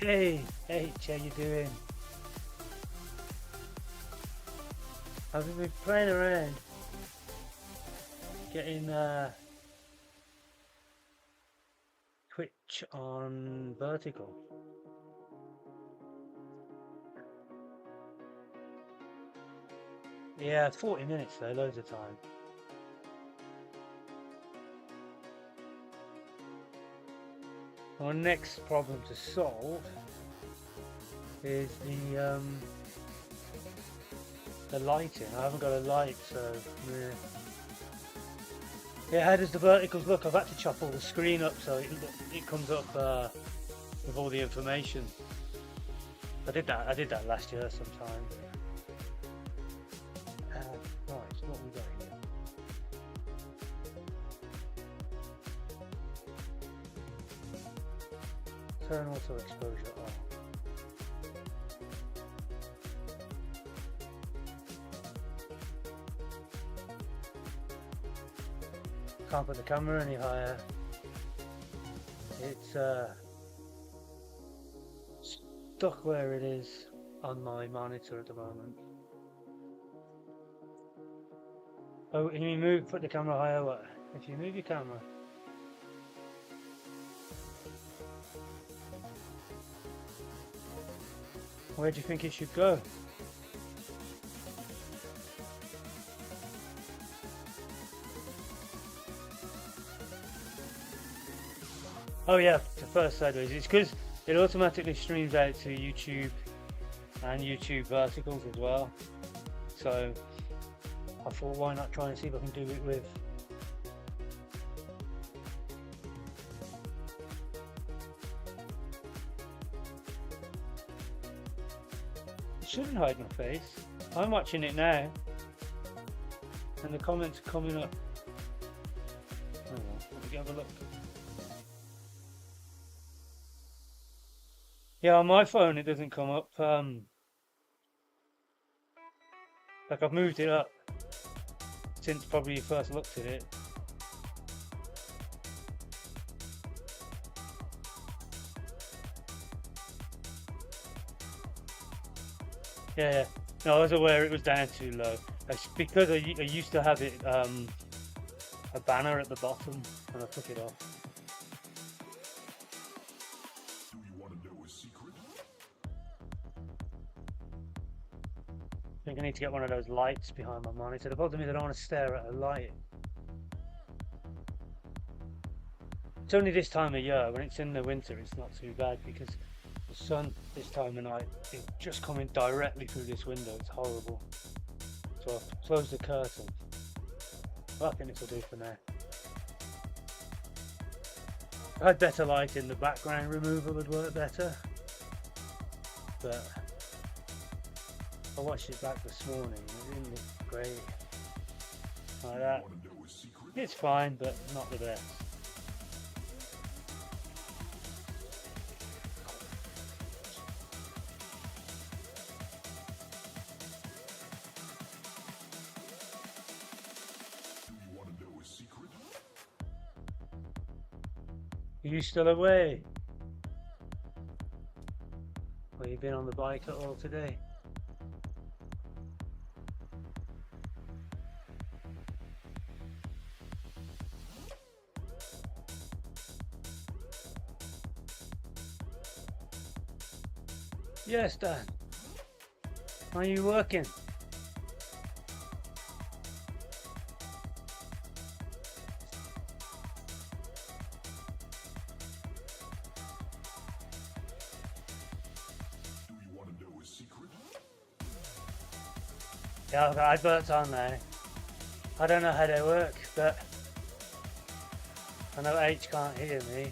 Hey, H, how you doing? I've been playing around, getting Twitch on vertical. Yeah, 40 minutes though, loads of time. Our next problem to solve is the lighting. I haven't got a light, so yeah. How does the verticals look? I've had to chop all the screen up so it comes up with all the information. I did that last year sometime. Right, so what we got here? Turn auto exposure on. Can't put the camera any higher. It's stuck where it is on my monitor at the moment. Oh, can you put the camera higher? What? If you move your camera. Where do you think it should go? Oh yeah, the first sideways. It's because it automatically streams out to YouTube and YouTube verticals as well. So I thought, why not try and see if I can do it with it shouldn't hide my face. I'm watching it now and the comments are coming up. Oh, let me have a look. Yeah, on my phone it doesn't come up. Like I've moved it up since probably you first looked at it. Yeah. No, I was aware it was down too low. It's because I used to have it a banner at the bottom and I took it off. I think I need to get one of those lights behind my monitor. The problem is I don't want to stare at a light. It's only this time of year. When it's in the winter it's not too bad because the sun this time of night is just coming directly through this window. It's horrible. So I've closed the curtain. Well, I think this will do for now. If I had better light in, the background removal would work better. But I watched it back this morning and it didn't look great. Like that. It's fine, but not the best. Are you still away? Or you been on the bike at all today? Yes, Dan. Are you working? Yeah, I've got adverts on now. I don't know how they work, but I know H can't hear me.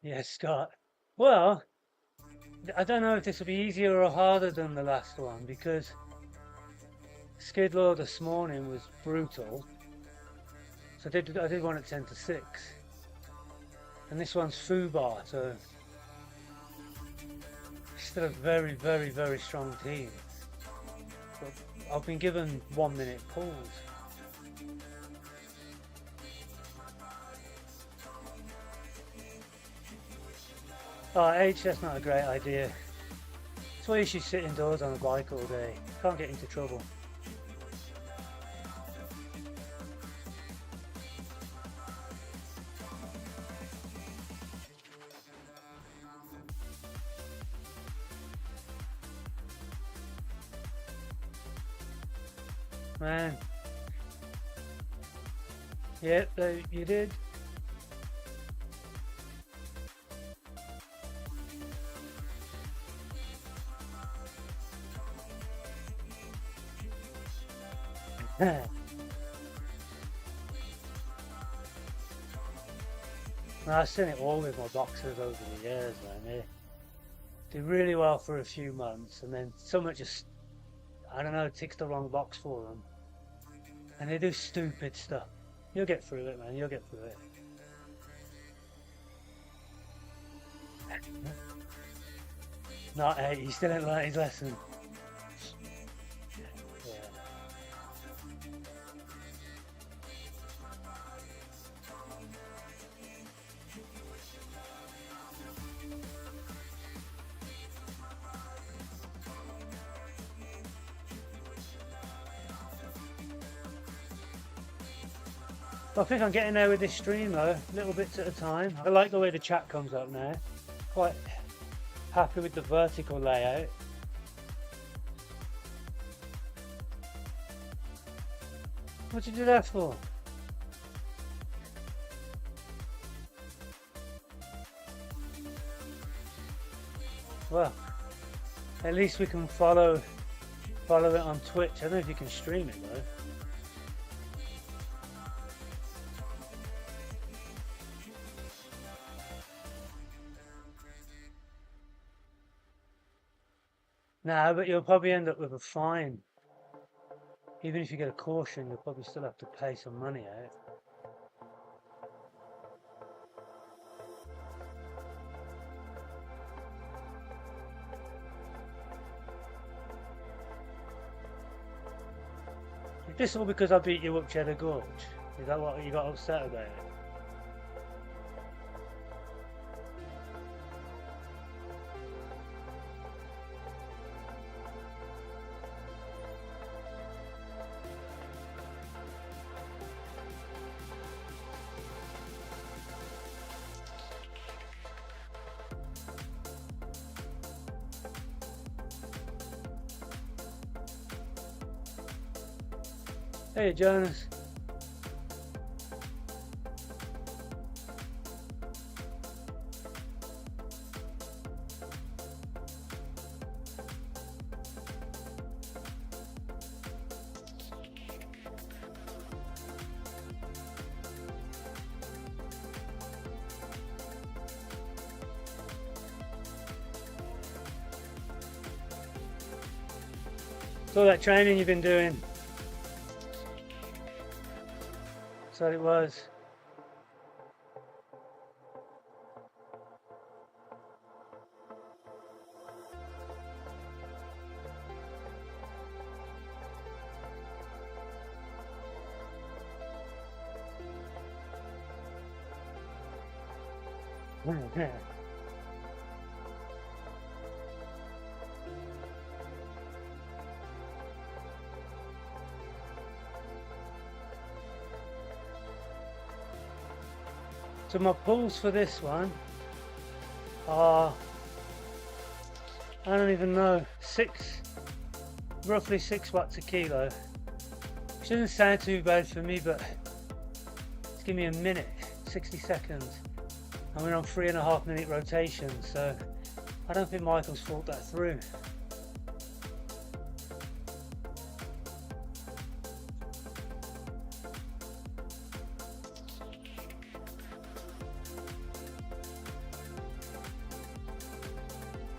Yes, Scott. Well, I don't know if this will be easier or harder than the last one because skid load this morning was brutal. So I did one at 10 to 6. And this one's Fubar, so still a very, very, very strong team. But I've been given 1 minute pulls. Oh, H, that's not a great idea. That's why you should sit indoors on a bike all day. Can't get into trouble. Man. Yep, you did. I've seen it all with my boxers over the years, man. They do really well for a few months, and then someone just, I don't know, ticks the wrong box for them, and they do stupid stuff. You'll get through it, man. You'll get through it. Not 8. He still ain't learned his lesson. Yeah. I think I'm getting there with this stream though, little bits at a time. I like the way the chat comes up now. Quite happy with the vertical layout. What did you do that for? Well, at least we can follow it on Twitch. I don't know if you can stream it though. No, but you'll probably end up with a fine. Even if you get a caution, you'll probably still have to pay some money out. Is this all because I beat you up Cheddar Gorge? Is that what you got upset about? Hey Jonas. So that training you've been doing. So it was. So my pulls for this one are, I don't even know, roughly 6 watts a kilo. Which doesn't sound too bad for me, but it's give me a minute, 60 seconds. And we're on 3.5 minute rotations, so I don't think Michael's thought that through.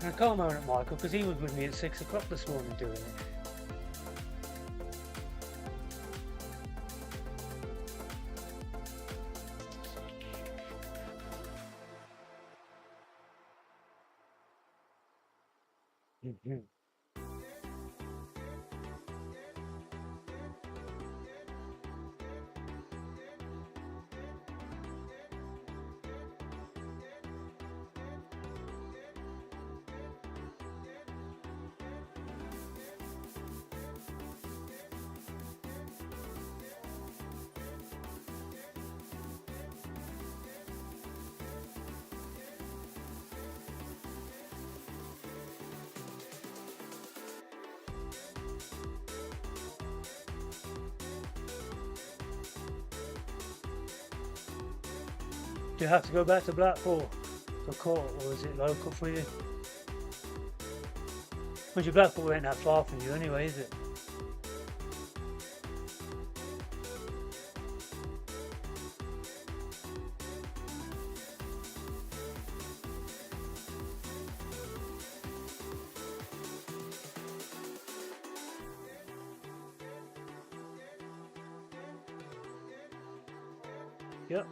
I can't moan at Michael because he was with me at 6 o'clock this morning doing it. Do you have to go back to Blackpool for court, or is it local for you? Well, your Blackpool ain't that far from you anyway, is it? Yep.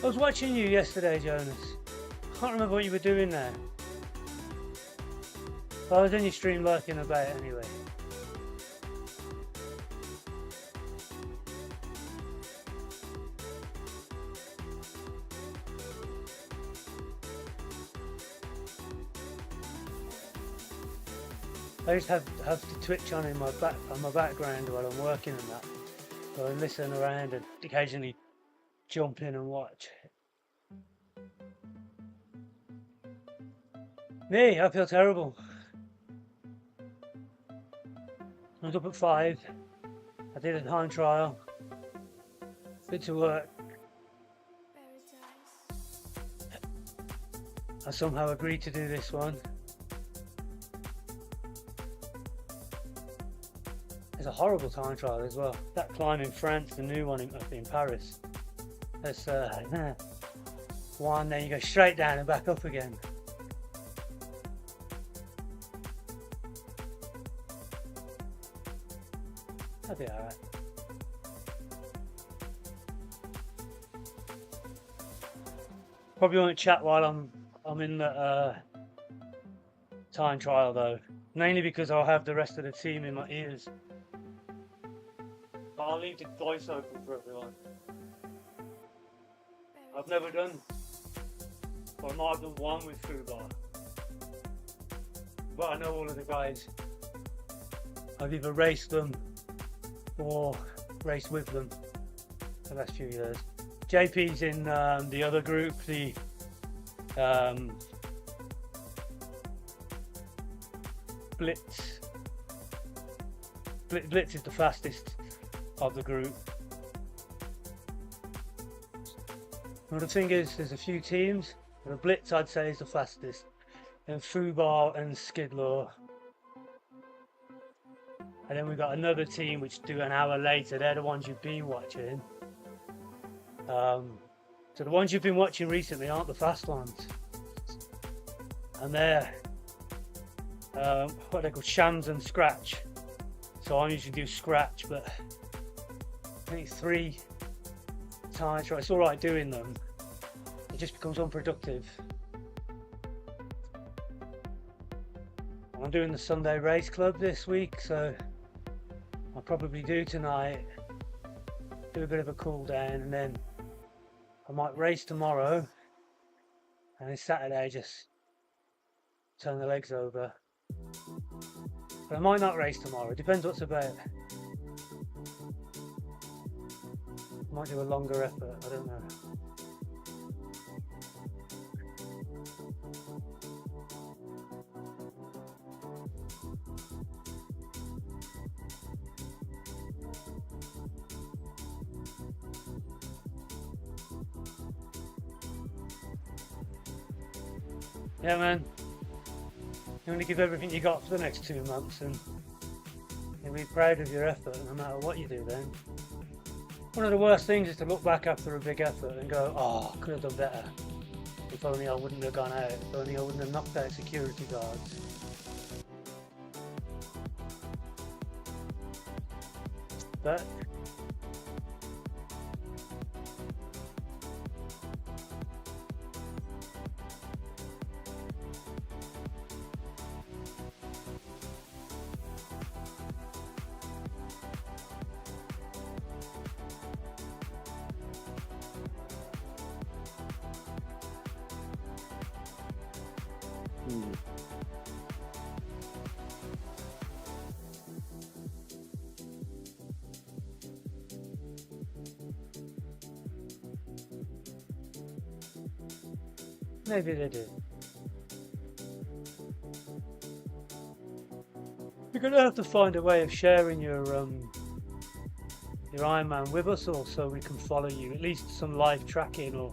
I was watching you yesterday, Jonas. I can't remember what you were doing there. I was in your stream lurking about anyway. I just have the Twitch on in my background while I'm working and that. So I listen around and occasionally jump in and watch. Me, I feel terrible. I was up at 5. I did a time trial. Been to work. I somehow agreed to do this one. It's a horrible time trial as well. That climb in France, the new one in Paris. That's one, then you go straight down and back up again. That'll be alright. Probably won't chat while I'm in the time trial though. Mainly because I'll have the rest of the team in my ears. But I'll leave the voice open for everyone. I've never done, or I might have done one with Fubar. But I know all of the guys. I've either raced them or raced with them the last few years. JP's in the other group, the Blitz. Blitz is the fastest of the group. Well, the thing is, there's a few teams. The Blitz, I'd say, is the fastest. Then Fubar and Skidlaw. And then we've got another team which do an hour later. They're the ones you've been watching. So the ones you've been watching recently aren't the fast ones. And they're what they call shams and scratch. So I usually do scratch, but I think 3 times. Right, it's all right doing them. It just becomes unproductive. I'm doing the Sunday race club this week, so I'll probably do tonight. Do a bit of a cool down, and then I might race tomorrow, and then Saturday just turn the legs over. But I might not race tomorrow. It depends what's about. Might do a longer effort, I don't know. Yeah, man. You want to give everything you got for the next 2 months, and you'll be proud of your effort no matter what you do then. One of the worst things is to look back after a big effort and go, oh, I could have done better. If only I wouldn't have gone out. If only I wouldn't have knocked out security guards. But Maybe they do. You're gonna have to find a way of sharing your Ironman with us, or so we can follow you. At least some live tracking, or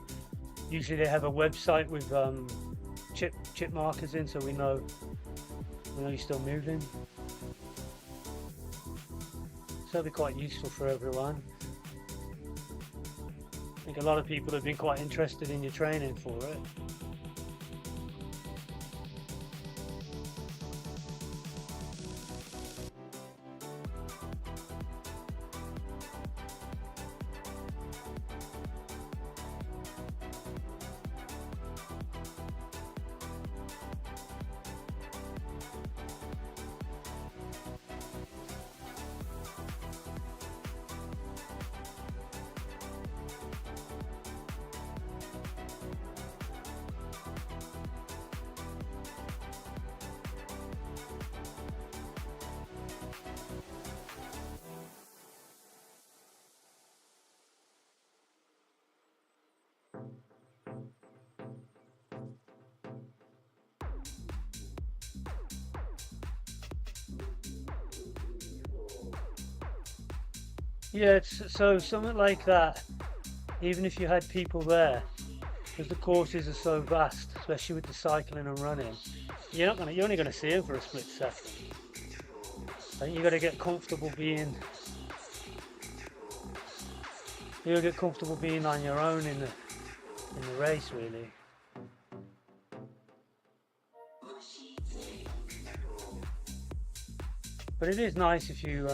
usually they have a website with chip markers in, so we know you're still moving. So that'll be quite useful for everyone. I think a lot of people have been quite interested in your training for it. Yeah, so something like that, even if you had people there, because the courses are so vast, especially with the cycling and running, you're only gonna see them for a split second. I think you gotta get comfortable being on your own in the race, really. But it is nice if you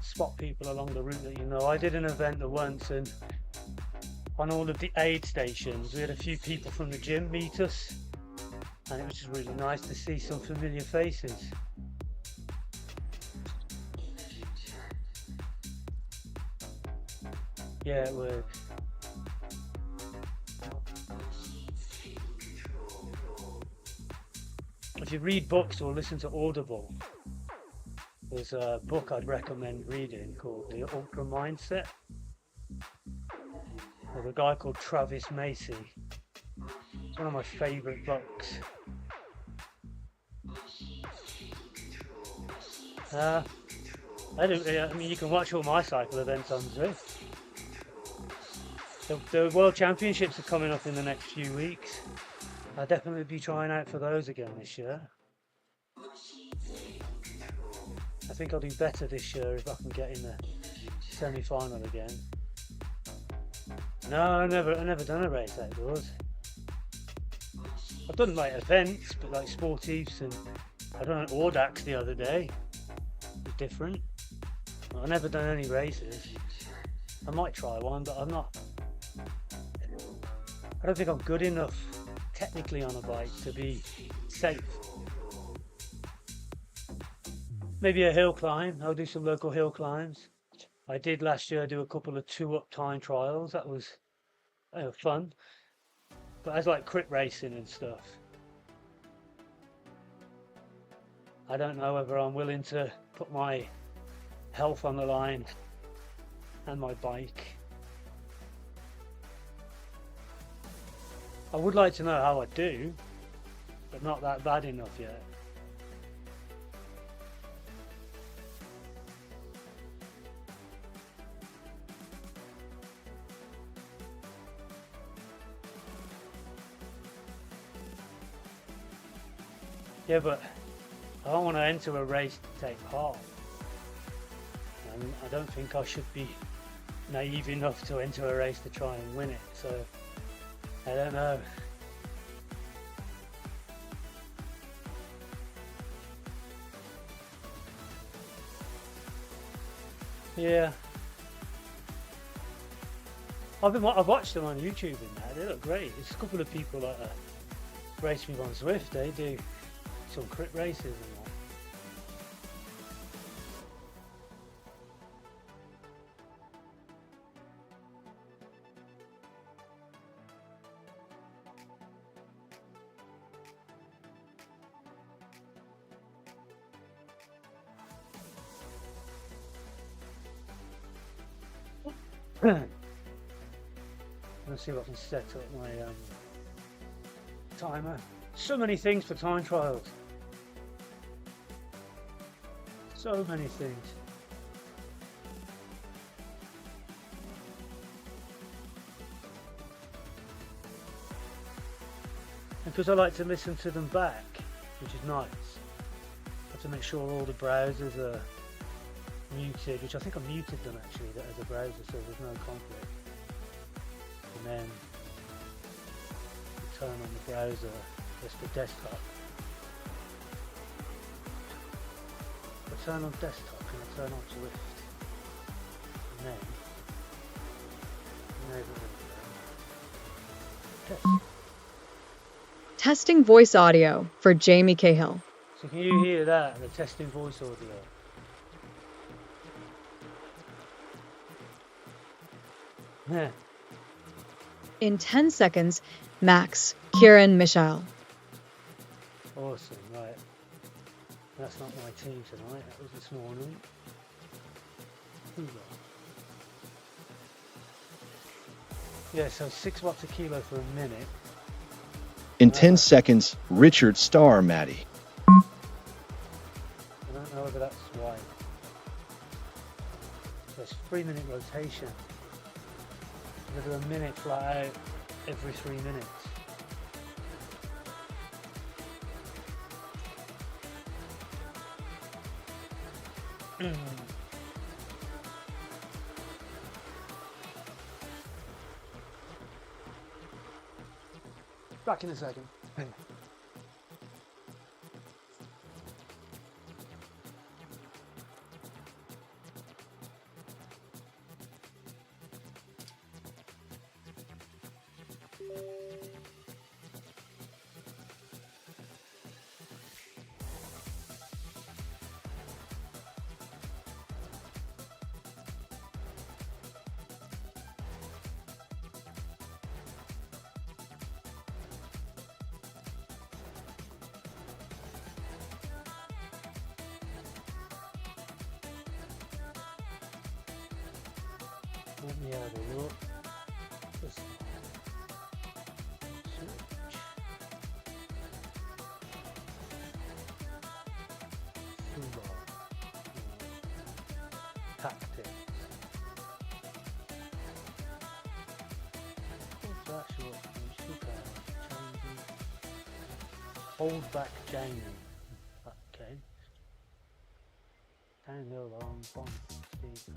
spot people along the route that you know. I did an event once, and on all of the aid stations we had a few people from the gym meet us, and it was just really nice to see some familiar faces. Yeah, it was. If you read books or listen to Audible, there's a book I'd recommend reading called The Ultra Mindset. There's a guy called Travis Macy. It's one of my favourite books. I mean, you can watch all my cycle events on Zwift. The World Championships are coming up in the next few weeks. I'll definitely be trying out for those again this year. I think I'll do better this year if I can get in the semi-final again. No, I've never done a race outdoors. I've done like events, but like sportives, and I done an Audax the other day. It was different. I've never done any races. I might try one, but I don't think I'm good enough technically on a bike to be safe. Maybe a hill climb. I'll do some local hill climbs. I did last year do a couple of 2-up time trials. That was fun. But as like crit racing and stuff, I don't know whether I'm willing to put my health on the line and my bike. I would like to know how I do, but not that bad enough yet. Yeah, but I don't want to enter a race to take part. And I don't think I should be naive enough to enter a race to try and win it. So, I don't know. Yeah. I've watched them on YouTube and that. They look great. There's a couple of people that race me on Zwift. They do some crit races and that. Let's see if I can set up my timer. So many things for time trials. So many things. And because I like to listen to them back, which is nice, I have to make sure all the browsers are muted, which I think I muted them actually as a browser, so there's no conflict. And then you turn on the browser, just for desktop. I turn on desktop and I turn on Zwift. And then enable test. Testing voice audio for Jamie Cahill. So can you hear that, the testing voice audio? Yeah. In 10 seconds, Max, Kieran, Michelle. Awesome, right. That's not my team tonight, that was this morning. Fubar. Yeah, so 6 watts a kilo for a minute. In 10 seconds, Richard Starr Maddie. I don't know whether that's why. There's 3-minute rotation. We'll do a minute flat out every 3 minutes. Back in a second. Let me have a look. Just switch. Fubar. Tactics. What's that short for? Changing. Hold back Jamie. Okay. Downhill on bomb speed.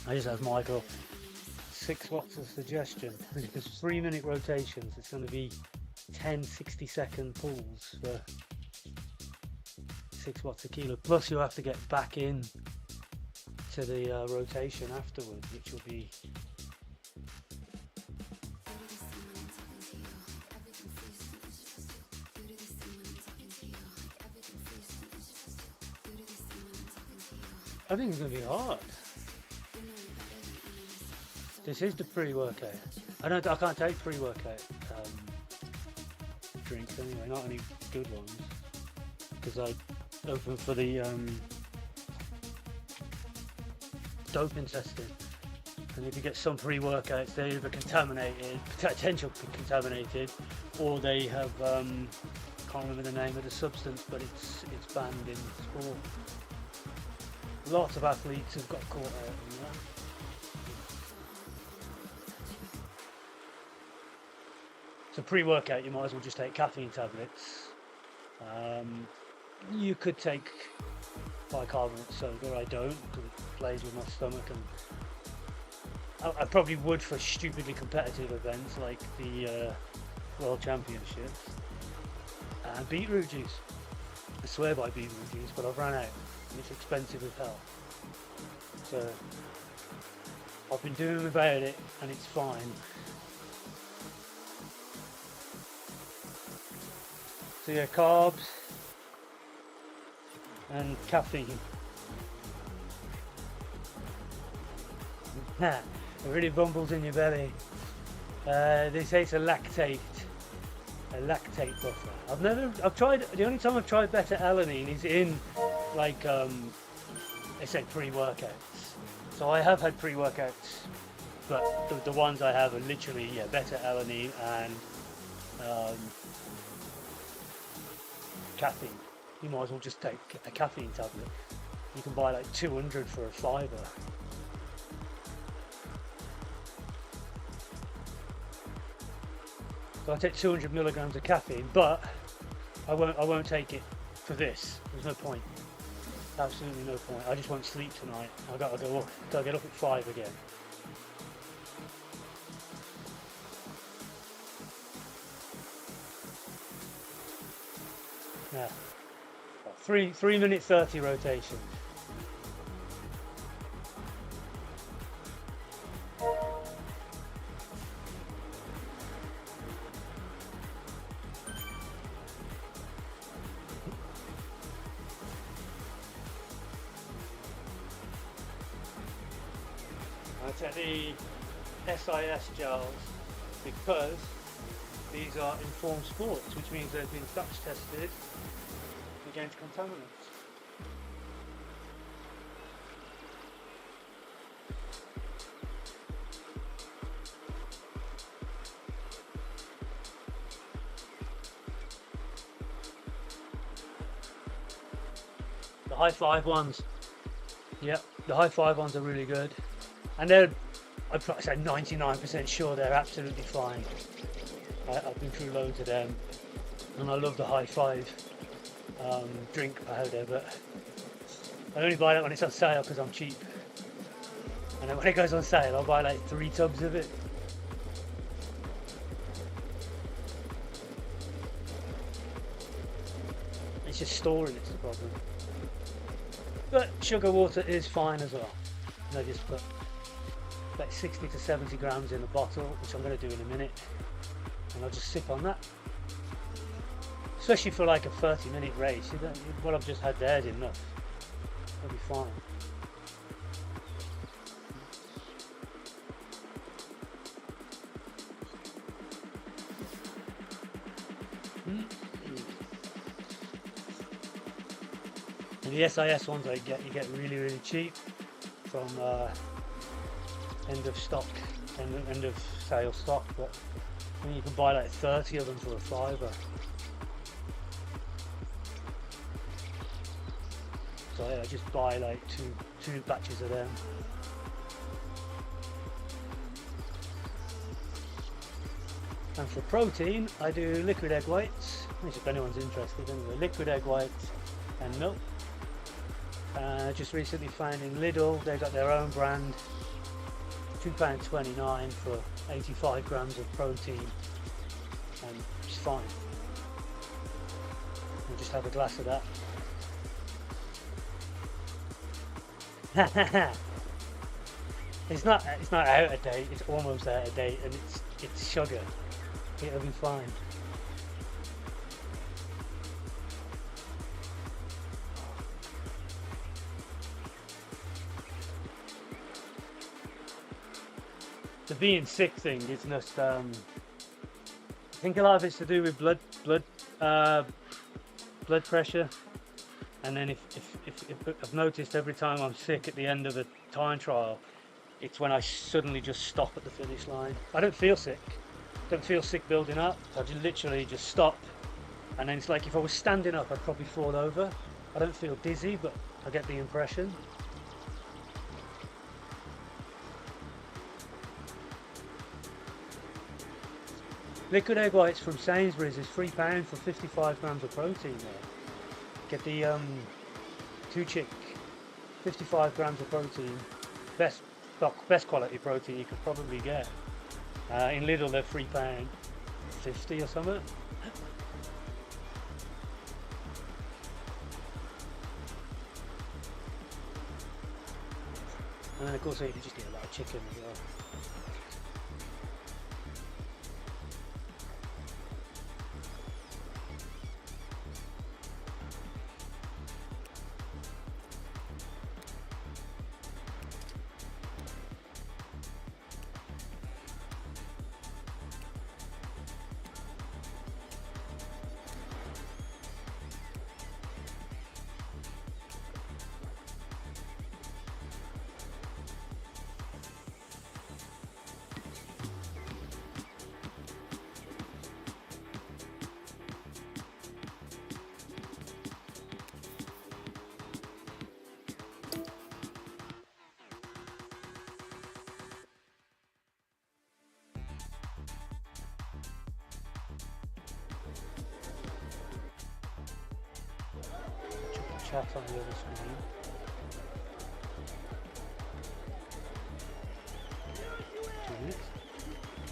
I just asked Michael, 6 watts of suggestion. Because 3-minute rotations, it's going to be 10 60-second pulls for 6 watts a kilo. Plus, you'll have to get back in to the rotation afterwards, which will be I think it's going to be hard. This is the pre-workout. I can't take pre-workout drinks anyway, not any good ones, because I open for the doping testing. And if you get some pre-workouts, they're either contaminated, potentially contaminated, or they have can't remember the name of the substance, but it's banned in sport. Lots of athletes have got caught out in that. So pre-workout, you might as well just take caffeine tablets. You could take bicarbonate soda. I don't, because it plays with my stomach, and I probably would for stupidly competitive events like the World Championships. And beetroot juice. I swear by beetroot juice, but I've run out, and it's expensive as hell. So I've been doing without it, and it's fine. So yeah, carbs and caffeine. It really bumbles in your belly. They say it's a lactate buffer. I've tried, the only time I've tried beta alanine is in like, they say pre-workouts. So I have had pre-workouts, but the ones I have are literally, yeah, beta alanine and caffeine. You might as well just take a caffeine tablet. You can buy like 200 for a £5. So I take 200 milligrams of caffeine, but I won't take it for this. There's no point. Absolutely no point. I just won't sleep tonight. I gotta get up at 5 again. Yeah. 3 minute 30 rotation. I take the SIS gels because these are informed sports, which means they've been touch tested against contaminants. The high five ones, yep, the high five ones are really good, and they're, I'd probably say 99% sure they're absolutely fine. I've been through loads of them, and I love the high five drink powder, but I only buy that when it's on sale because I'm cheap. And then when it goes on sale, I'll buy like 3 tubs of it. It's just storing it's the problem. But sugar water is fine as well. And I just put like 60 to 70 grams in a bottle, which I'm going to do in a minute. And I'll just sip on that. Especially for like a 30-minute race, what I've just had there is enough. It'll be fine. And the SIS ones you get really cheap from end of sale stock, but I mean, you can buy like 30 of them for a £5. So I just buy like two batches of them. And for protein, I do liquid egg whites, which if anyone's interested anyway, liquid egg whites and milk. Just recently found in Lidl, they got their own brand, £2.29 for 85 grams of protein, and it's fine. We'll just have a glass of that. It's not out of date, it's almost out of date, and it's sugar. It'll be fine. The being sick thing is just I think a lot of it's to do with blood pressure. And then if I've noticed every time I'm sick at the end of a time trial, it's when I suddenly just stop at the finish line. I don't feel sick. Don't feel sick building up. I just literally just stop. And then it's like if I was standing up, I'd probably fall over. I don't feel dizzy, but I get the impression. Liquid egg whites from Sainsbury's is £3 for 55 grams of protein there. Get the 2 chick, 55 grams of protein, best quality protein you could probably get. In Lidl they're £3.50 or something. And then of course you can just get a lot of chicken as well. Chat on the other screen.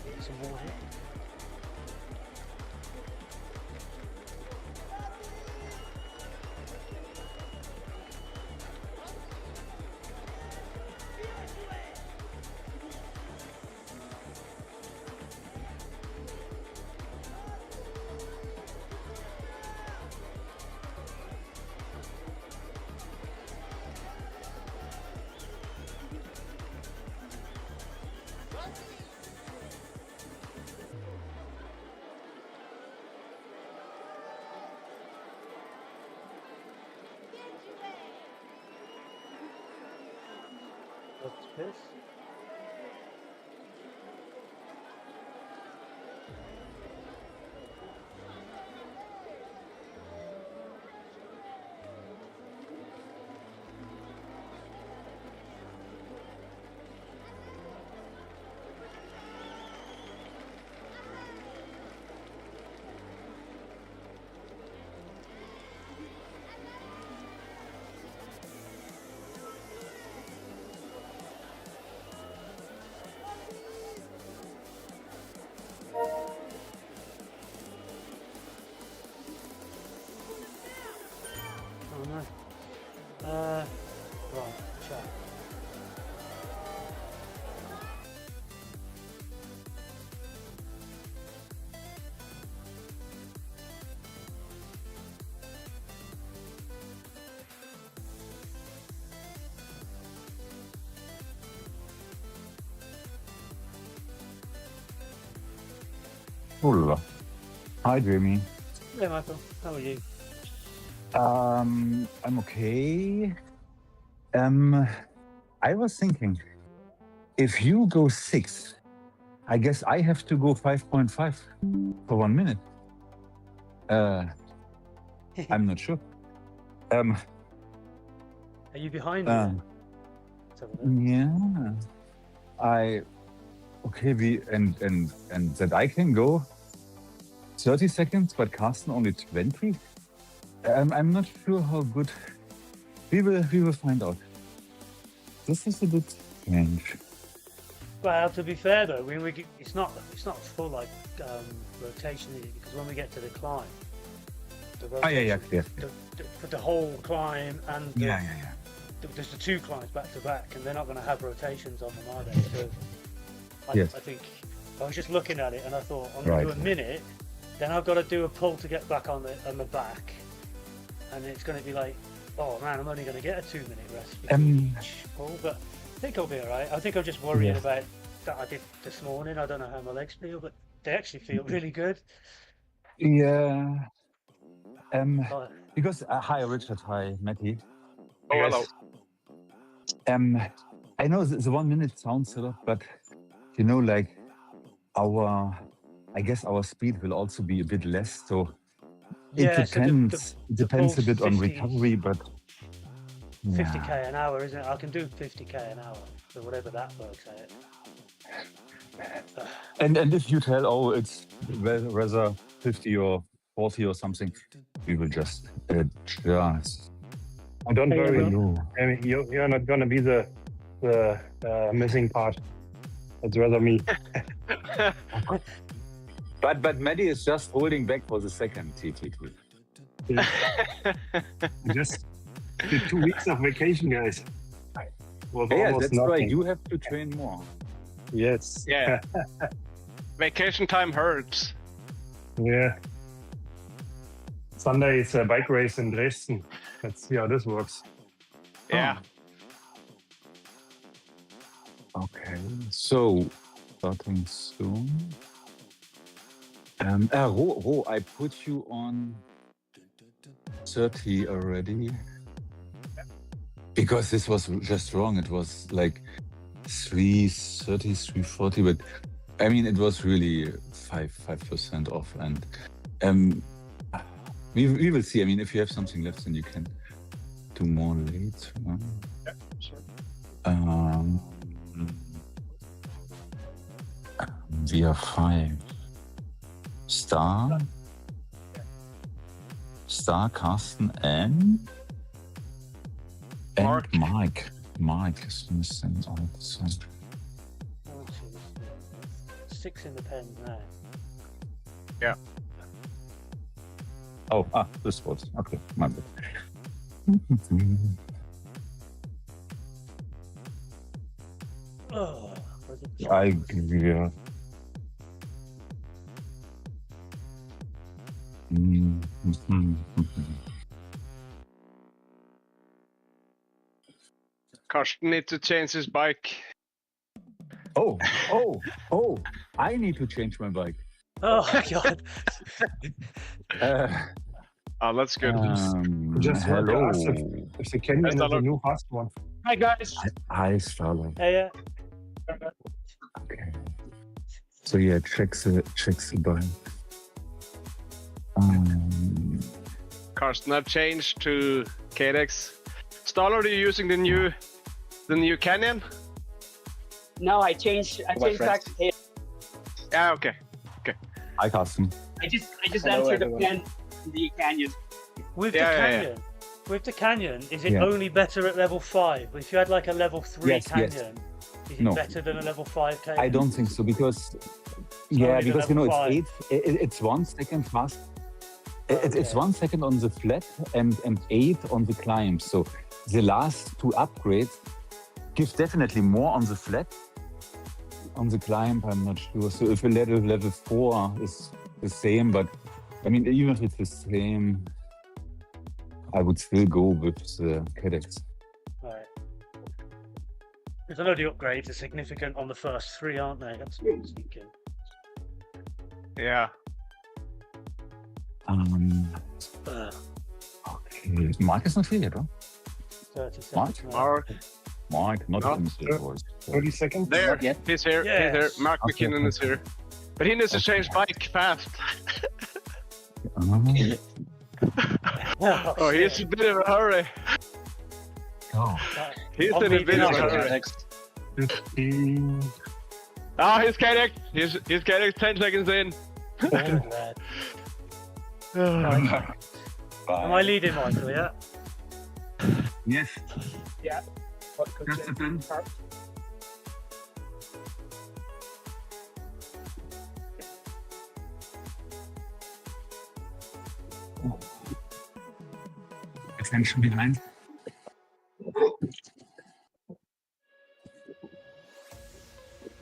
Get some water. What's this? Oh no. Right, chat. Hola. Hi, Jamie. Hey Michael, how are you? I'm okay. I was thinking, if you go 6, I guess I have to go 5.5 for 1 minute. I'm not sure. Are you behind me? Then? Let's have a look. Yeah. Okay, and that I can go 30 seconds, but Carsten only 20. I'm not sure how good. We will find out. This is a bit strange. Well, to be fair though, when it's not full like rotation is it? Because when we get to the climb, the rotation, Yeah. for the whole climb and Yeah. there's the 2 climbs back to back, and they're not going to have rotations on them, are they? So Yes. I think I was just looking at it and I thought I'm going to do a minute, then I've got to do a pull to get back on the back, and it's going to be like, oh man, I'm only going to get a 2-minute rest between each pull, but I think I'll be all right. I think I'm just worrying about that I did this morning. I don't know how my legs feel, but they actually feel really good. Yeah. Because hi Richard, hi Matty. Oh, hello. I know the 1 minute sounds a lot, but like I guess our speed will also be a bit less. So it depends. So Depends a bit on 50 recovery, but 50k an hour, isn't it? I can do 50k an hour, so whatever that works out. And if you tell, oh, it's whether 50 or 40 or something, we will just adjust. And don't Hey, worry, everyone. No. I mean, you're not gonna be the missing part. It's rather me. But Maddie is just holding back for the second TTT. Just did 2 weeks of vacation, guys. Was Yeah, almost that's right. nothing. You have to train more. Yes. Yeah. Vacation time hurts. Yeah. Sunday is a bike race in Dresden. Let's see how this works. Yeah. Okay, so starting soon. Ro, I put you on 30 already. Because this was just wrong. It was like 330, 340, but I mean, it was really 5% off. And we will see. I mean, if you have something left, then you can do more later. Yeah, sure. VR5. Star, Carsten, and Mark. Mike is missing all the time. 6 in the pen now. Yeah. Oh, this was okay. My bad. Oh, was it I agree. Karsten needs to change his bike. Oh! I need to change my bike. Oh God! Oh, that's good. Just want to hello. ask if the Canyon is a new fast one. Hi, guys. Hi, Starlight. Hey, Okay. So yeah, checks the bike. Karsten, I've changed to KICKR. Starlord, are you using the new Canyon? No, I changed back to Cahill. Yeah, okay. Hi, Carsten. I just Hello, answered everyone. the Canyon. with Yeah, the yeah, canyon, with the canyon, is it Yeah. only better at level 5? If you had like a level 3 Yes, yes. canyon, is it No. better than a level 5 canyon? I don't think so because only the because you know level it's 8. It's 1 second fast. It's 1 second on the flat and 8 on the climb. So the last 2 upgrades give definitely more on the flat. On the climb, I'm not sure. So if a level 4 is the same, but I mean even if it's the same, I would still go with the KICKR. Right. Because I know the upgrades are significant on the first 3, aren't they? That's what I was thinking. Yeah. Okay. Mark is not here yet, huh? 30 seconds. Mark? now. Mark, Not No. in the voice. 30 seconds? there. Not yet. He's here. Yes. He's here. Mark Okay. McKinnon is here. But he needs to change bike fast. Oh, he's shit. a bit of a hurry. Right. He's I'll in a leave bit it of a on. hurry. Next. 15. Oh, he's KICKR. He's KICKR 10 seconds in. Oh, lad. Am I leading, Michael? Yeah. Yes. Yeah. That's the plan. Attention behind.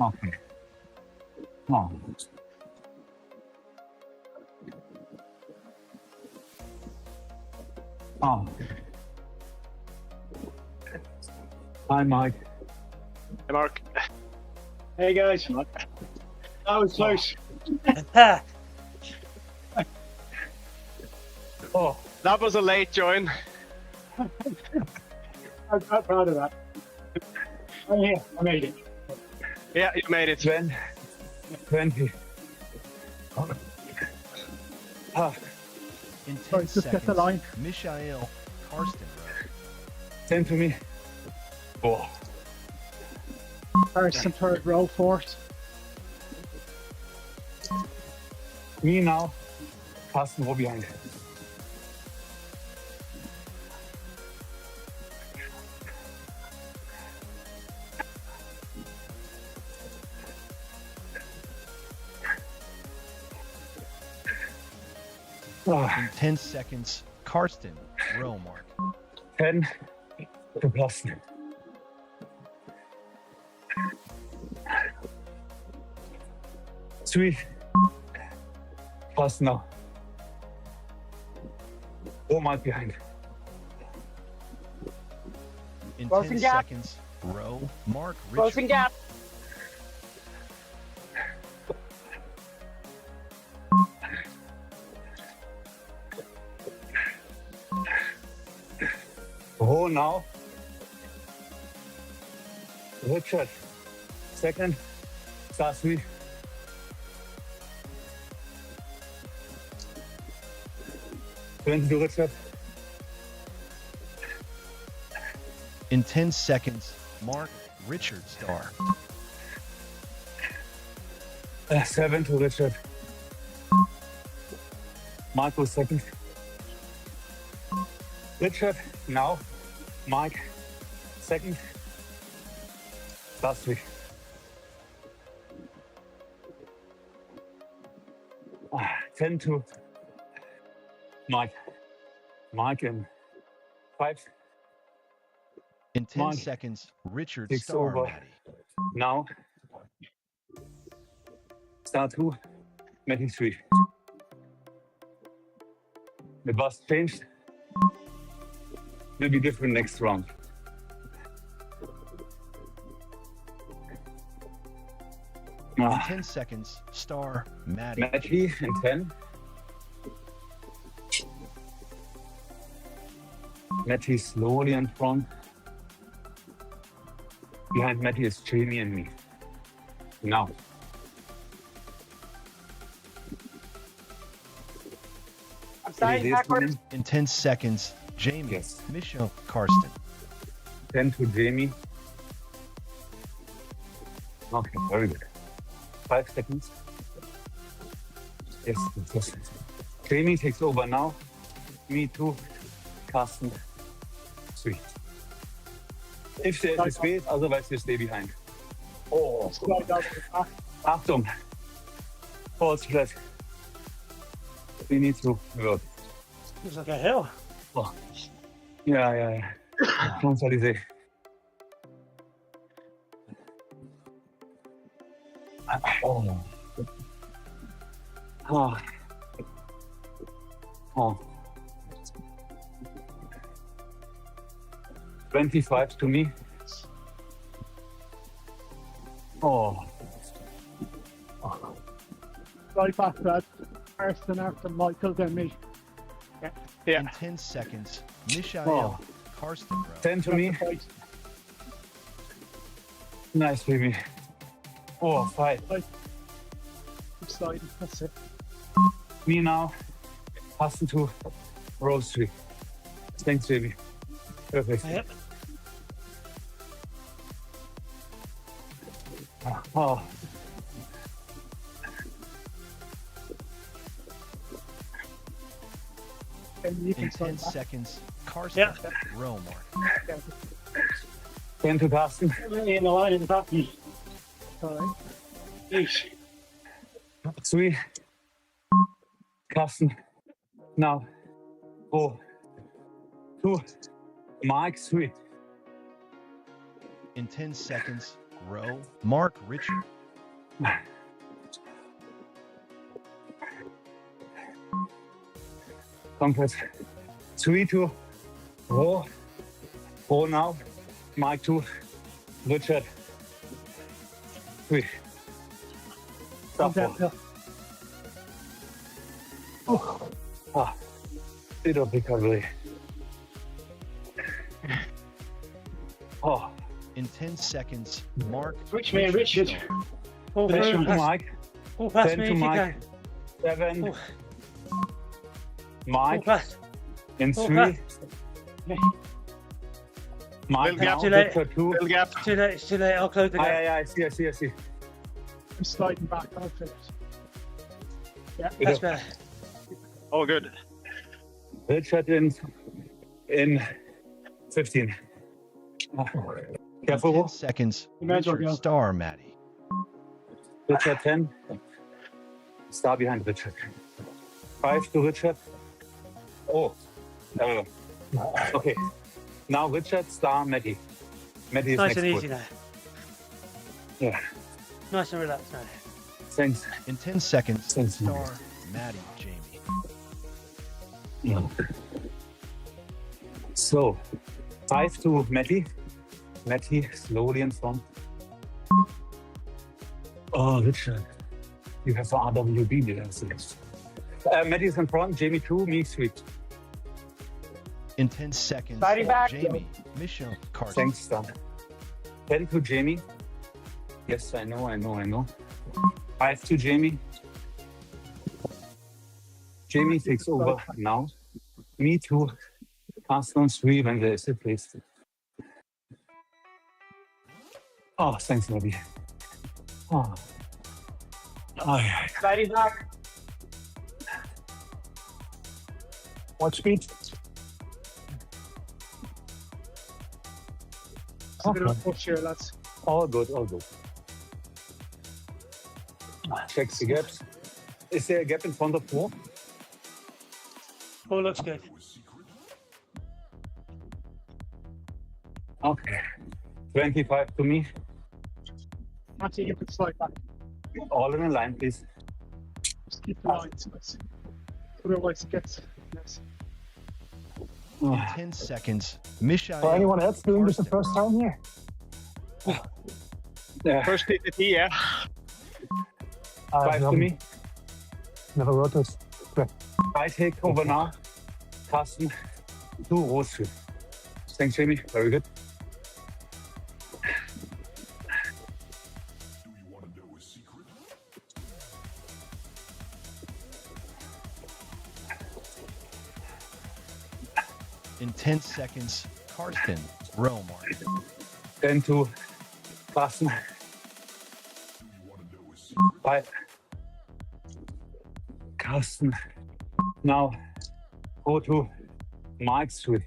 Okay. Oh. Oh. Hi, Mike. Hey, Mark. Hey guys. That was close. Oh, That was a late join. I'm quite proud of that. I'm here. I made it. Yeah, you made it. 20. In 10 Sorry, just get the seconds, line. Michael Karsten road. 10 to me. Oh. First and third row fourth. Me now. Carsten, row behind. In 10 seconds, Karsten, row mark. 10 to Carsten. Three. Carsten now. Row mark behind. In Closing 10 gap. seconds, row mark Closing Richard. gap. Row now. Richard. Second. Start 3. Turn to Richard. In 10 seconds, mark Richard star. 7 to Richard. Marco second. Richard now. Mike second. Last 3. Ah, 10 to Mike. Mike and 5. In 10 Mike seconds, Richard takes star over. Matty. Now. Start 2. Matty 3. The bus changed. Will be different next round. In 10 seconds, star Matty. Matty in 10. Matty slowly in front. Behind Matty is Jamie and me. Now. I'm starting backwards. In 10 seconds, Jamie, Yes. Michelle, Karsten. 10 to Jamie. Okay, very good. 5 seconds. Yes, yes. Jamie takes over now. Me 2. Carsten 3. If there is a space, otherwise you stay behind. Oh, Right out the back. Achtung. False flat. We need to work. Looks like a hill. Oh. Yeah. Comment ça les Oh. Oh. Oh. 25 to me. Oh. Right back, Brad. Karsten after Michael, then me. Yeah. In 10 seconds, Michelle, Oh. Karsten, row. 10 to me. Nice, baby. Oh, 5. Excited. That's it. Me now. Carsten to row 3. Thanks, baby. Perfect. Yep. Oh. And you can In 10 slide back. seconds, Karsten, Yeah. row mark. 10 to Carsten. In the line in the back. All right. 3. Carsten. Now. 4. 2. Mike 3. In 10 seconds, row mark Richard. Compass. 3 to row. 4 now. Mike 2. Richard 3. Stop 4. Oh. Ah. Bit of recovery. Oh. In 10 seconds, mark Switch me, Richard. star. Pull Ten through. to Mike. Pull past 10 me to if you Mike. can. 7. Pull Mike past. in pull 3. past. Mike Little now. Too late. Richard 2. Little gap. It's too late. It's too late. I'll close the gap. I see. I'm sliding back. I'll fix. That's better. All good. Richard in 15. Careful. 10 seconds. Richard Star, Maddie. Richard 10. Star behind Richard. 5 to Richard. Oh. Okay. Now Richard, Star, Maddie. Maddie is Nice next. and easy good. now. Yeah. Nice and relaxed now. Thanks. In 10 seconds, Thanks, Star, Maddie, Jamie. Yeah. So, 5 to Matty. Matty slowly in front. Oh, Richard. You have the RWB there. Matty's in front, Jamie 2, me 3. In 10 seconds, Fighting back. Jamie, Michelle, Carson. Thanks, Stan. 10 to Jamie. Yes, I know. 5 to Jamie. Jamie takes over now. Me 2. Carson on 3 when there is a place. Oh, thanks, Matty. Oh. Oh, yeah. Fighting back. What speed? A bit of a push here, lads. All good. Checks the gaps. Is there a gap in front of 4? All looks good. Okay. 25 to me. Matty, you can slide back. All in a line, please. Just keep the lines, guys. Otherwise it gets... Yes. In 10 seconds, Michelle. For anyone else doing this the first time here? Yeah. First PPT, yeah. 5 to me. Never wrote this. I take over now. Carsten, 2 rows 3. Thanks, Jamie. Very good. In 10 seconds, Karsten, row mark. 10 to Carsten. 5. Carsten. Now go to Mike 3.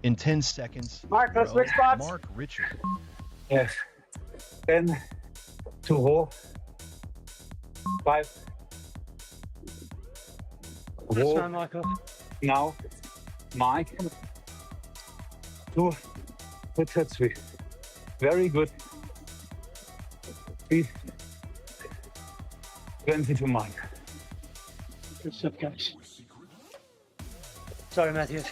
In 10 seconds, Mark, let's row switch spots. Mark Richard. Yes. 10 to row. 5. That's Row. fine, Michael. Now, Mike, 2, Richard 3. Very good. 3, 20 to Mike. Good stuff, guys. Sorry, Matthews.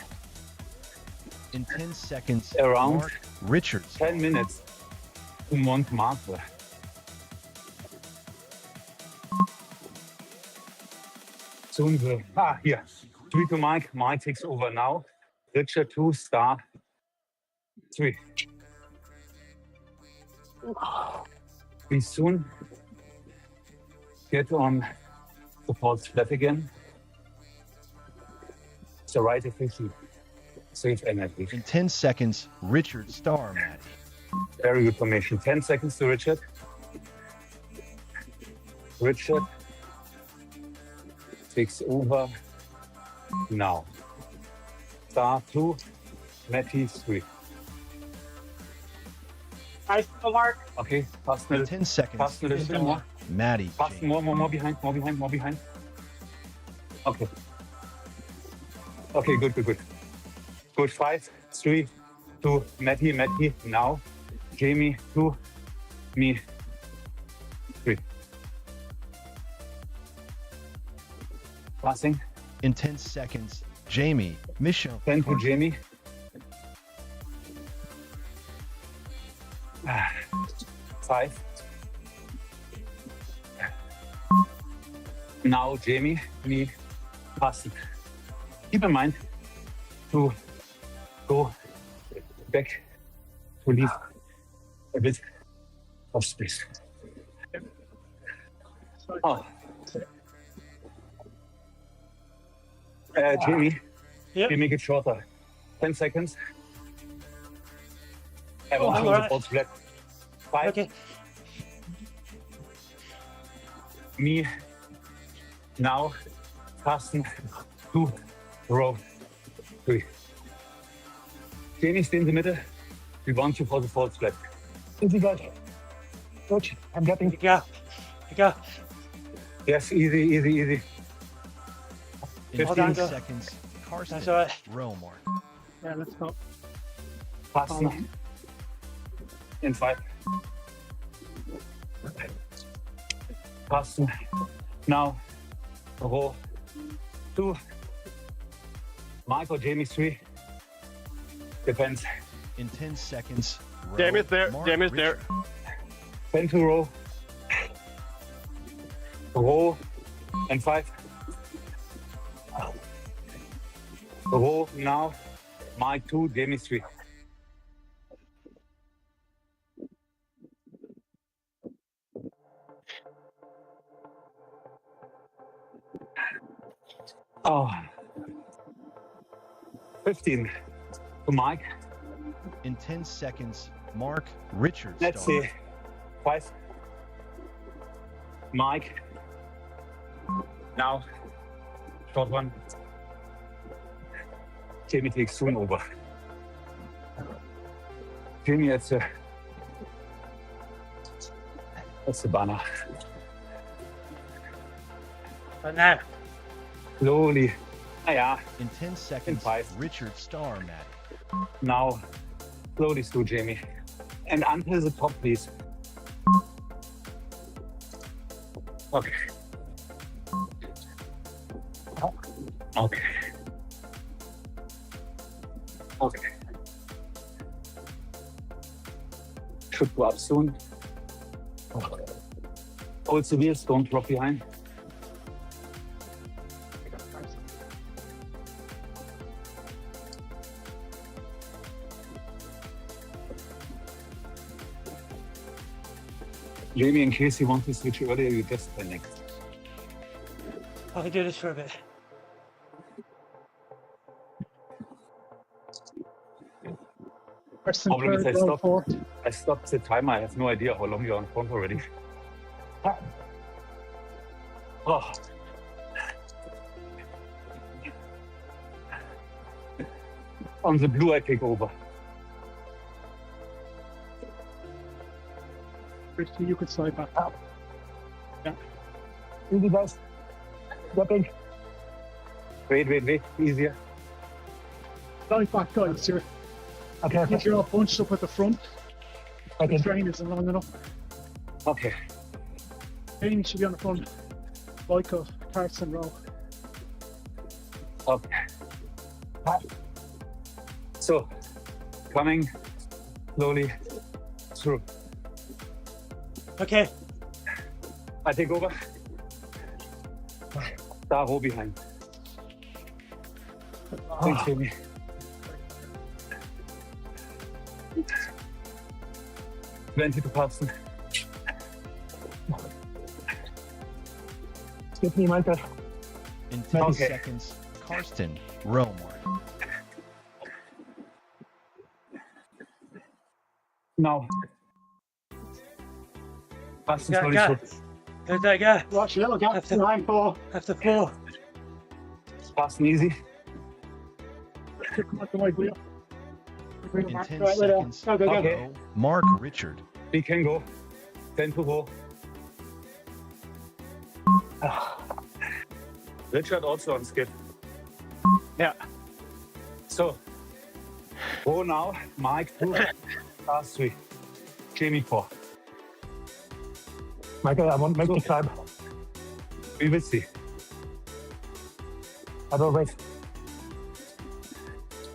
In 10 seconds, Around Mark Richards. 10 minutes to Montmartre. Soon will. Here. 3 to Mike. Mike takes over now. Richard 2, Star 3. We soon get on the pulse flat again. It's the right efficiency. Save energy. In 10 seconds, Richard Star, Maddie. Very good formation. 10 seconds to Richard. Richard takes over now. Star 2, Matty 3. Nice, Mark. Okay, Carsten, In 10 seconds, Carsten a little bit more. Maddie, Carsten, Jamie. more behind. Okay. Okay, good. Good, 5, 3, 2, Matty, now. Jamie, 2, me, 3. Passing, In 10 seconds, Jamie, Michelle. 10 to Jamie. 5. Now Jamie, me, passing. Keep in mind to go back to leave a bit of space. Oh. Jamie, Yep. we make it shorter. 10 seconds. I Oh, want to alright. hold flat. 5, Okay. me. Now, Carsten, 2, row 3. Jamie, stay in the middle. We want you for the false flat. Easy, guys. Coach, I'm getting. You go. You go. Yes, easy, easy, easy. In Hold on, 15 go. seconds, Karsten, That's all right. row mark. Yeah, let's go. Carsten. In 5. Carsten. Now, row 2. Mike or Jamie 3. Depends. In 10 seconds, row Jamie's there. Mark Jamie's there. Richard. 10 to row. Row and 5. Row now. Mike 2, Jamie 3. Oh. 15 to Mike. In 10 seconds, Mark Richard. Let's start. see. 5. Mike. Now. Short one. Jamie takes soon over. Jamie, that's the banner. But now. Slowly. Yeah. In 10 seconds, 5. Richard Star, Matt. Now, slowly slow, Jamie. And until the top, please. Okay. Okay. Okay. Should go up soon. Hold the wheels, don't drop behind. Jamie, in case you want to switch earlier, you just play next. I can do this for a bit. First and Problem is third, I row stopped. 4. I stopped the timer. I have no idea how long you're on front already. Oh. On the blue, I take over. Christy, you could slide back out. Yeah. Easy, guys. Getting. Wait. Easier. Slide back, guys. You're, Okay. if you're all bunched up at the front, the Okay. train isn't long enough. Okay. Train should be on the front. Michael, Carson, row. Okay. So, coming slowly through. Okay. I take over. Star row behind. Thanks, Jamie. Plenty to Carsten. Skip me, Michael. In 10 Okay. seconds, Karsten, row mark. Now. Carsten Go, slowly go. through. Who's that guy? Watch little gap After- behind 4. After 4. Carsten easy. Come on, the right wheel. Bring it In back. 10 Right, there. seconds, Go. Okay. row Mark Richard. We can go. 10 to row. Richard also on skip. Yeah. So, row now. Mike 2, Lars 3. Jamie 4. Michael, I won't make So- the climb. We will see. I will wait.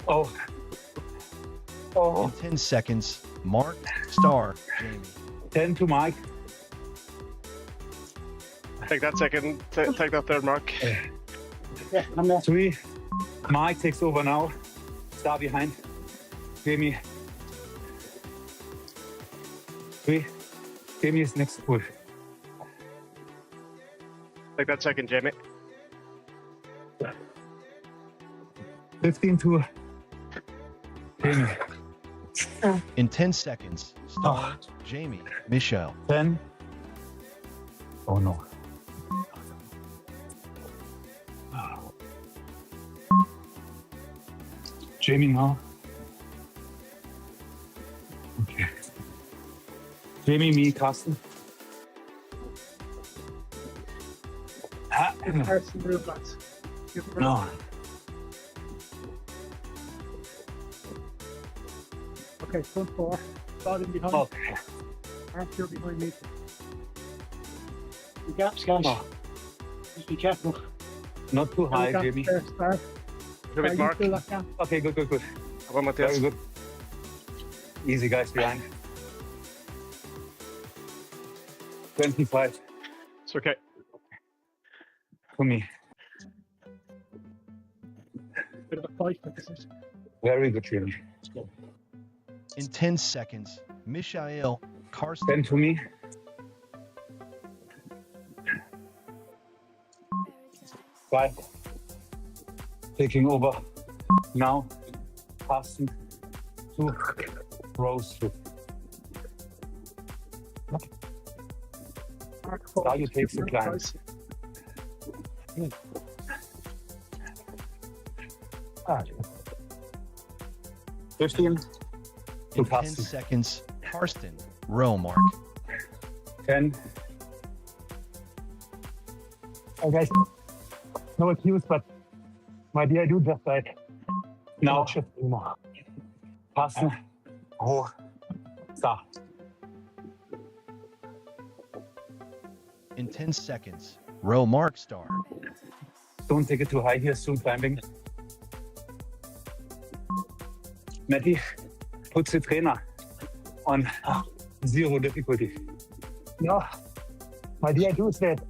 Oh. Oh. In 10 seconds, Mark Star, Jamie. 10 to Mike. Take that second. Take that third mark. Yeah, I'm there. 3. Mike takes over now. Star behind. Jamie. 3. Jamie is next to push. Take that second, Jamie. 15 to Jamie. In 10 seconds, Star, Jamie, Michelle. 10. Oh no. Jamie now. Okay. Jamie, me, Carsten. Carsten move, lads. Give it a No. run. Okay, front 4. Start in behind. Okay. Mark, you're behind me. The gaps, guys. Oh. Just be careful. Not too high, Gap Jamie. there, start. Good bit, You Mark. fill that gap. Okay, good. How about Matthias? Very good. Easy, guys, behind. 25 It's okay. for me. Bit of a fight, but this is. Very good, Jamie. In 10 seconds, Mishael, Karsten, 10 to me. 5. Taking over now. Carsten. 2 rows through. Mark, Now you take the Mark, climbs. Ah. 15 to in 10 Carsten. seconds, Karsten, row mark. 10. Oh, guys, no excuse, but my dear dude just died. Now, Shift anymore. Carsten. Oh, start. In 10 seconds, row mark star. Don't take it too high here, soon climbing. Matty, put the trainer on 0 difficulty. Yeah, my dear dude said.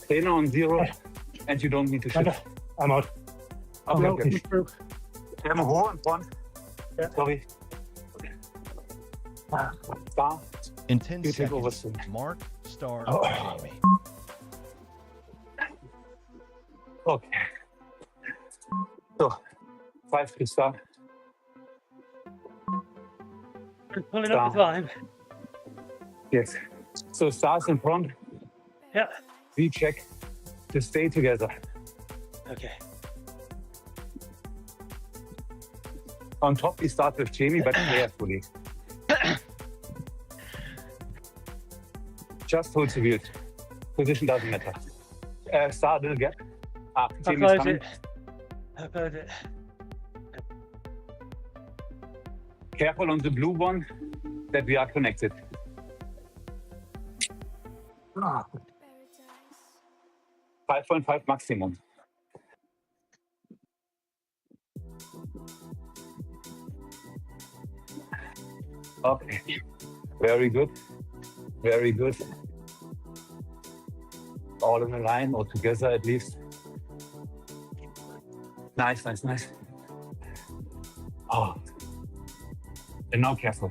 Trainer on 0 and you don't need to Okay, shift. I'm out. Okay, No, okay. keep through. I'm hoch and one. Yeah. Sorry. Star. In 10 You take over seconds, soon. Mark, star, Oh. Jamie. Okay. So, 5 to start. Pulling up the climb. Yes. So stars in front. Yeah. We check to stay together. Okay. On top, we start with Jamie, but carefully. Just hold the wheel. Position doesn't matter. Start a little gap. I'll Jamie's close coming. it. I'll close it. Careful on the blue one that we are connected. 5.5 maximum. Okay. Very good. Very good. All in a line or together at least. Nice, nice, nice. Oh. And now careful.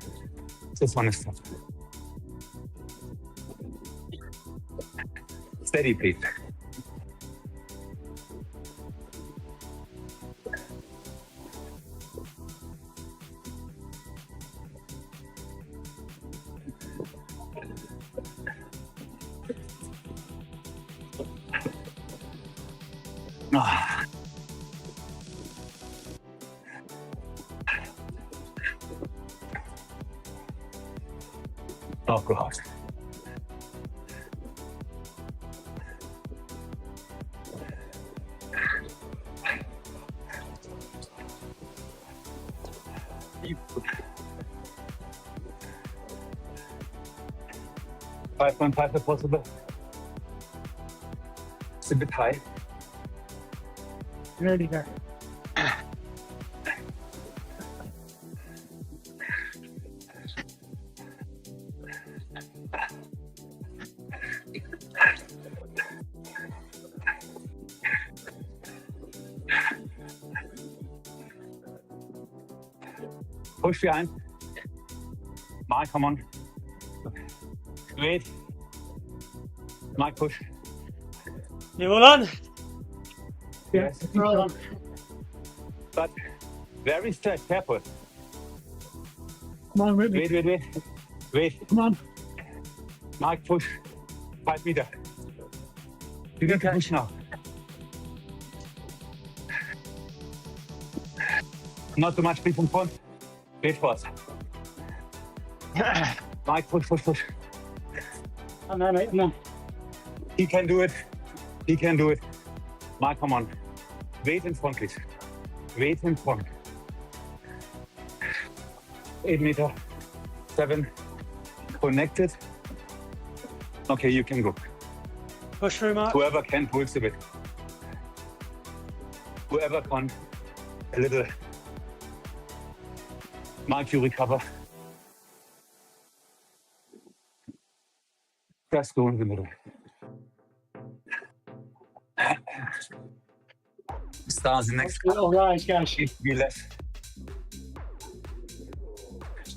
This one is tough. Steady, please. Ah. Oh God. $5.5 if possible. It's a bit high. Nearly there. Push behind. Mike, come on. Wait. Mike, push. You all on? Yeah, Yes. we're all on. But very strict, careful. Come on with me. Wait. Come on. Mike, push. 5 meter. You need to push now. Not too much speed from front. Wait for us. Mike, push. Come on, mate, come on. He can do it. He can do it. Mike, come on. Wait in front, please. Wait in front. 8 meter. 7. Connected. Okay, you can go. Push through, Mark. Whoever can pulls a bit. Whoever can a little. Mark, you recover. Just go in the middle. Stars the next All right, guys. be less.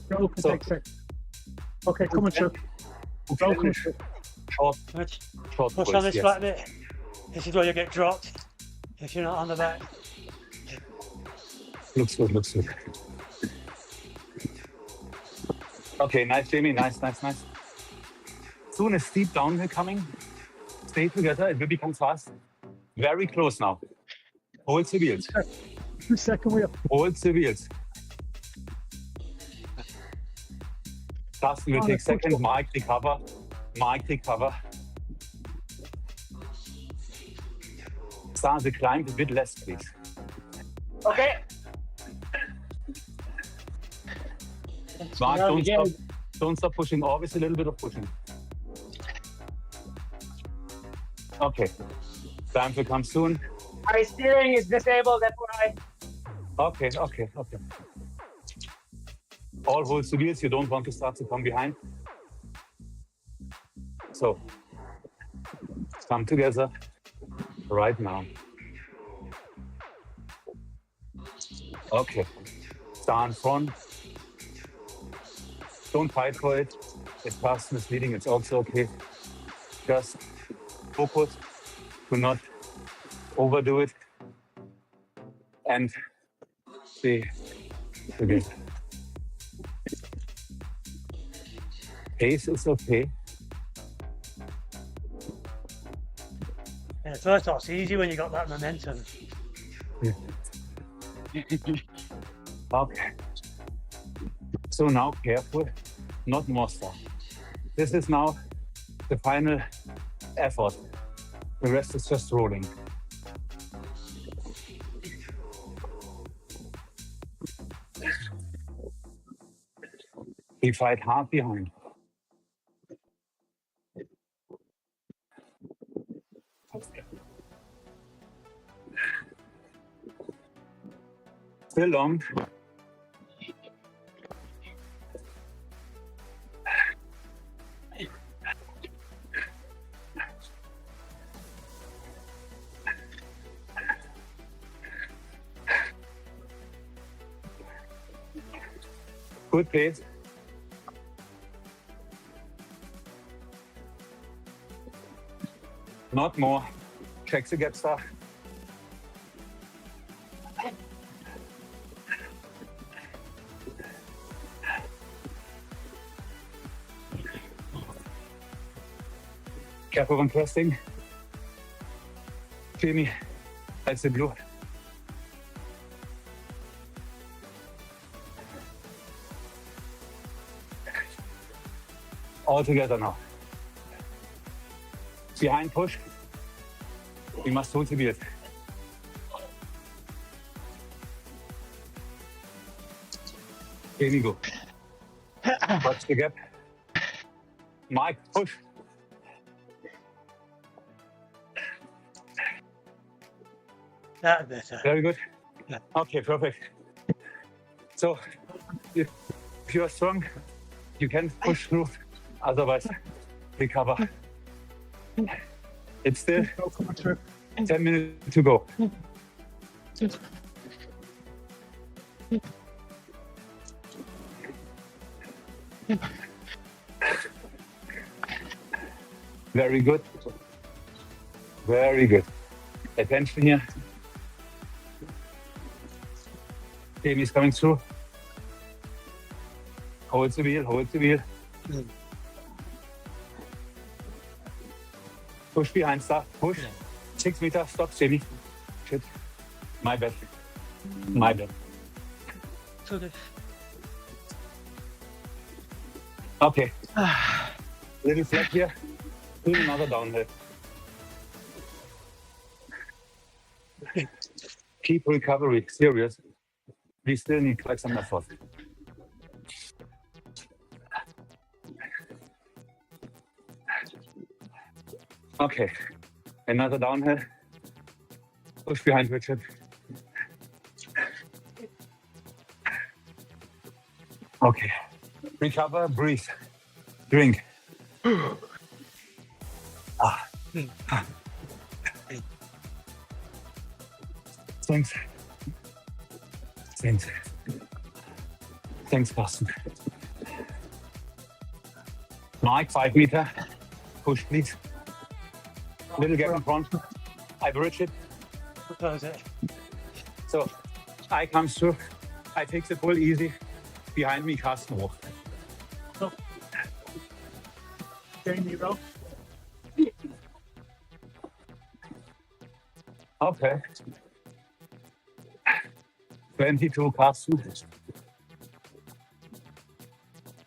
Go for So- 6 seconds. Okay, coming through. Who Go can coming through. short Push pulls, on this yes. flat bit. This is where you get dropped if you're not on the back. Looks good. Okay, nice, Jamie. Nice. Soon a steep downhill coming. Stay together. It will become fast. Very close now. Hold the wheels. Second wheel. Hold the wheels. Carsten will take second. Mike, take cover. Start the climb a bit less, please. Okay. Mark, Now don't again. stop. Don't stop pushing. Always a little bit of pushing. Okay. Time to come soon. My steering is disabled, that's why. Okay. All hold the wheels. You don't want to start to come behind. So, come together right now. Okay. Stand front. Don't fight for it. If Carsten is leading, it's also okay. Just focus. Do not overdo it. And stay together. Pace is okay. Yeah, first off's easy when you got that momentum. Okay. So now careful, not more stuff. This is now the final effort. The rest is just rolling. We fight hard behind. Still long. Good pace. Not more. Check the gap stuff. Careful when casting. Jamie, that's the blue. All together now. Behind push. We must hold the wheels. Here we go. Watch the gap. Mike, push. That better. Very good. Yeah. Okay, perfect. So, if you are strong, you can push through. Otherwise, recover. It's still Go coming through. 10 minutes to go. Very good. Very good. Attention here. Jamie's coming through. Hold the wheel, hold the wheel. Push behind stuff, push. 6 meters, stop, Jamie. Shit. My bad. My bad. sort of. Okay. Little flat here. Do another downhill. Keep recovery serious. We still need quite some effort. Okay. Another downhill. Push behind Richard. Okay. Recover, breathe, drink. Thanks. Thanks. Thanks, Carsten. Mike, 5 meter. Push, please. Little gap in front. I bridge it. What does it? So I come through. I take the pull easy. Behind me, Carsten walk. Jamie row. Okay. 22, Carsten.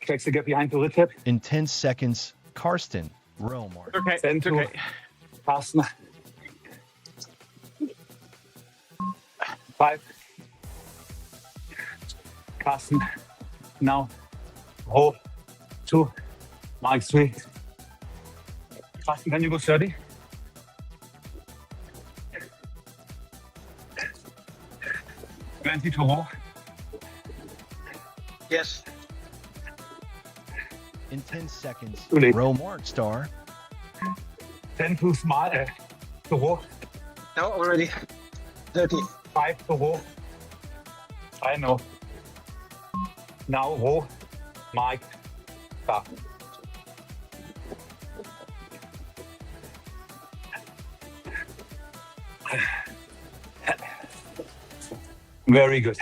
Checks the gap behind to Richard. In 10 seconds, Karsten, row mark. Okay, Then it's to okay. Carsten. 5. Carsten. Now. Row. 2. Mike 3. Carsten, can you go 30? To row. Yes. In 10 seconds, Too late. row mark star. 10 too small. To row. No, already. 30. 5 to row. I know. Now row. Mike. Stop. Very good.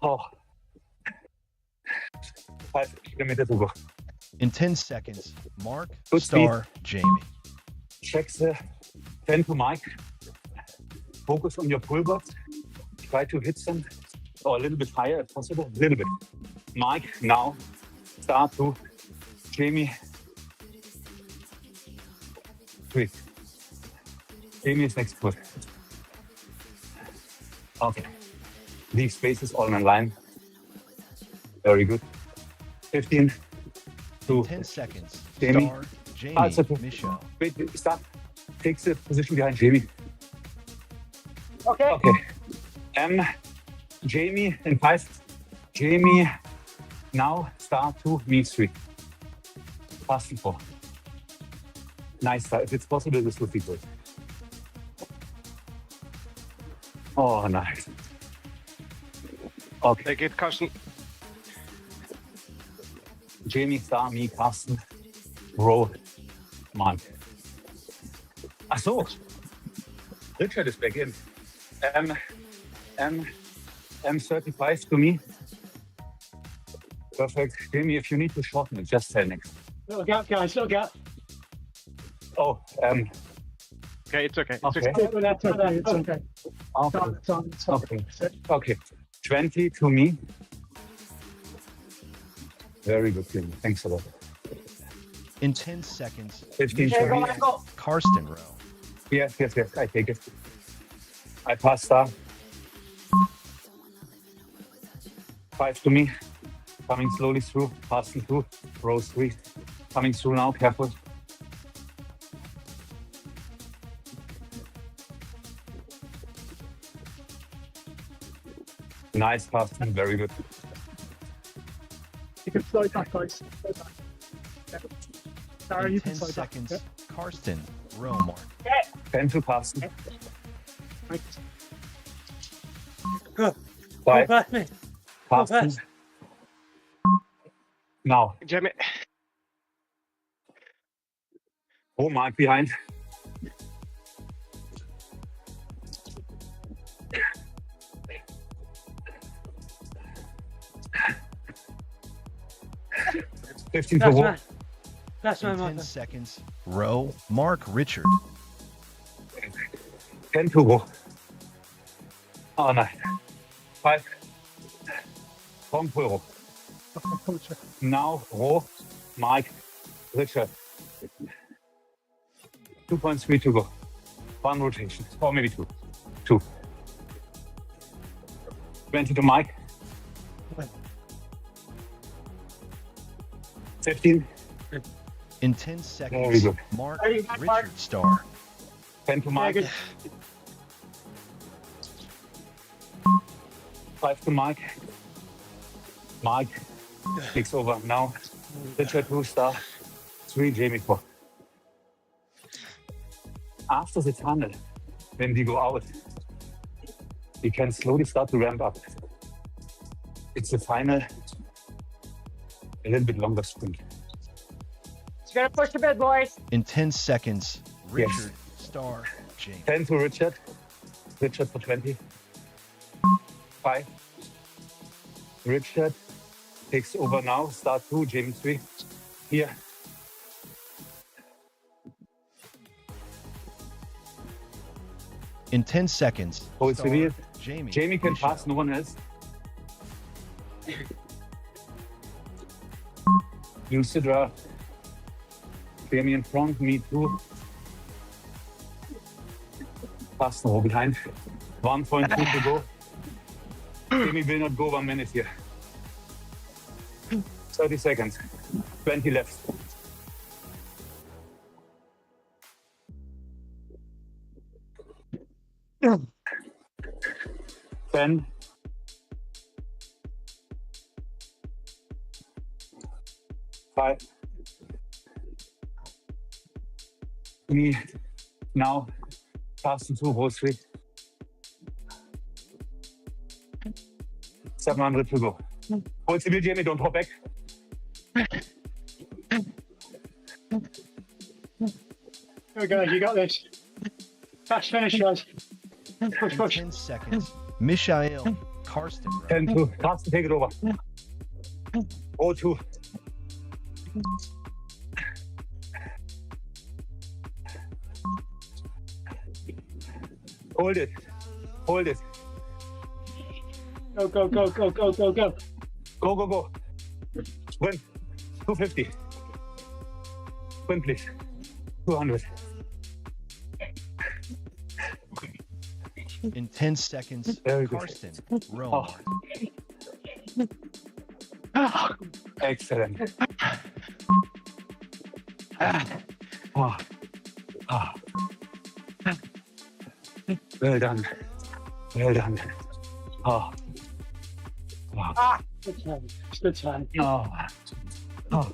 Oh. 5 kilometers to go. In 10 seconds, Mark, Good star, Jamie. Check the 10 to Mike. Focus on your pull box. Try to hit them or a little bit higher if possible. A little bit. Mike, now start to Jamie. 3. Jamie is next foot. Okay. These spaces all in line. Very good. 15 to 10 seconds, Jamie. star, Jamie, it's okay. Michelle. Wait, stop. Take the position behind Jamie. Okay. Okay. Jamie in 5. Jamie, now start to me 3. Fast and 4. Nice start. If it's possible, this would be good. Oh, nice. Okay. Take it, Carsten. Jamie, star, me, Carsten, row, Mark. Ach so. Richard is back in. M35 to me. Perfect. Jamie, if you need to shorten it, just tell next. Little gap, guys. Little gap. Oh, Okay, it's okay. It's okay. okay. Oh, that's okay. It's okay. Okay. It's on. It's on. Okay. Okay. 20 to me. Very good, Jamie. Thanks a lot. In 10 seconds, 15 to me. Karsten, row. Yes. I take it. I pass star. 5 to me. Coming slowly through. Passing through. Row 3. Coming through now. Careful. Nice passing. Very good. You can slide back, guys. Slide back. Yeah. Sarah, In you can 10 slide back. seconds, Yeah. Karsten, row mark. 10 to passing. Right. Go 5. past me. Passing. past. Now. Jamie. Oh, Mark behind. Fifteen to That's walk. man. That's my In 10 mother. seconds, row, Mark, Richard. 10 to go. Oh, nice. 5. Strong pull row. Okay, come on. Now row, Mike, Richard. 2.3 to go. One rotation, or maybe two. 20 to Mike. 15. In 10 Very seconds, good. Mark Very good, Mark. Richard Star. 10 to Mike. good. 5 to Mike. Mike takes over now. Richard 2 star. 3 Jamie 4. After the tunnel, when we go out, we can slowly start to ramp up. It's the final, a little bit longer sprint. You gotta push a bit, boys. In 10 seconds, Yes. Richard Star James. 10 to Richard. Richard for 20. 5. Richard takes over now. Start 2, Jamie 3. Here. In 10 seconds, Hold the Star, wheel. Jamie. Jamie can Michelle. pass, no one else. Use the draft. Jamie in front, me too. Pass no behind. 1.2 to go. Jamie will not go 1 minute here. 30 seconds. 20 left. Yeah. 10. 5. Me now. Pass to 2, row 3. 700 to go. Hold the wheel, Jamie, don't hop back. Here we go, you got this. Fast finish, guys. Push, In push. 10 seconds, Michael Karsten. 10 to Carsten, take it over. Row 2. Hold it. Hold it. Go, go, go, go, go, go, go. Go, go, go. Sprint. 250. Sprint, please. 200. In 10 seconds, Very good. Karsten. Rome. Oh. Excellent. Oh. Oh. Well done. Well done. Oh. Oh. Good time. Good time. Oh. Oh.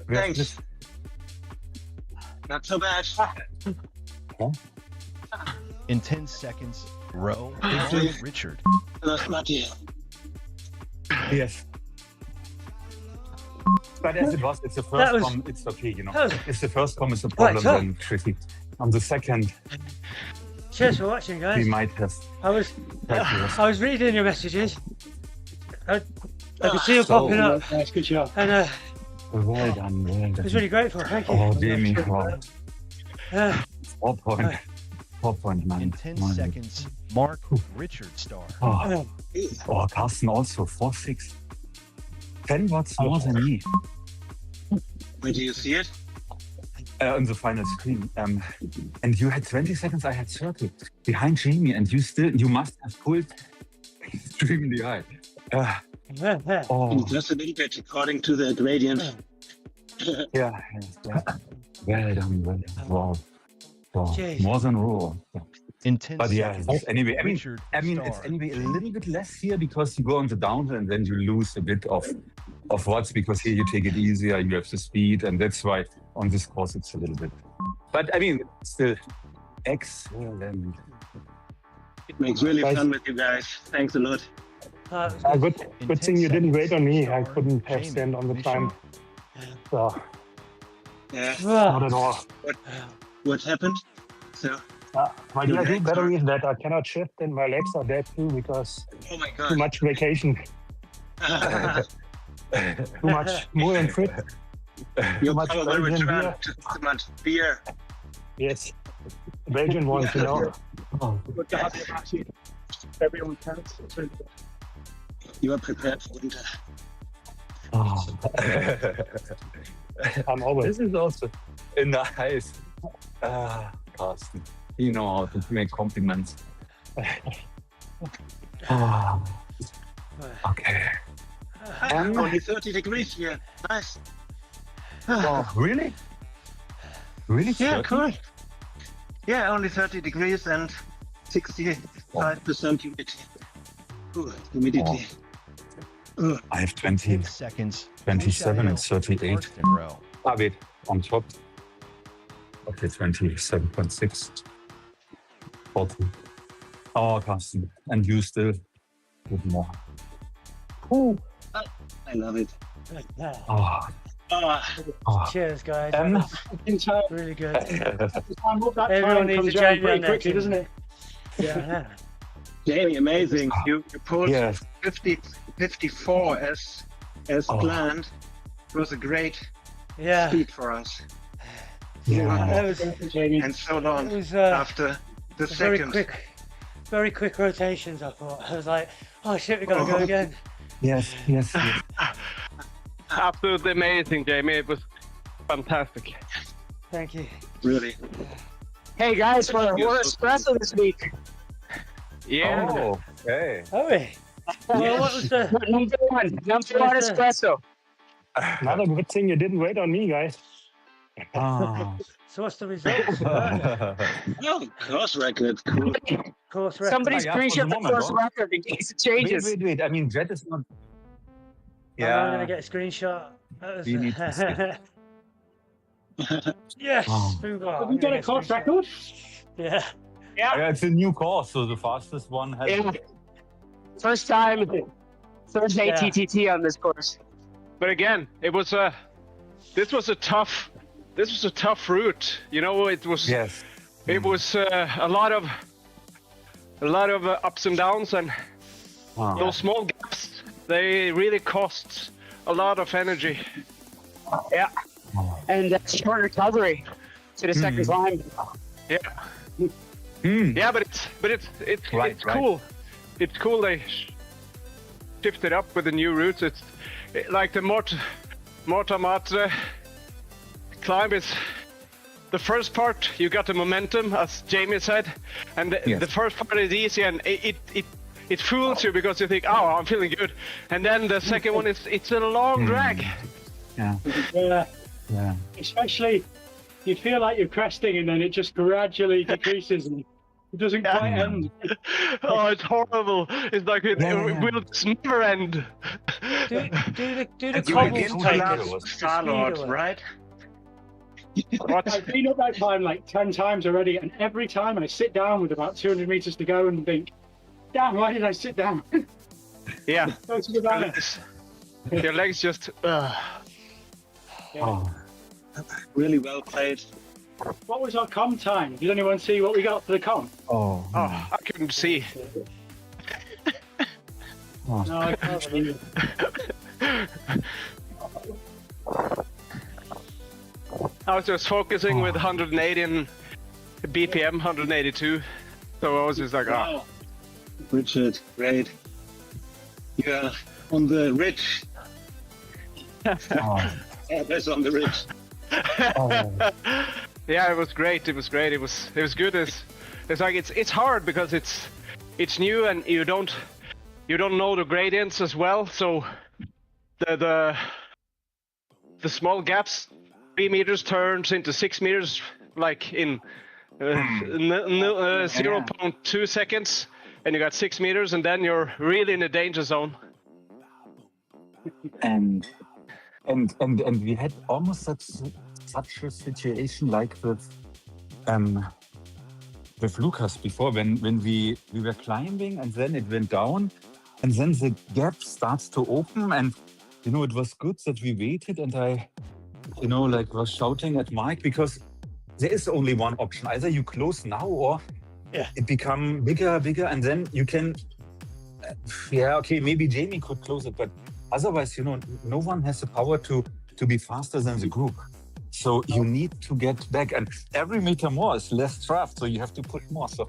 Thanks. Not so bad. In 10 seconds, row. Richard. Lost my deal. Yes. But as it was, it's the That first was- one, it's okay, you know. that was- If the first one is a problem, so- then tricky. On the second, Cheers for watching, guys. we might have I was practice. I was reading your messages. I could see you So- popping up, Nice, good job. and Well done, well I was done. really grateful. Thank you. Oh, Jamie, wow. 4 Hi. 4.9. In 10 seconds, Mark Richard Star. Oh, oh, Carsten also, 4.6. 10 watts more than me Where do you see it? on the final screen. And you had 20 seconds, I had 30. Behind Jamie, and you must have pulled extremely high. Oh, Just a little bit according to the gradient. yeah. Well done, well done. Wow. Wow. Jeez. More than raw. In 10 But yeah, seconds, anyway, I mean, Richard it's Star. anyway a little bit less here because you go on the downhill and then you lose a bit of watts because here you take it easier, you have the speed, and that's why on this course it's a little bit. But I mean, still excellent. It makes really Guys. fun with you guys. Thanks a lot. Good, In good 10 thing you didn't wait on me. I Star, couldn't have Jamie, stand on the Michelle. time. So, Yeah. not at all. What happened? So, My Your idea legs battery is that I cannot shift and my legs are dead too because oh my too god. much vacation, too much more and fit. You're much probably Belgian return beer. to too much beer. Yes, Belgian ones, you know. Good to have you back here. Everyone counts. It's really good. You are prepared for winter. Oh. I'm always. This is also nice. Carsten, you know how to make compliments. Okay. Only 30 degrees here. Nice. Oh, really? Really? Yeah, 30? cool. Yeah, only 30 degrees and 65% humidity. Humidity. I have 20, 10 seconds. 27 and Cahill, 38. Karsten row. Wait, on top. Okay, 27.6. 40. Oh, Carsten. And you still with more. I love it. Oh. Cheers, guys. Really good. Everyone needs comes a around Jamie pretty on that quickly, team. doesn't it? Yeah. Jamie, amazing. You pulled Yes. 54 as planned. It was a great Yeah. speed for us. That was, And so long it was after the very second. very quick rotations, I thought. I was like, oh shit, we gotta go again. Yes. Absolutely amazing, Jamie. It was fantastic. Thank you. Really. Hey guys, we're espresso this week. Yeah. Oh, okay. Oh, wait. Well, what was the... Number one espresso. Another good thing you didn't wait on me, guys. So what's the results? Oh, course record. Cool. Course record. Somebody Yeah, for the screenshot the moment, course though. record in case it changes. Wait. I mean, Jet is not. I'm going to get a screenshot. That was, We need to yes, Oh. Fubar. Have you got a course record? Yeah. Yeah, it's a new course, so the fastest one has. Yeah. First time Thursday Yeah. TTT on this course. But again, it was this was a tough route. You know, it was Yes. it was a lot of ups and downs, and those small gaps, they really cost a lot of energy. Yeah. And short recovery to the second climb. Yeah. Mm. Yeah, but it's cool. It's cool they shifted up with the new routes. It's like the Morta Matre climb is the first part. You got the momentum, as Jamie said, and the first part is easy, and it fools you because you think, oh, I'm feeling good, and then the second one it's a long drag. Yeah. Yeah. Especially, you feel like you're cresting and then it just gradually decreases and it doesn't quite end. Oh, it's horrible. It's like it will never end. Do the You cobbles begin to take love us? Star-Lord, right? I've been up that climb like 10 times already, and every time I sit down with about 200 meters to go and think, damn, why did I sit down? Yeah. Go to the banner. Your legs just. Really well played. What was our com time? Did anyone see what we got for the com? Oh, I couldn't see. No, I can't believe it. I was just focusing with 180 and BPM 182, so I was just like, Wow. Richard, great. Yeah, on the ridge. Yeah, that's on the ridge. Yeah, it was great. It was great. It was good. It's like it's hard because it's new and you don't know the gradients as well. So the small gaps, 3 meters turns into 6 meters like in 0.2 seconds, and you got 6 meters, and then you're really in the danger zone. And we had almost such a situation like with Lucas before when we were climbing and then it went down and then the gap starts to open, and it was good that we waited, and I was shouting at Mike because there is only one option: either you close now or it become bigger, and then you can maybe Jamie could close it, but otherwise, no one has the power to be faster than the group. So you need to get back, and every meter more is less draft, so you have to put more. So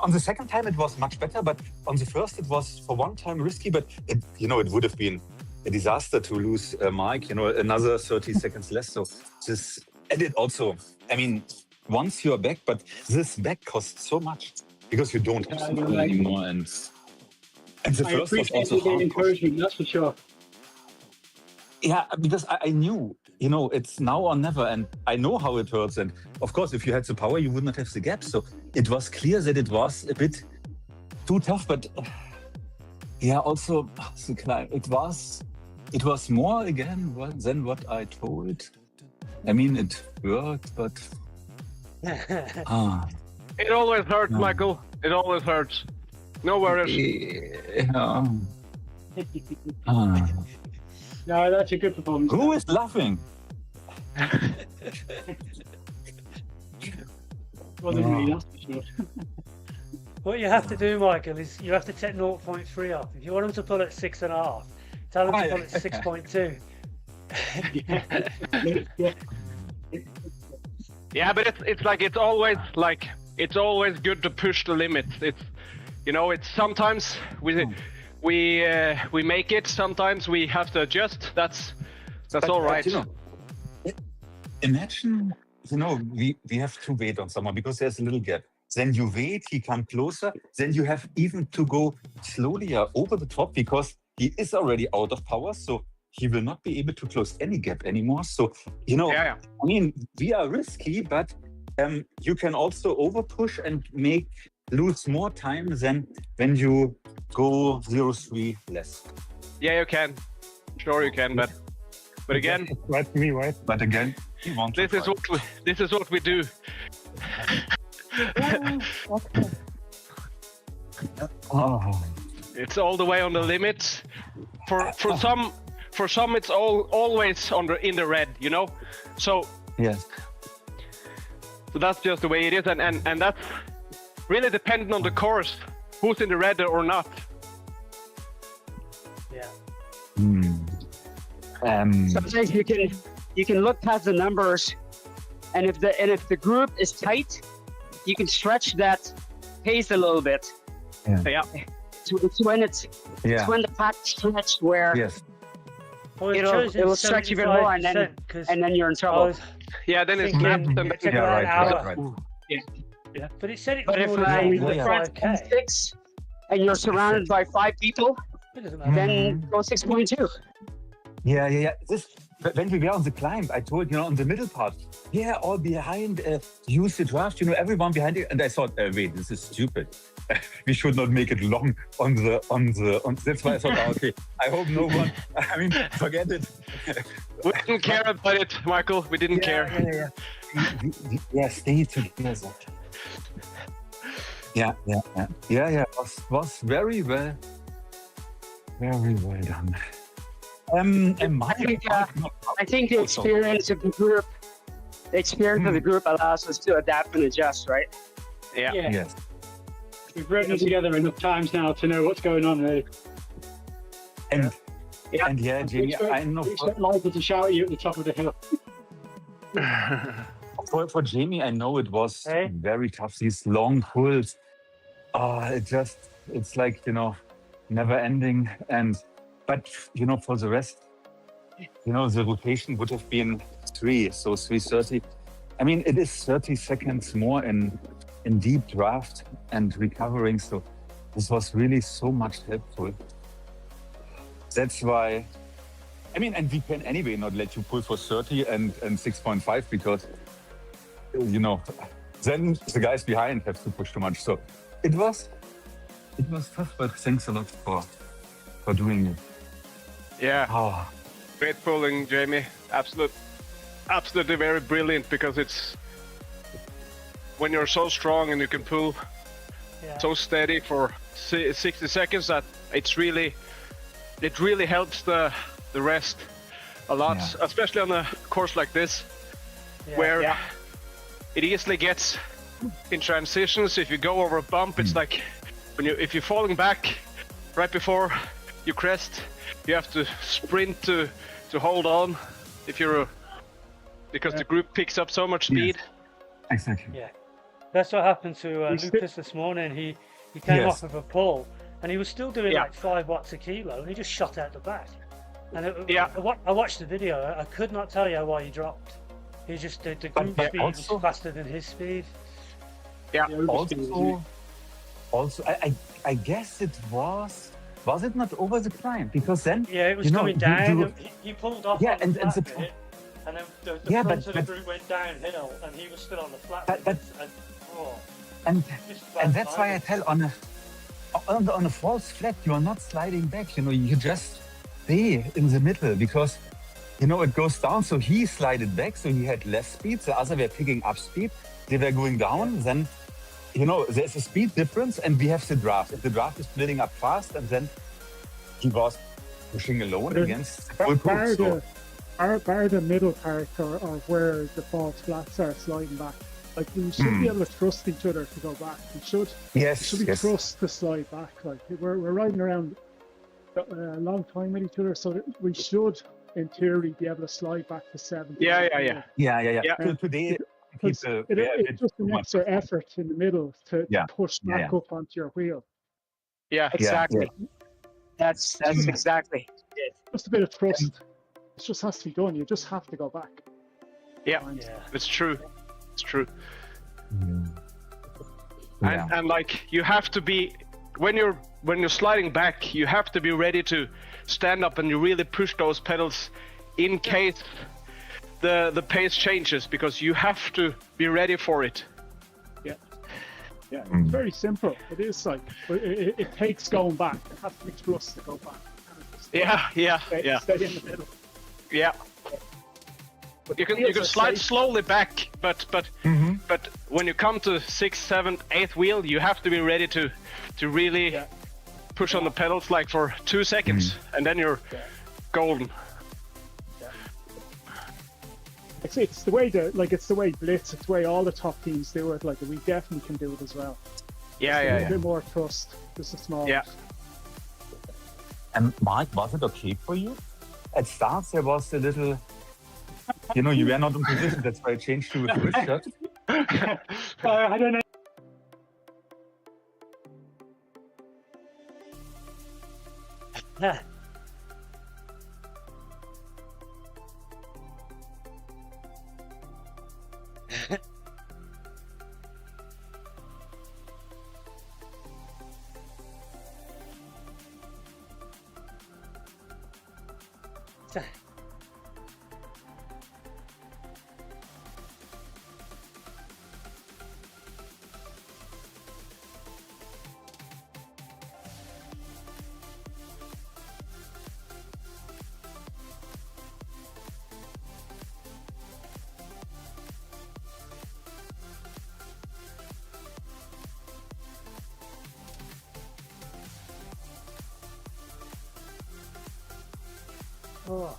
on the second time it was much better, but on the first it was for one time risky. But it would have been a disaster to lose Mike. Another 30 seconds less. So this, and it also, I mean, once you're back, but this back costs so much because you don't have speed anymore. And the I first was appreciate also the hard. encouragement, that's for sure. Yeah, because I knew, it's now or never, and I know how it hurts. And of course, if you had the power, you would not have the gap. So it was clear that it was a bit too tough. But yeah, also the climb. It was more again than what I told. I mean, it worked, but It always hurts, Michael. It always hurts. No worries. Yeah. No, that's a good performance. Who is laughing? Wasn't me, that's for sure. What you have to do, Michael, is you have to take 0.3 off. If you want them to pull at 6.5, tell them to pull at 6.2. Yeah, but it's always good to push the limits. It's sometimes we make it. Sometimes we have to adjust. That's all right. Imagine, we have to wait on someone because there's a little gap. Then you wait, he comes closer. Then you have even to go slowly over the top because he is already out of power. So he will not be able to close any gap anymore. So, I mean, we are risky, but you can also over push and lose more time than when you go 0.3 less. Yeah, you can. Sure, you can, but again, Right for me, right? But again, he wants to this is what we do. It's all the way on the limit. For some, it's always in the red. So yes. So that's just the way it is, and that's really dependent on the course, who's in the red or not. Yeah. Sometimes you can look past the numbers, and if the group is tight, you can stretch that pace a little bit. Yeah. It's when the pack stretch where Well, it'll stretch even more, and then you're in trouble. Yeah, then it's thinking snapped. it took about an hour. Right. Yeah. But it said it But was if more than you're 5K. 6 and you're surrounded by 5 people, It doesn't matter. then go 6.2. Yeah. When we were on the climb, I told, on the middle part, all behind, use the draft, everyone behind it. And I thought, wait, this is stupid. We should not make it long on that's why I thought, okay, I hope no one, forget it. We didn't care about it, Michael. We didn't care. Yeah, stay together. Yeah. Was very well done. I think the experience of the group, allows us to adapt and adjust, right? Yeah. Yes. We've ridden together enough times now to know what's going on, really. And Jamie, I know. We expect Michael to shout at you at the top of the hill. For Jamie, I know it was very tough. These long pulls. It's like, never ending. But for the rest, the rotation would have been 3, so 3:30. I mean, it is 30 seconds more in deep draft and recovering. So this was really so much helpful. That's why, and we can anyway not let you pull for 30 and 6.5 because, then the guys behind have to push too much. So it was tough, but thanks a lot for doing it. Yeah. Great pulling, Jamie. Absolutely very brilliant because it's when you're so strong and you can pull so steady for 60 seconds that it really helps the rest a lot, especially on a course like this where it easily gets in transitions. If you go over a bump, it's like if you're falling back right before you crest, you have to sprint to hold on because the group picks up so much speed. Exactly. Yeah. That's what happened to We sti- Lucas this morning. He came Yes. off of a pull, and he was still doing Yeah. like 5 watts a kilo, and he just shot out the back. And Yeah. I watched the video. I could not tell you why he dropped. He just the group But speed also- was faster than his speed. Yeah. Also, I guess it was it not over the climb? Because then, Yeah, it was you know, coming you down. do- and he pulled off Yeah, on the and flat the- bit, and then the Yeah, front but- of the group went downhill, and he was still on the flat But- bit. but- And, oh, and just bad and that's why I timing. tell on a false flat, you are not sliding back. You know, you just stay in the middle because, you know, it goes down. So he slided back, so he had less speed. The other were picking up speed. They were going down. Then, you know, there's a speed difference, and we have the draft. If the draft is splitting up fast, and then he was pushing alone There's- against the full bar group. So, bar the middle part or where the false flats are sliding back. Like we should be able to trust each other to go back. We should yes, be yes. trust to slide back. Like we're riding around a long time with each other, so that we should, in theory, be able to slide back to 70. Yeah. Yeah. Yeah. Today, Because people, it's just an extra effort in the middle to Yeah. push Yeah, back up onto your wheel. Yeah. Exactly. That's exactly it. Just a bit of trust. It just has to be done. You just have to go back. Yeah. Yeah. It's true. It's true. Yeah. And like you have to be when you're sliding back, you have to be ready to stand up and you really push those pedals in case the pace changes, because you have to be ready for it. Yeah, it's very simple. It is like, but it takes going back. It has to be trust to go back. Yeah. Stay in the middle. Yeah. You can slide slowly back, but when you come to 6th, 7th, 8th wheel, you have to be ready to really push on the pedals like for 2 seconds, and then you're golden. It's the way it's the way Blitz, it's the way all the top teams do it. Like we definitely can do it as well. A bit more trust, just a small. Yeah. And Mark, was it okay for you? At starts, there was a little, you know, you were not in position. That's why I changed to a full shirt. I don't know. Yeah. Oh.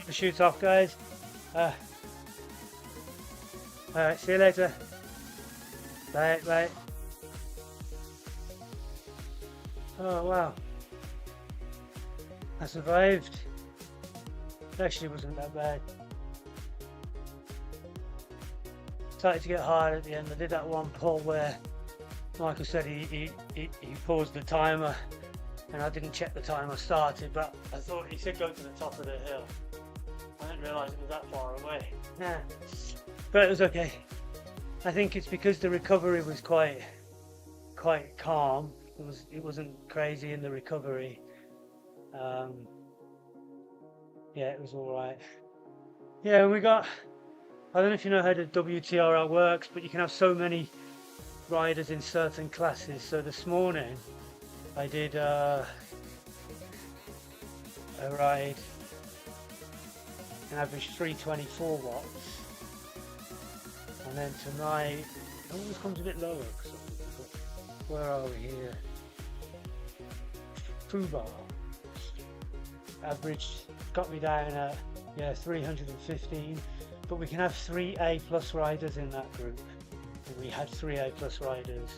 The shoot off, guys. Alright, see you later. Bye. Oh wow. I survived. It actually wasn't that bad. Started to get hard at the end. I did that one pull where Michael said he paused the timer and I didn't check the timer started, but I thought he said go to the top of the hill. I didn't realise it was that far away. Yeah. But it was okay. I think it's because the recovery was quite calm. It wasn't crazy in the recovery. Yeah, it was all right. Yeah, we got. I don't know if you know how the WTRL works, but you can have so many riders in certain classes. So this morning, I did a ride an average 324 watts, and then tonight it always comes a bit lower. Where are we here? Fubar average got me down at 315, but we can have 3 A+ riders in that group. And we had 3 A+ riders,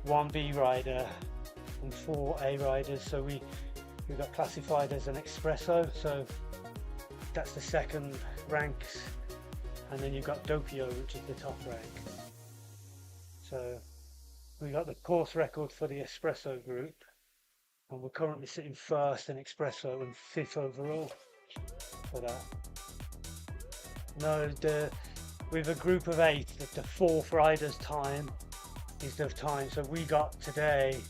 1 B rider, and 4 A riders. So we got classified as an espresso. So that's the second ranks, and then you've got Doppio, which is the top rank. So we got the course record for the espresso group, and we're currently sitting first in espresso and 5th overall for that. No, with a group of 8, the 4th rider's time is the time. So we got today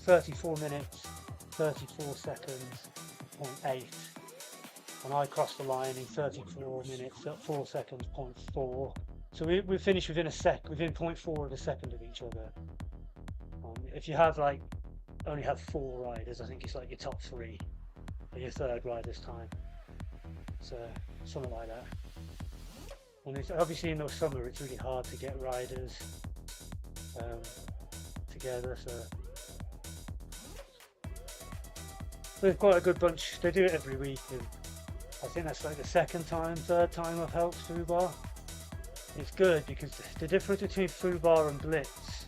34 minutes 34 seconds 0.8, and I crossed the line in 34 minutes at 4 seconds 0.4. So we finished within within 0.4 of a second of each other. If you have only have 4 riders, I think it's like your top 3 or your 3rd rider's time. So something like that. And it's obviously in the summer it's really hard to get riders together, so there's quite a good bunch. They do it every week, and I think that's like the 3rd time I've helped Fubar. It's good because the difference between Fubar and Blitz,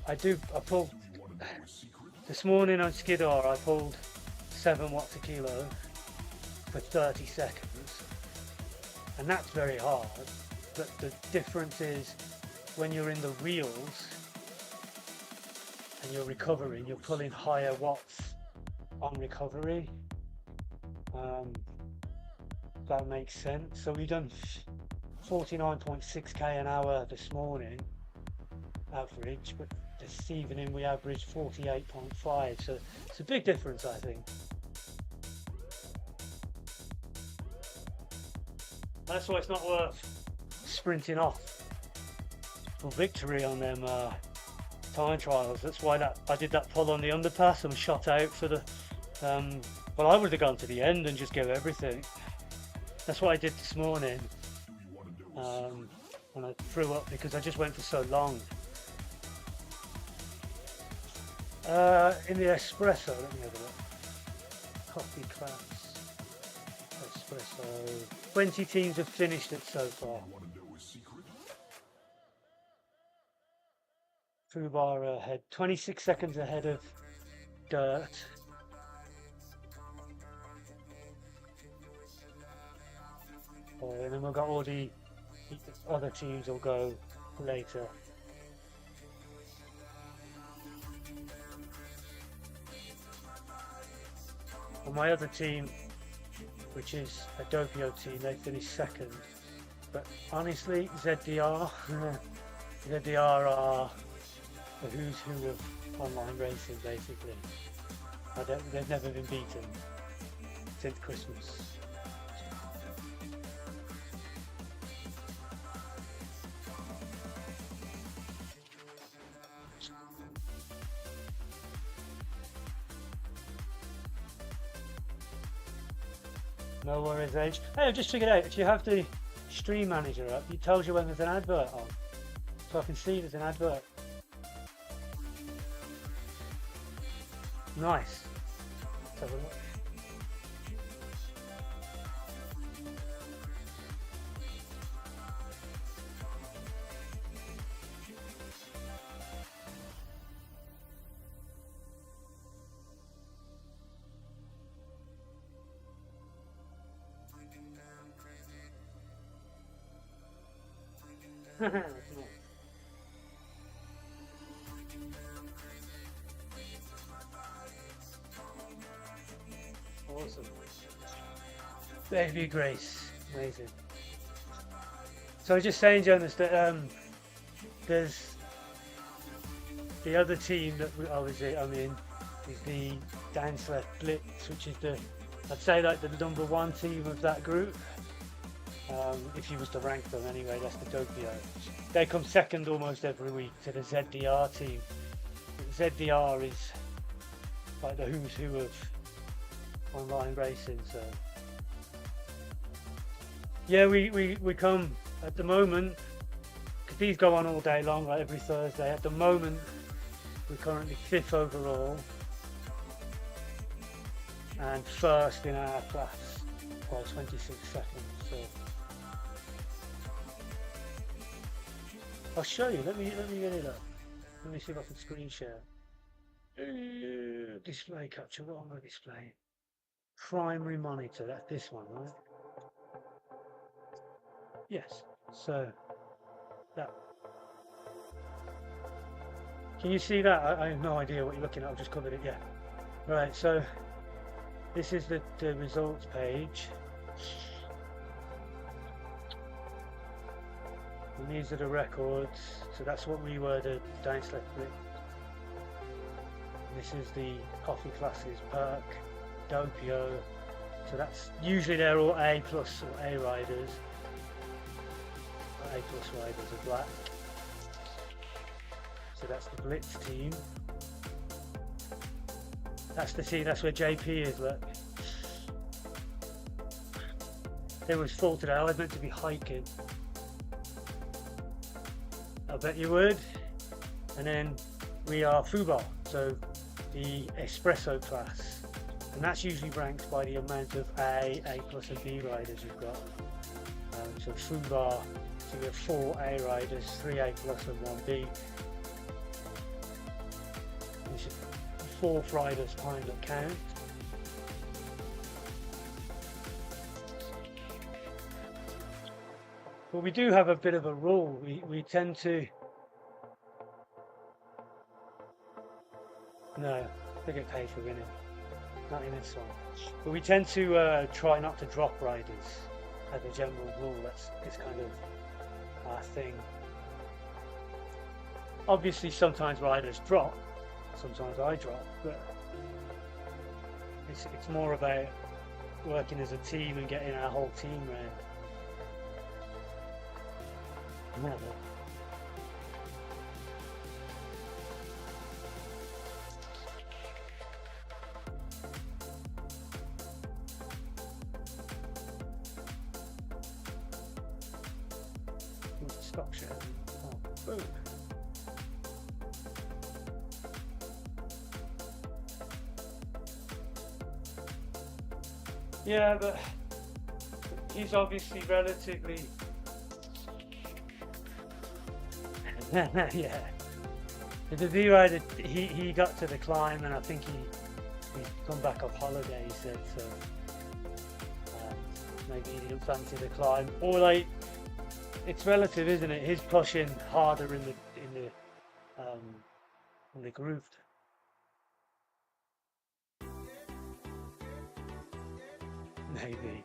I pulled this morning on Skidder, I pulled 7 watts a kilo for 30 seconds, and that's very hard. But the difference is when you're in the reels and you're recovering, you're pulling higher watts on recovery. That makes sense. So we've done 49.6k an hour this morning average, but this evening we averaged 48.5, so it's a big difference, I think. That's why it's not worth sprinting off for victory on them time trials. That's why I did that pull on the underpass and shot out for the well, I would have gone to the end and just give everything. That's what I did this morning, and I threw up because I just went for so long. In the espresso, let me have a look. Coffee class, espresso. 20 teams have finished it so far. Fubar ahead, 26 seconds ahead of Dirt. And then we've got all the other teams will go later. And my other team, which is a Doppio team, they finished 2nd. But honestly, ZDR are the who's who of online racing, basically. They've never been beaten since Christmas. No worries, H. Hey, I've just figured out, if you have the stream manager up, it tells you when there's an advert on. So I can see there's an advert. Nice. Let's have a look. Awesome. Baby Grace, amazing. So I was just saying, Jonas, that there's the other team that I'm in is the Downslet Blitz, which is I'd say like the #1 team of that group. If you was to rank them anyway, that's the Doppio. They come second almost every week to the ZDR team. ZDR is like the who's who of online racing. So yeah, we come at the moment, because these go on all day long, like every Thursday. At the moment, we're currently 5th overall and first in our class by 26 seconds. So I'll show you. Let me get it up. Let me see if I can screen share. Display capture. What am I displaying? Primary monitor. That's this one, right? Yes. So that. Can you see that? I have no idea what you're looking at. I've just covered it. Yeah. Right. So this is the results page. And these are the records. So that's what we were, the down slip grip. This is the coffee classes, perk, Doppio. So that's usually they're all A plus or A riders. A plus riders are black. So that's the Blitz team. That's the team. That's where JP is. Look. It was full today. I was meant to be hiking. I bet you would. And then we are Fubar, so the espresso class, and that's usually ranked by the amount of A plus and B riders you've got. So Fubar, so we have 4 A riders, 3 A plus and 1 B. 4 riders kind of count. But we do have a bit of a rule. We tend to. No, they get paid for winning. Not in this one. But we tend to try not to drop riders as a general rule. It's kind of our thing. Obviously, sometimes riders drop. Sometimes I drop, but it's more about working as a team and getting our whole team round. Never. Stop sharing. Oh, boom. Yeah, but he's obviously relatively. Yeah. The V rider, he got to the climb, and I think he's come back off holiday. He said so. Maybe he didn't fancy the climb, or like it's relative, isn't it? He's pushing harder in the group. Maybe.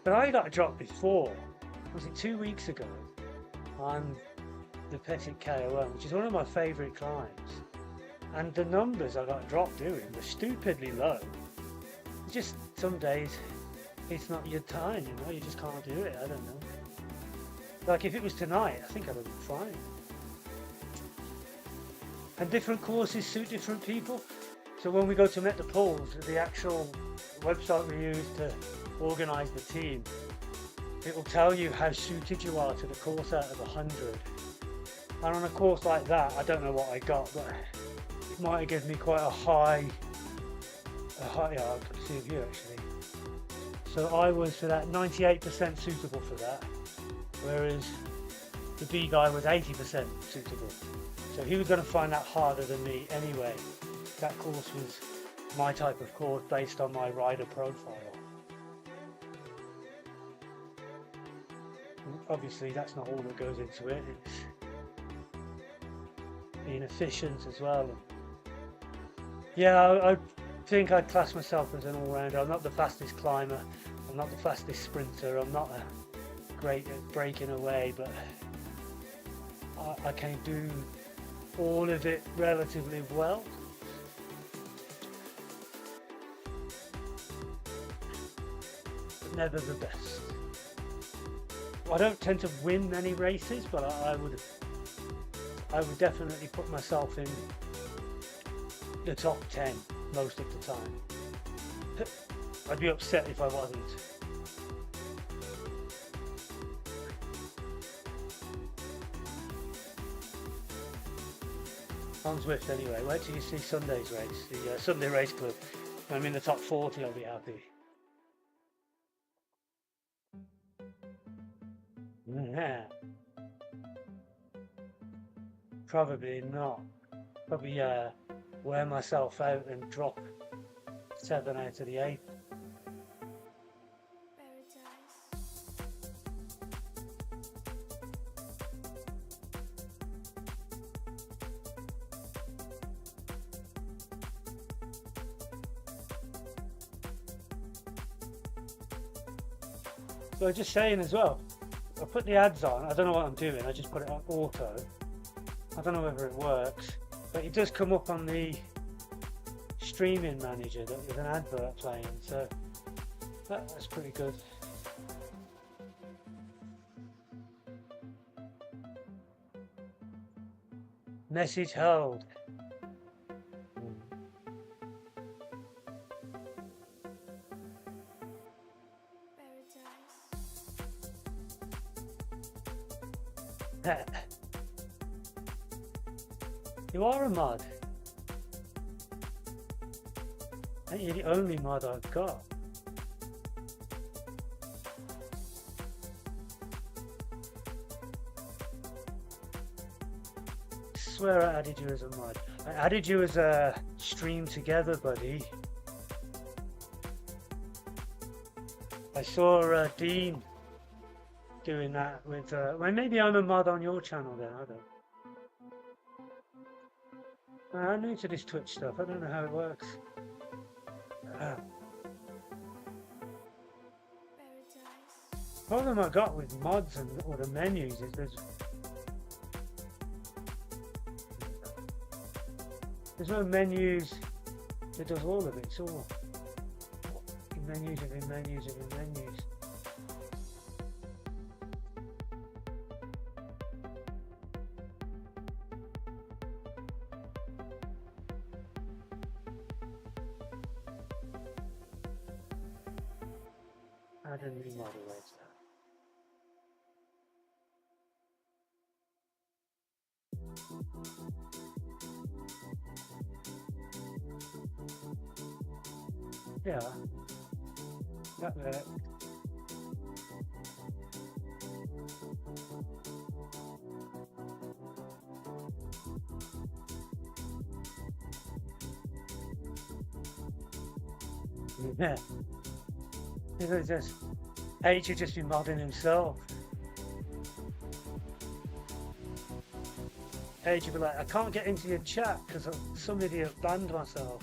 But I got dropped before. Was it 2 weeks ago? On the Petit KOM, which is one of my favourite climbs, and the numbers I got dropped doing were stupidly low. Just some days it's not your time, you know, you just can't do it. I don't know. Like if it was tonight, I think I'd have been fine. And different courses suit different people. So when we go to Met the Pools, the actual website we use to organise the team, it will tell you how suited you are to the course out of 100. And on a course like that, I don't know what I got, but it might have given me quite a high, yeah, I can see it here actually. So I was for that 98% suitable for that, whereas the B guy was 80% suitable. So he was going to find that harder than me anyway. That course was my type of course based on my rider profile. Obviously that's not all that goes into it, it's being efficient as well. Yeah, I think I'd class myself as an all-rounder. I'm not the fastest climber, I'm not the fastest sprinter, I'm not great at breaking away, but I can do all of it relatively well. never the best. I don't tend to win many races, but I would definitely put myself in the top 10 most of the time. I'd be upset if I wasn't. On Zwift anyway. Wait till you see Sunday's race, the Sunday Race Club. When I'm in the top 40, I'll be happy. Yeah. Probably not. Probably wear myself out and drop 7 out of the 8. So I was just saying as well, I put the ads on, I don't know what I'm doing, I just put it on auto. I don't know whether it works, but it does come up on the streaming manager that with an advert playing, so that's pretty good. Message held. You are a mod. And you're the only mod I've got. I swear I added you as a mod. I added you as a stream together, buddy. I saw Dean doing that with well, maybe I'm a mod on your channel then, I don't. I'm new to this Twitch stuff, I don't know how it works. Problem I got with mods and or the menus is there's no menus that does all of it, it's all menus within menus within menus. I didn't remodelate that. Yeah, that worked. Yeah. It just H should just be modding himself. H would be like, I can't get into your chat because some idiot banned myself.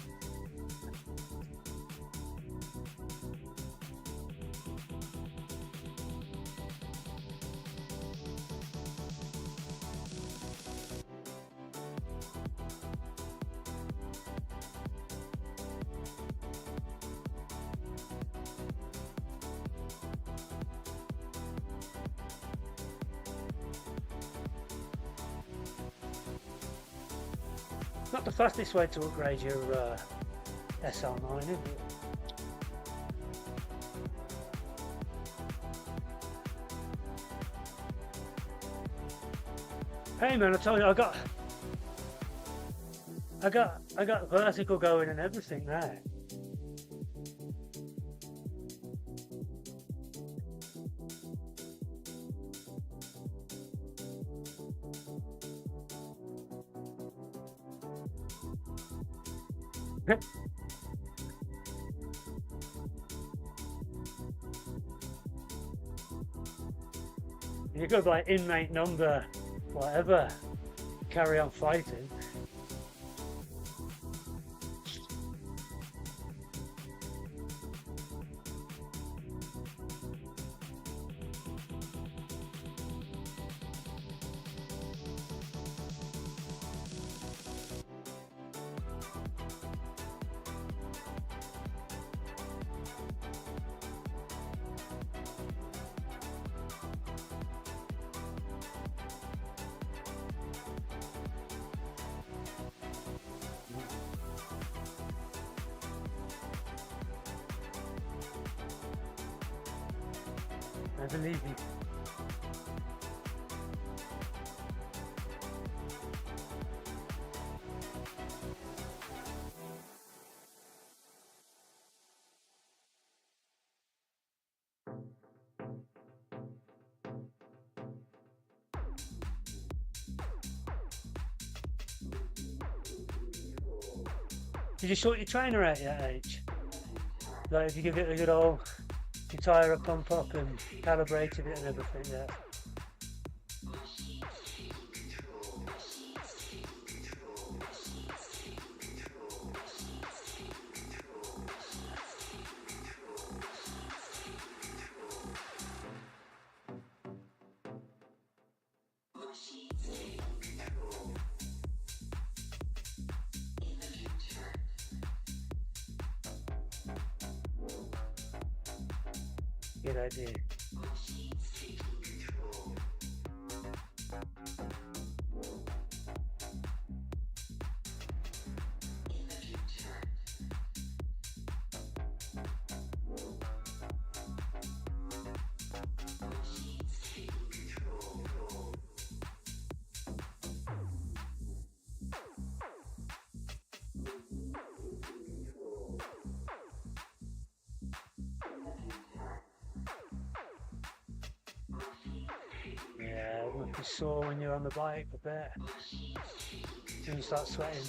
Not the fastest way to upgrade your SL9, is it? Hey man, I told you I got vertical going and everything now. You go by inmate number, whatever, carry on fighting. I believe you. Did you sort your trainer out yet, H? Like, if you give it a good old, you tyre a pump up and calibrated it and everything, yeah. Good idea. Yeah, it must be sore when you're on the bike, I bet. When you start sweating.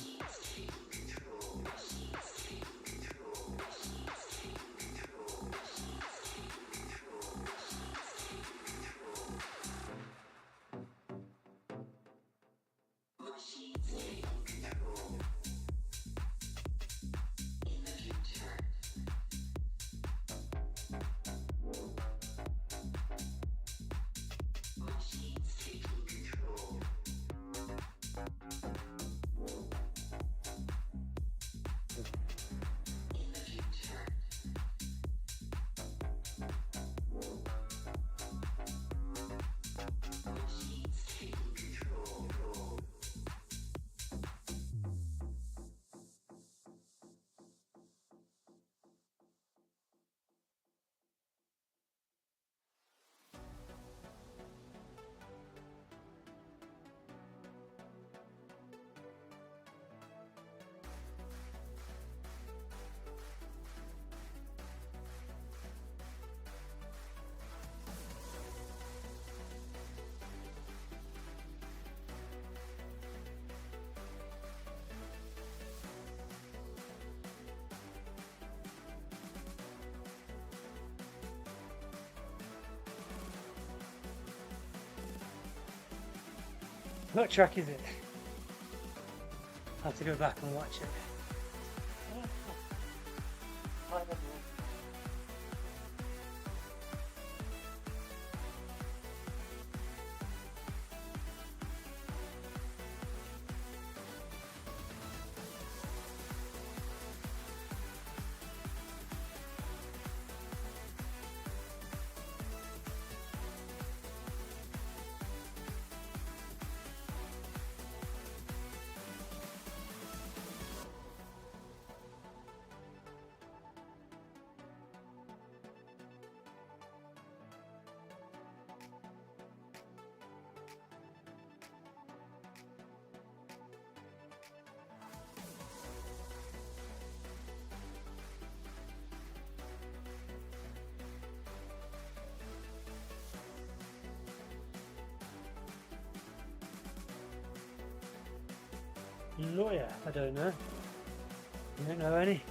What track is it? I have to go back and watch it. Lawyer, I don't know. You don't know any?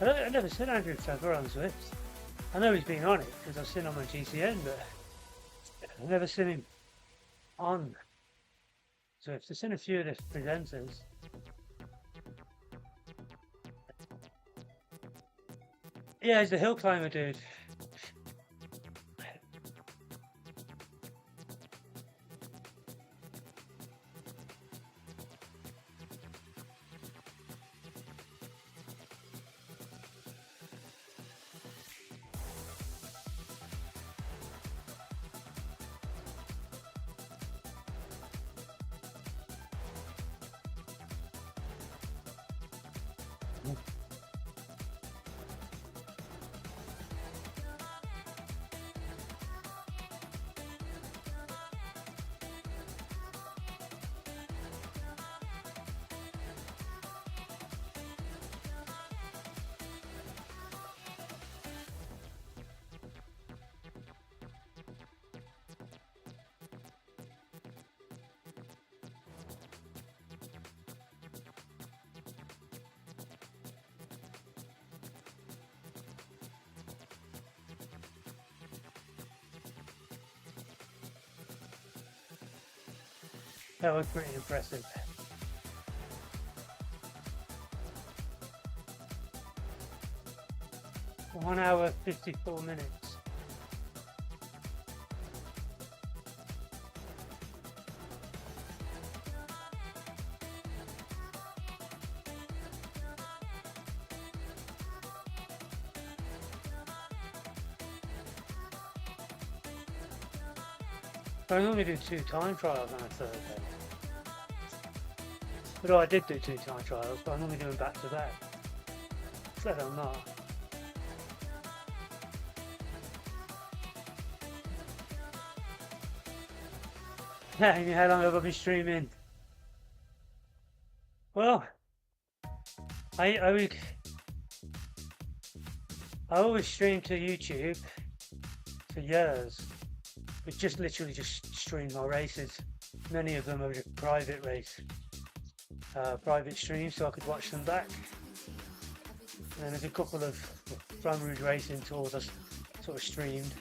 I've never seen Andrew Favero on Zwift. I know he's been on it because I've seen him on GCN, but I've never seen him on Zwift. I've seen a few of the presenters. Yeah, he's the hill climber dude. That was pretty impressive. One hour, 54 minutes. I normally do 2 time trials on a Thursday. But I did do 2 time trials, but I'm normally doing back to back. So I'm not. Hey, how long have I been streaming? Well, I always streamed to YouTube for years. But just literally just stream my races. Many of them are just private streams, so I could watch them back. And then there's a couple of From Rouge racing tours I sort of streamed.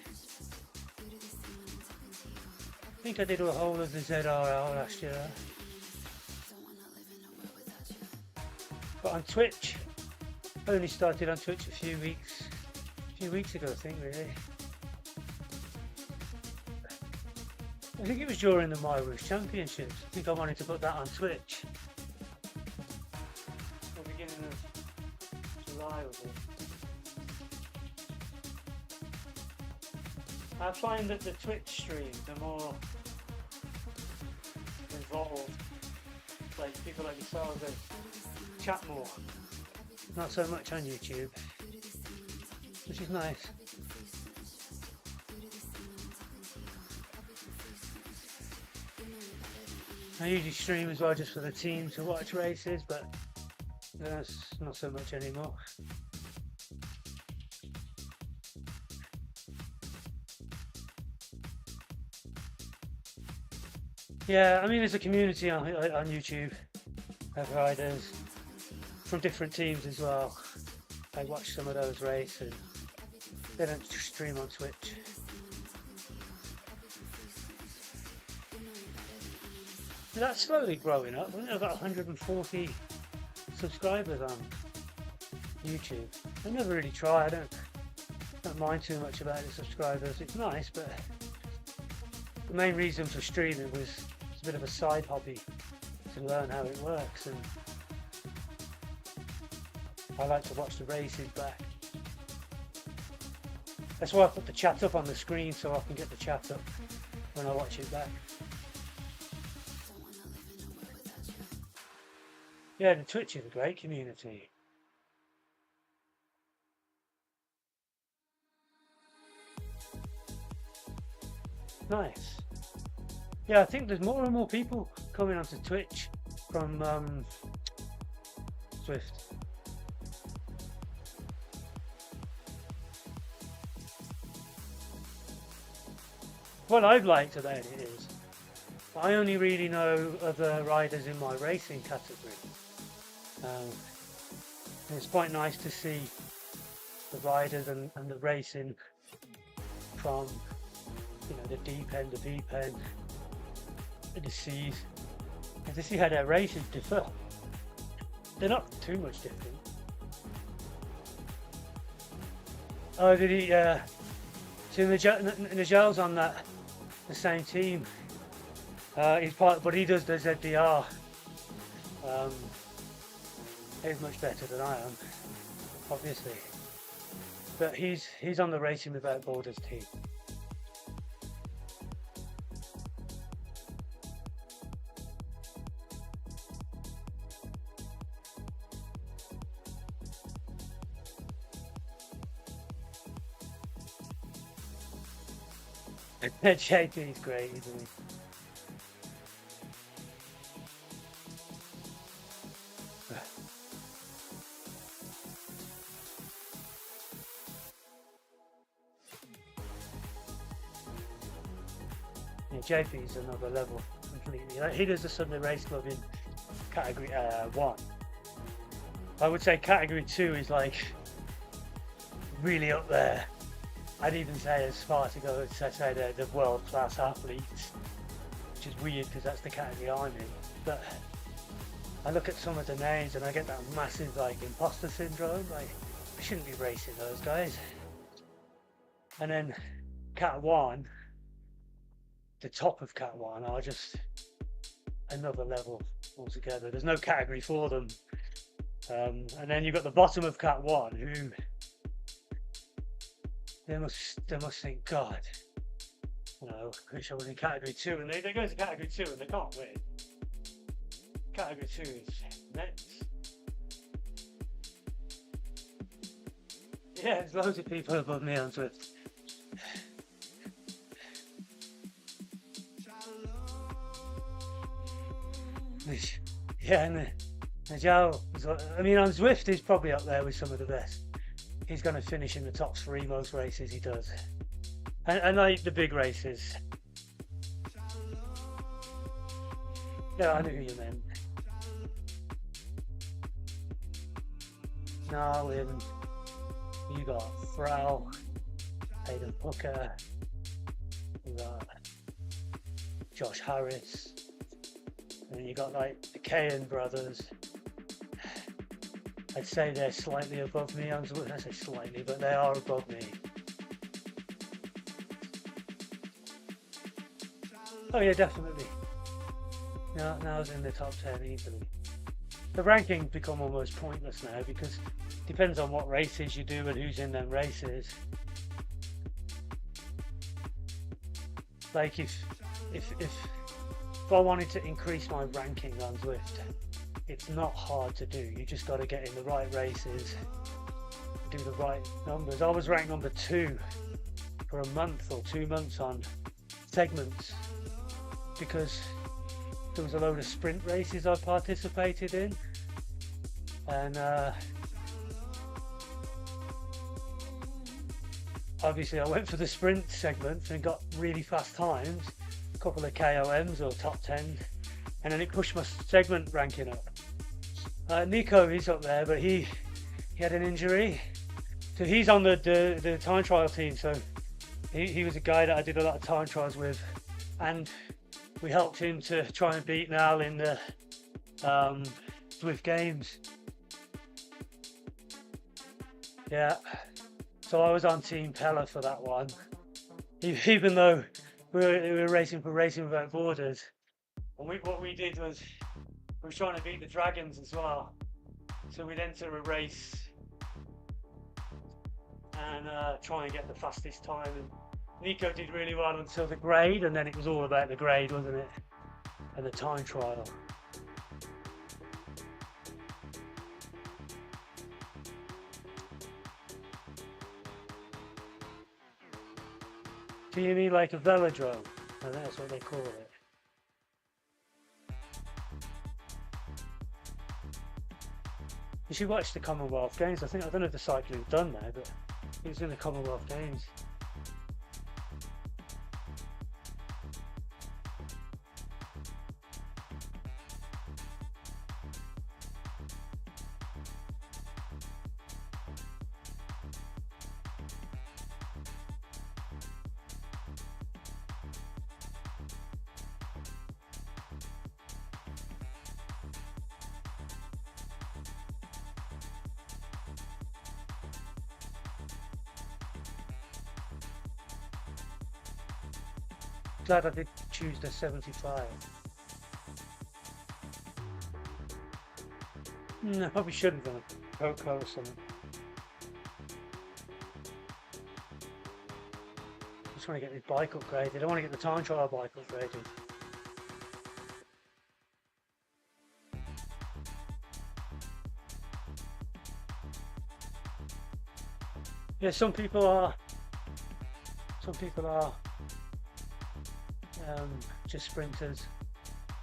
I think I did a whole of the ZRL last year. But on Twitch, I only started on Twitch a few weeks ago, I think, really. I think it was during the My Rouge Championships. I think I wanted to put that on Twitch. At the beginning of July, was it? I find that the Twitch streams are more involved. Like people like yourselves, they chat more. Not so much on YouTube, which is nice. I usually stream as well just for the team to watch races, but that's not so much anymore. Yeah, I mean there's a community on YouTube of riders from different teams as well. I watch some of those races. They don't stream on Twitch. That's slowly growing up. I think I've got 140 subscribers on YouTube. I never really try. I don't mind too much about the subscribers. It's nice, but the main reason for streaming was it's a bit of a side hobby to learn how it works, and I like to watch the races back. That's why I put the chat up on the screen, so I can get the chat up when I watch it back. Yeah, the Twitch is a great community. Nice. Yeah, I think there's more and more people coming onto Twitch from Zwift. What I've liked about it is I only really know other riders in my racing category. And it's quite nice to see the riders and the racing from, you know, the deep end, the C's, and to see how their races differ. They're not too much different. Oh, did he? So Nigel's on the same team. He's part, but he does the ZDR. He's much better than I am, obviously. But he's on the Racing Without Borders team. JP's great, isn't he? Yeah, JP's another level completely. Like, he does the Sunday Race Club in category 1. I would say category 2 is like really up there. I'd even say as far to go as to say the world-class athletes. which is weird because that's the category I'm in. But I look at some of the names and I get that massive like imposter syndrome. Like I shouldn't be racing those guys. And then Cat 1, the top of Cat 1 are just another level altogether. There's no category for them. And then you've got the bottom of Cat 1 who they must think, God, you know, I wish I was in category 2, and they go to category 2 and they can't win. Category 2 is next. Yeah, there's loads of people above me on Zwift. Yeah, and Joe, I mean, on Zwift, he's probably up there with some of the best. He's going to finish in the top 3 most races he does. And like the big races. Yeah, I knew who you meant. Narwin, you got Frau, Hayden Hooker, you got Josh Harris, and you got like the Cahill brothers. I'd say they're slightly above me. I say slightly, but they are above me. Oh yeah, definitely. Now I was in the top 10 easily. The rankings become almost pointless now because it depends on what races you do and who's in them races. Like if I wanted to increase my ranking on Zwift, it's not hard to do. You just got to get in the right races, do the right numbers. I was ranked number 2 for a month or 2 months on segments because there was a load of sprint races I participated in, and obviously I went for the sprint segment and got really fast times, a couple of KOMs or top 10, and then it pushed my segment ranking up. Nico, he's up there, but he had an injury, so he's on the time trial team. So he was a guy that I did a lot of time trials with, and we helped him to try and beat Nal in the Zwift Games. Yeah, so I was on Team Pella for that one, even though we were racing for Racing Without Borders. And what we did was we were trying to beat the Dragons as well. So we'd enter a race and try and get the fastest time. And Nico did really well until the grade, and then it was all about the grade, wasn't it? And the time trial. Do you mean like a velodrome? I think that's what they call it. You should watch the Commonwealth Games. I don't know if the cycling's done now, but it was in the Commonwealth Games. Glad I did choose the 75. I probably should have done a Coco or something. Just want to get this bike upgraded. I want to get the time trial bike upgraded. Yeah, some people are just sprinters,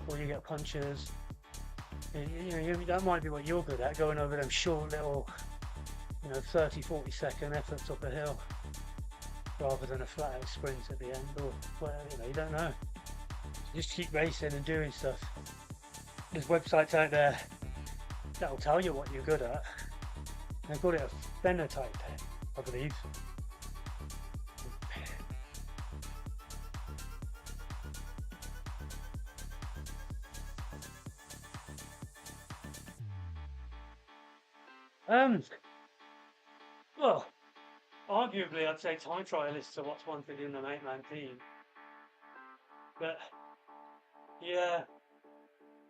or you get punchers. That might be what you're good at, going over them short little, 30-40 second efforts up a hill, rather than a flat out sprint at the end, or whatever. You don't know. Just keep racing and doing stuff. There's websites out there that'll tell you what you're good at. They call it a phenotype, I believe. Well, arguably, I'd say time trialists are what's wanted in an 8-man team. But yeah,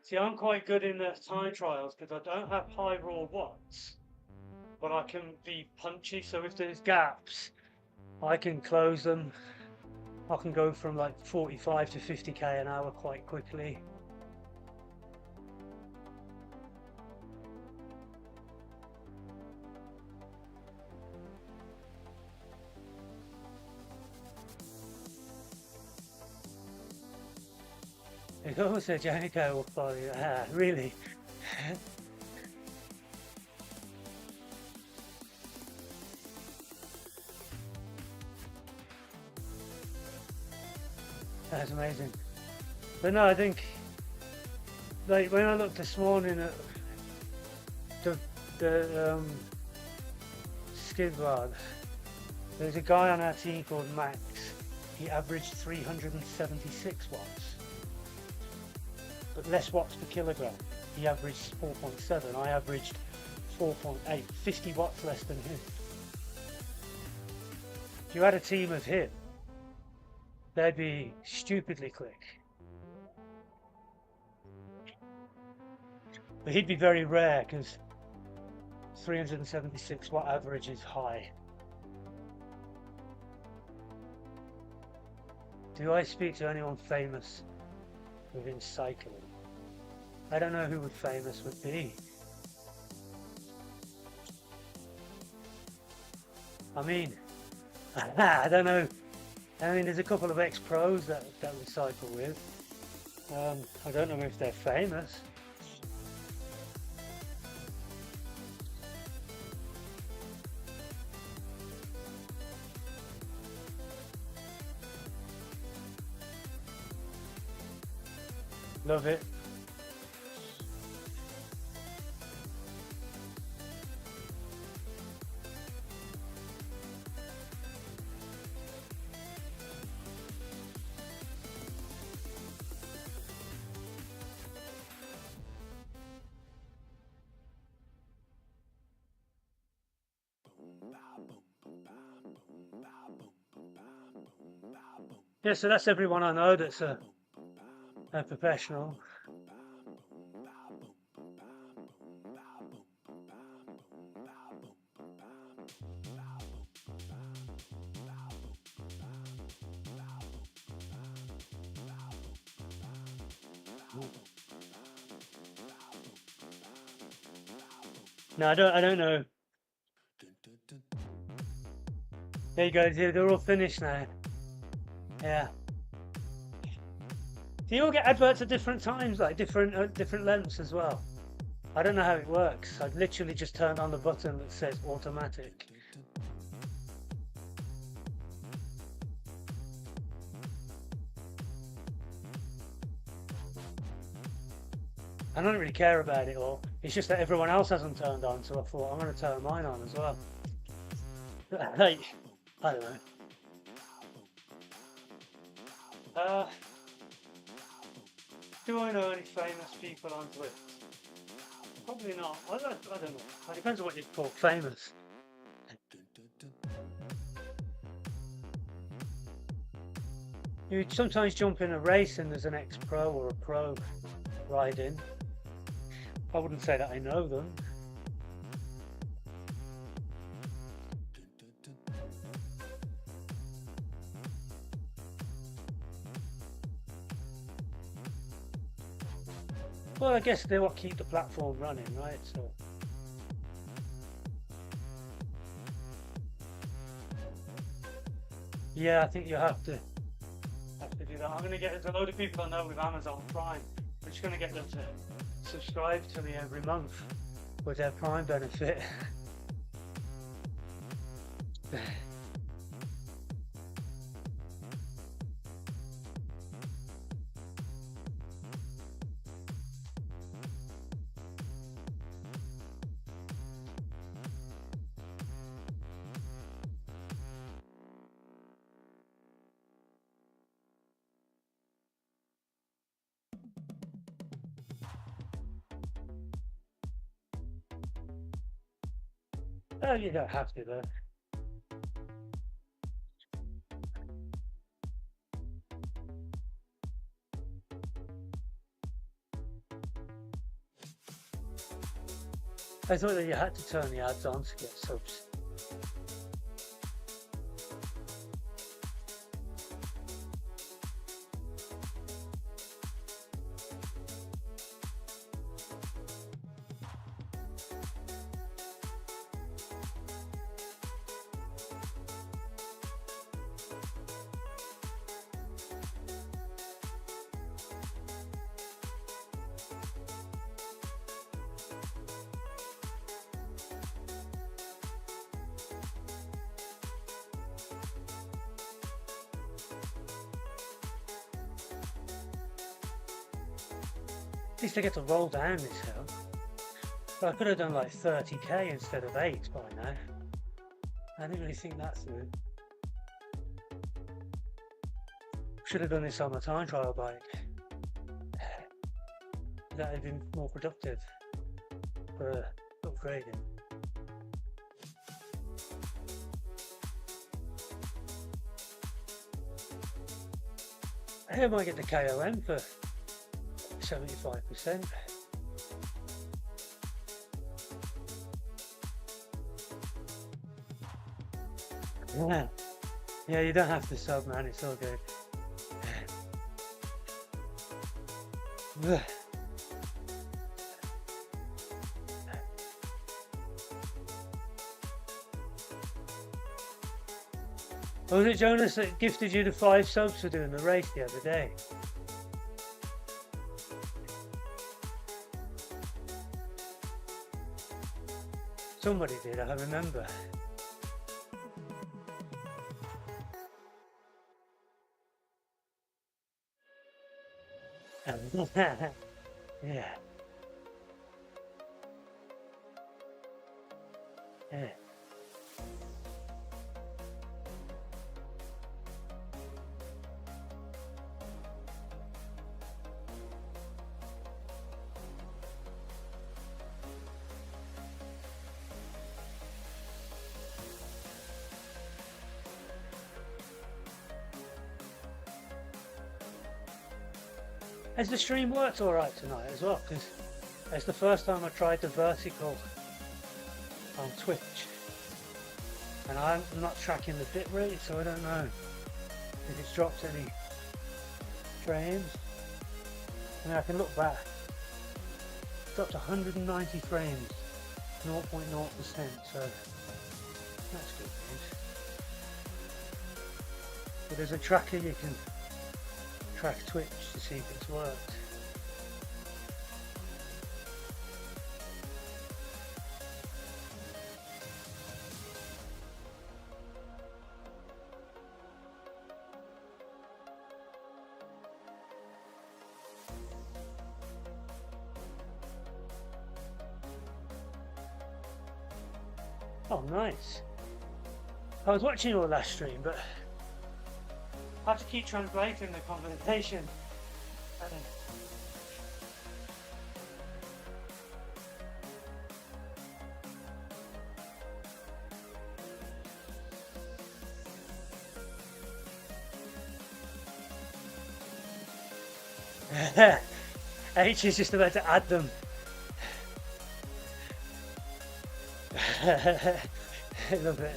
see, I'm quite good in the time trials because I don't have high raw watts, but I can be punchy. So if there's gaps, I can close them. I can go from like 45 to 50k an hour quite quickly. It always said Janico will follow you. Ah, really? That's amazing. But no, I think, like, when I looked this morning at the skid guard, there's a guy on our team called Max. He averaged 376 watts, but less watts per kilogram. He averaged 4.7. I averaged 4.8, 50 watts less than him. If you had a team of him, they'd be stupidly quick. But he'd be very rare because 376 watt average is high. Do I speak to anyone famous within cycling? I don't know who famous would be. I mean, I don't know. I mean, there's a couple of ex-pros that we cycle with. I don't know if they're famous. Love it. Yeah, so that's everyone I know that's a professional. No, I don't know. There you go. They're all finished now. Yeah. Do you all get adverts at different times, like different lengths as well? I don't know how it works. I've literally just turned on the button that says automatic. I don't really care about it all. It's just that everyone else hasn't turned on, so I thought I'm going to turn mine on as well. Hey, I don't know. Do I know any famous people on Zwift? Probably not. I don't know. It depends on what you call famous. You sometimes jump in a race and there's an ex-pro or a pro riding. I wouldn't say that I know them. Well, I guess they what keep the platform running, right? So. Yeah, I think you have to do that. I'm going to get a load of people I know with Amazon Prime. I'm just going to get them to subscribe to me every month with their Prime benefit. Oh, you don't have to though. I thought that you had to turn the ads on to get subs. At least I get to roll down this hill. But I could have done like 30k instead of 8 by now. I didn't really think that through. Should have done this on my time trial bike. That would have been more productive for upgrading. I might get the KOM for 75%. Yeah, you don't have to sub, man, it's all good. Was it Jonas that gifted you the 5 subs for doing the race the other day? Somebody did, I remember. Yeah. Yeah. Has the stream worked alright tonight as well? Because it's the first time I tried the vertical on Twitch. And I'm not tracking the bit rate, so I don't know if it's dropped any frames. I mean, I can look back. It's dropped 190 frames, 0.0%, so that's good news. But there's a tracker you can track Twitch to see if it's worked. Oh, nice. I was watching your last stream, but I have to keep translating the conversation. H is just about to add them. I love it.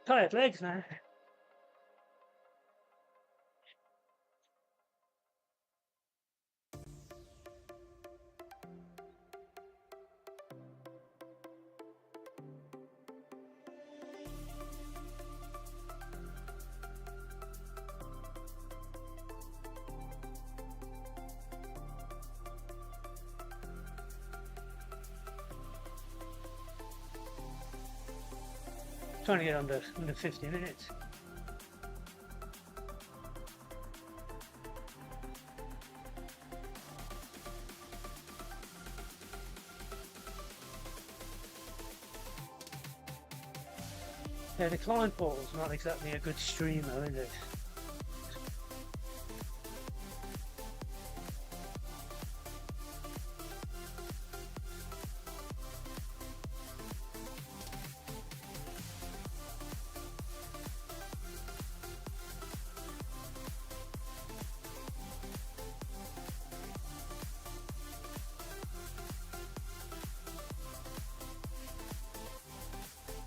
Tired legs now. Trying to get under 50 minutes. Yeah, the climb portal's not exactly a good streamer, is it?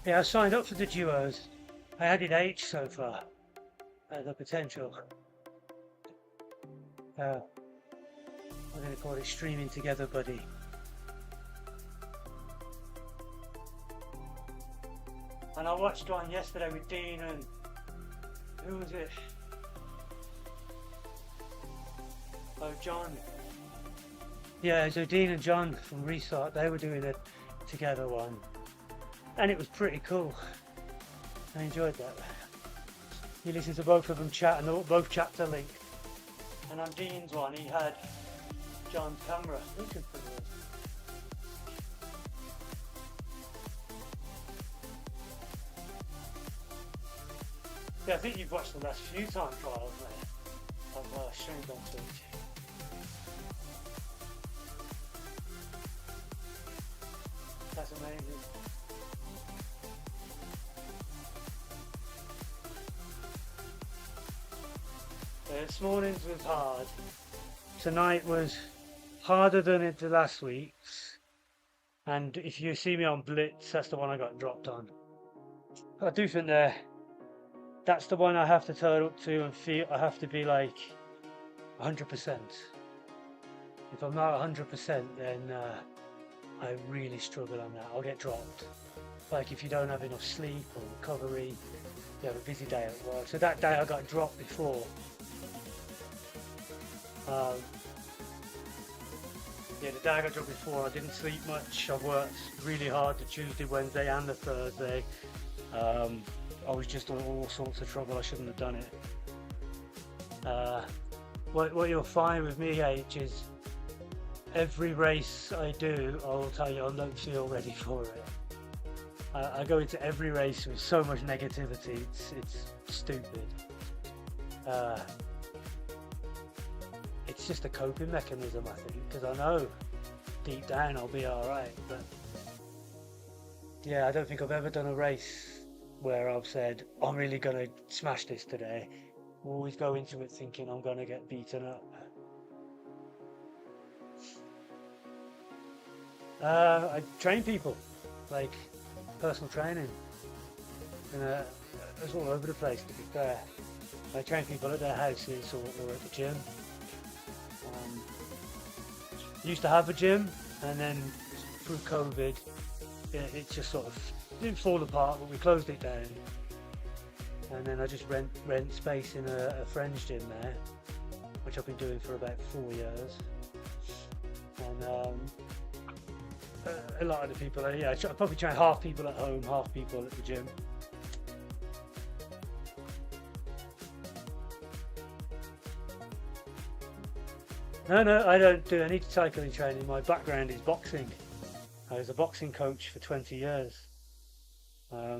Yeah, I signed up for the duos. I added H so far. The potential. I'm going to call it streaming together, buddy. And I watched one yesterday with Dean and who was it? Oh, John. Yeah, so Dean and John from Restart, they were doing it together one. And it was pretty cool. I enjoyed that. You listen to both of them chat and both chapter linked. And on Dean's one, he had John's camera. Look at this. Yeah, I think you've watched the last few time trials, mate. I've streamed on Twitch. That's amazing. This morning's was hard. Tonight was harder than the last week's. And if you see me on Blitz, that's the one I got dropped on. I do think that's the one I have to turn up to and feel I have to be like 100%. If I'm not 100%, then I really struggle on that. I'll get dropped. Like if you don't have enough sleep or recovery, you have a busy day at work. So that day I got dropped before. Yeah, the day I got dropped before, I didn't sleep much. I worked really hard the Tuesday, Wednesday and the Thursday. I was just in all sorts of trouble. I shouldn't have done it. What you'll find with me, H, is every race I do, I will tell you I don't feel ready for it. I go into every race with so much negativity, it's stupid. It's just a coping mechanism, I think, because I know deep down I'll be alright, but yeah, I don't think I've ever done a race where I've said, I'm really going to smash this today. I always go into it thinking I'm going to get beaten up. I train people, like personal training, and it's all over the place, to be fair. I train people at their houses or at the gym. Used to have a gym, and then through COVID, it just sort of didn't fall apart, but we closed it down. And then I just rent space in a friend's gym there, which I've been doing for about 4 years. And a lot of the people, I probably train half people at home, half people at the gym. No, I don't do any cycling training. My background is boxing. I was a boxing coach for 20 years. I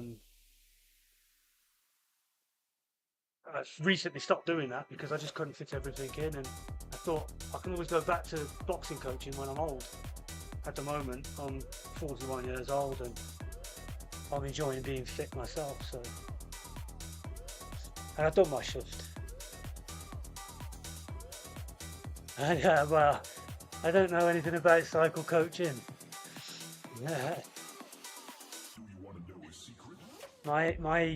recently stopped doing that because I just couldn't fit everything in, and I thought I can always go back to boxing coaching when I'm old. At the moment, I'm 41 years old and I'm enjoying being fit myself, so. And I've done my shift. And well, I don't know anything about cycle coaching. Yeah. Do you want to know a secret? My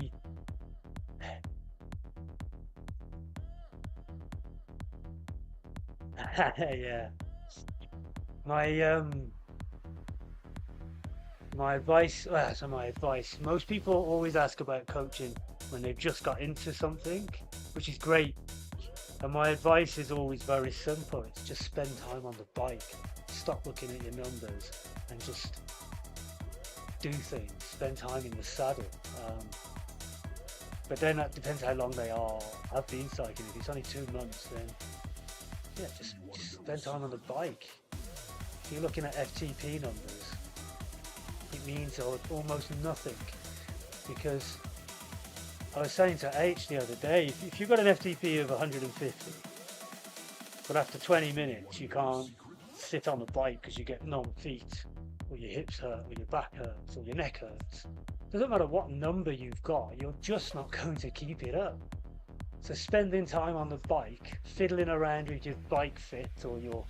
yeah. My advice, my advice, most people always ask about coaching when they've just got into something, which is great. And my advice is always very simple. It's just spend time on the bike. Stop looking at your numbers and just do things, spend time in the saddle. But then that depends how long they are. I've been cycling. If it's only 2 months, then yeah, just spend time on the bike. If you're looking at FTP numbers, it means almost nothing, because I was saying to H the other day, if you've got an FTP of 150, but after 20 minutes you can't sit on the bike because you get numb feet, or your hips hurt, or your back hurts, or your neck hurts. Doesn't matter what number you've got, you're just not going to keep it up. So spending time on the bike, fiddling around with your bike fit or your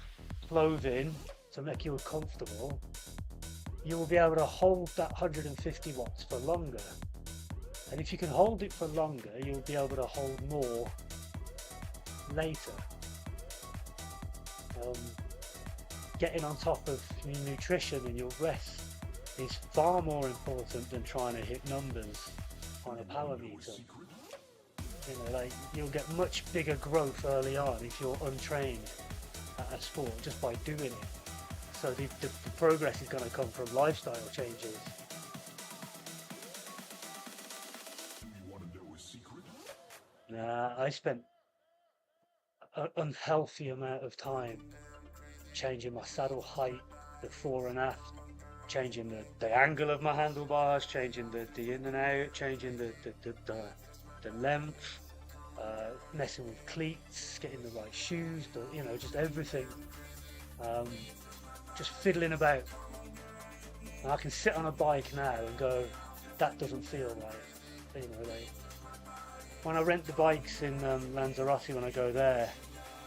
clothing to make you comfortable, you will be able to hold that 150 watts for longer. And if you can hold it for longer, you'll be able to hold more later. Getting on top of your nutrition and your rest is far more important than trying to hit numbers on a power meter. You know, like, you'll get much bigger growth early on if you're untrained at a sport just by doing it. So the progress is going to come from lifestyle changes. Nah, I spent an unhealthy amount of time changing my saddle height, the fore and aft, changing the angle of my handlebars, changing the in and out, changing the length, messing with cleats, getting the right shoes, you know, just everything. Just fiddling about. And I can sit on a bike now and go, that doesn't feel right. You know, like, when I rent the bikes in Lanzarote, when I go there,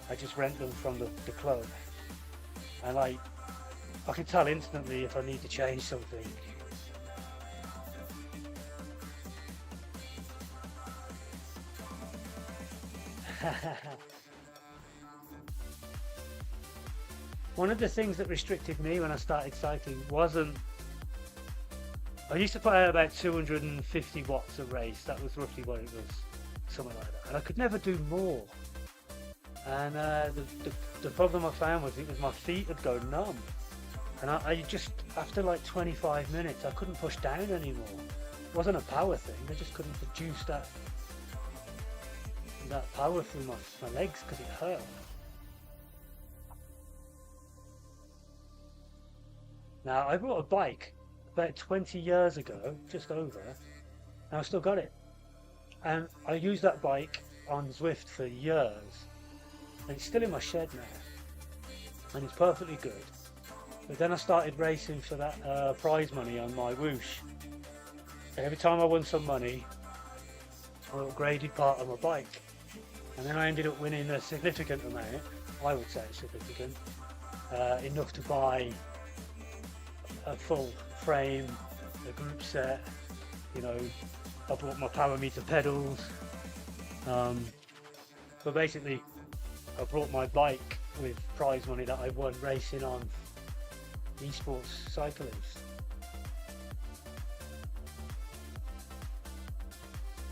I just rent them from the club. And like, I can tell instantly if I need to change something. One of the things that restricted me when I started cycling wasn't... I used to put out about 250 watts a race. That was roughly what it was, something like that. And I could never do more. And the problem I found was my feet would go numb. And I just, after like 25 minutes, I couldn't push down anymore. It wasn't a power thing. I just couldn't produce that power through my legs because it hurt. Now, I bought a bike about 20 years ago, just over, and I've still got it. And I used that bike on Zwift for years, and it's still in my shed now, and it's perfectly good. But then I started racing for that prize money on my whoosh. And every time I won some money, I upgraded part of my bike. And then I ended up winning a significant amount, I would say significant, enough to buy a full frame, a group set, you know, I bought my power meter pedals. But basically, I brought my bike with prize money that I won racing on esports cyclists.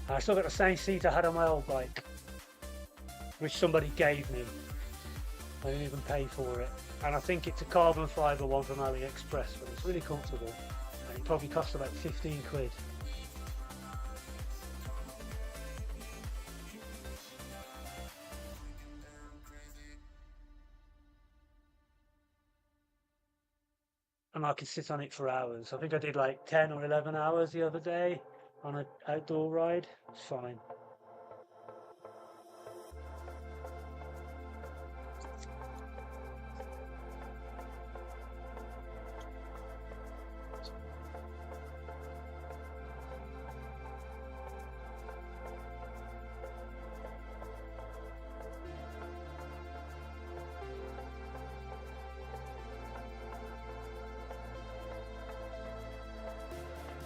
And I still got the same seat I had on my old bike, which somebody gave me. I didn't even pay for it. And I think it's a carbon fibre one from AliExpress, but it's really comfortable. And it probably cost about 15 quid. And I could sit on it for hours. I think I did like 10 or 11 hours the other day on an outdoor ride. It's fine.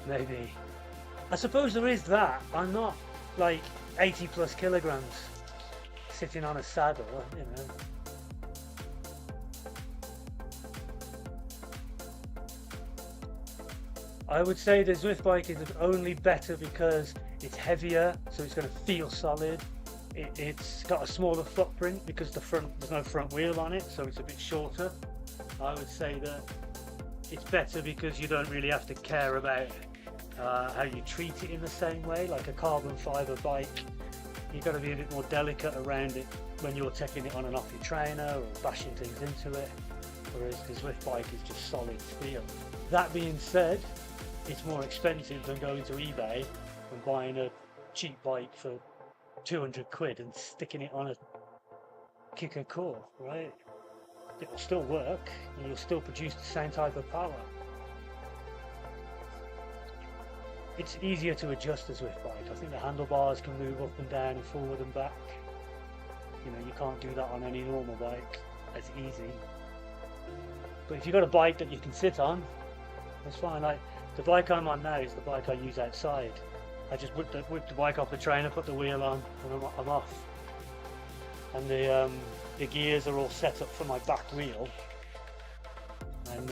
Maybe. I suppose there is that. I'm not like 80 plus kilograms sitting on a saddle, you know. I would say the Zwift bike is only better because it's heavier, so it's going to feel solid. It's got a smaller footprint because there's no front wheel on it, so it's a bit shorter. I would say that it's better because you don't really have to care about how you treat it in the same way. Like a carbon fiber bike, you've got to be a bit more delicate around it when you're taking it on and off your trainer or bashing things into it, whereas the Zwift bike is just solid steel. That being said, it's more expensive than going to eBay and buying a cheap bike for 200 quid and sticking it on a KICKR core, right? It will still work and you'll still produce the same type of power. It's easier to adjust the Zwift bike. I think the handlebars can move up and down and forward and back. You know, you can't do that on any normal bike as easy. But if you've got a bike that you can sit on, that's fine. Like the bike I'm on now is the bike I use outside. I just whip the bike off the trainer, put the wheel on, and I'm off. And the gears are all set up for my back wheel, and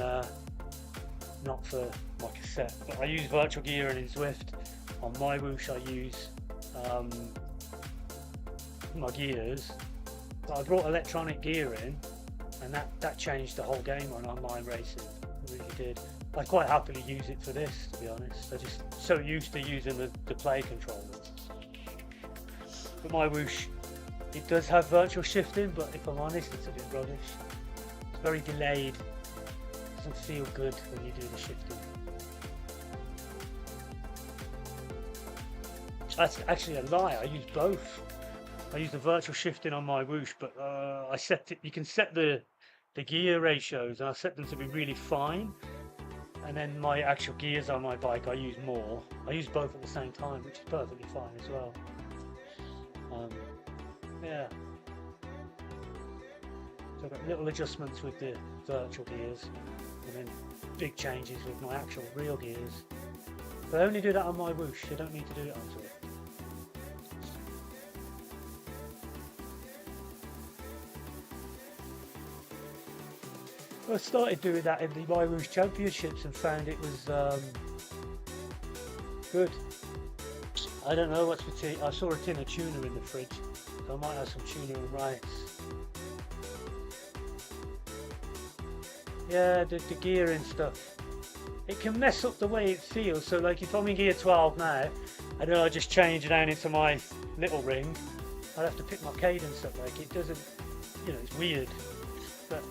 not for my cassette. But I use virtual gearing in Zwift. On my Whoosh I use my gears. But I brought electronic gearing, and that changed the whole game on online racing. It really did. I quite happily use it for this, to be honest. I'm just so used to using the play controllers. But my Whoosh, it does have virtual shifting, but if I'm honest, it's a bit rubbish. It's very delayed. It doesn't feel good when you do the shifting. That's actually a lie. I use both. I use the virtual shifting on my Whoosh, but I set it. You can set the gear ratios, and I set them to be really fine. And then my actual gears on my bike, I use more. I use both at the same time, which is perfectly fine as well. Yeah. So I've got little adjustments with the virtual gears, and then big changes with my actual real gears. But I only do that on my Whoosh. I don't need to do it on Zwift. I started doing that in the My Whoosh Championships and found it was good. I don't know what's for tea. I saw a tin of tuna in the fridge, so I might have some tuna and rice. Yeah, the gearing stuff. It can mess up the way it feels. So like if I'm in gear 12 now, and then I just change down into my little ring, I'd have to pick my cadence up. Like it doesn't, you know, it's weird. But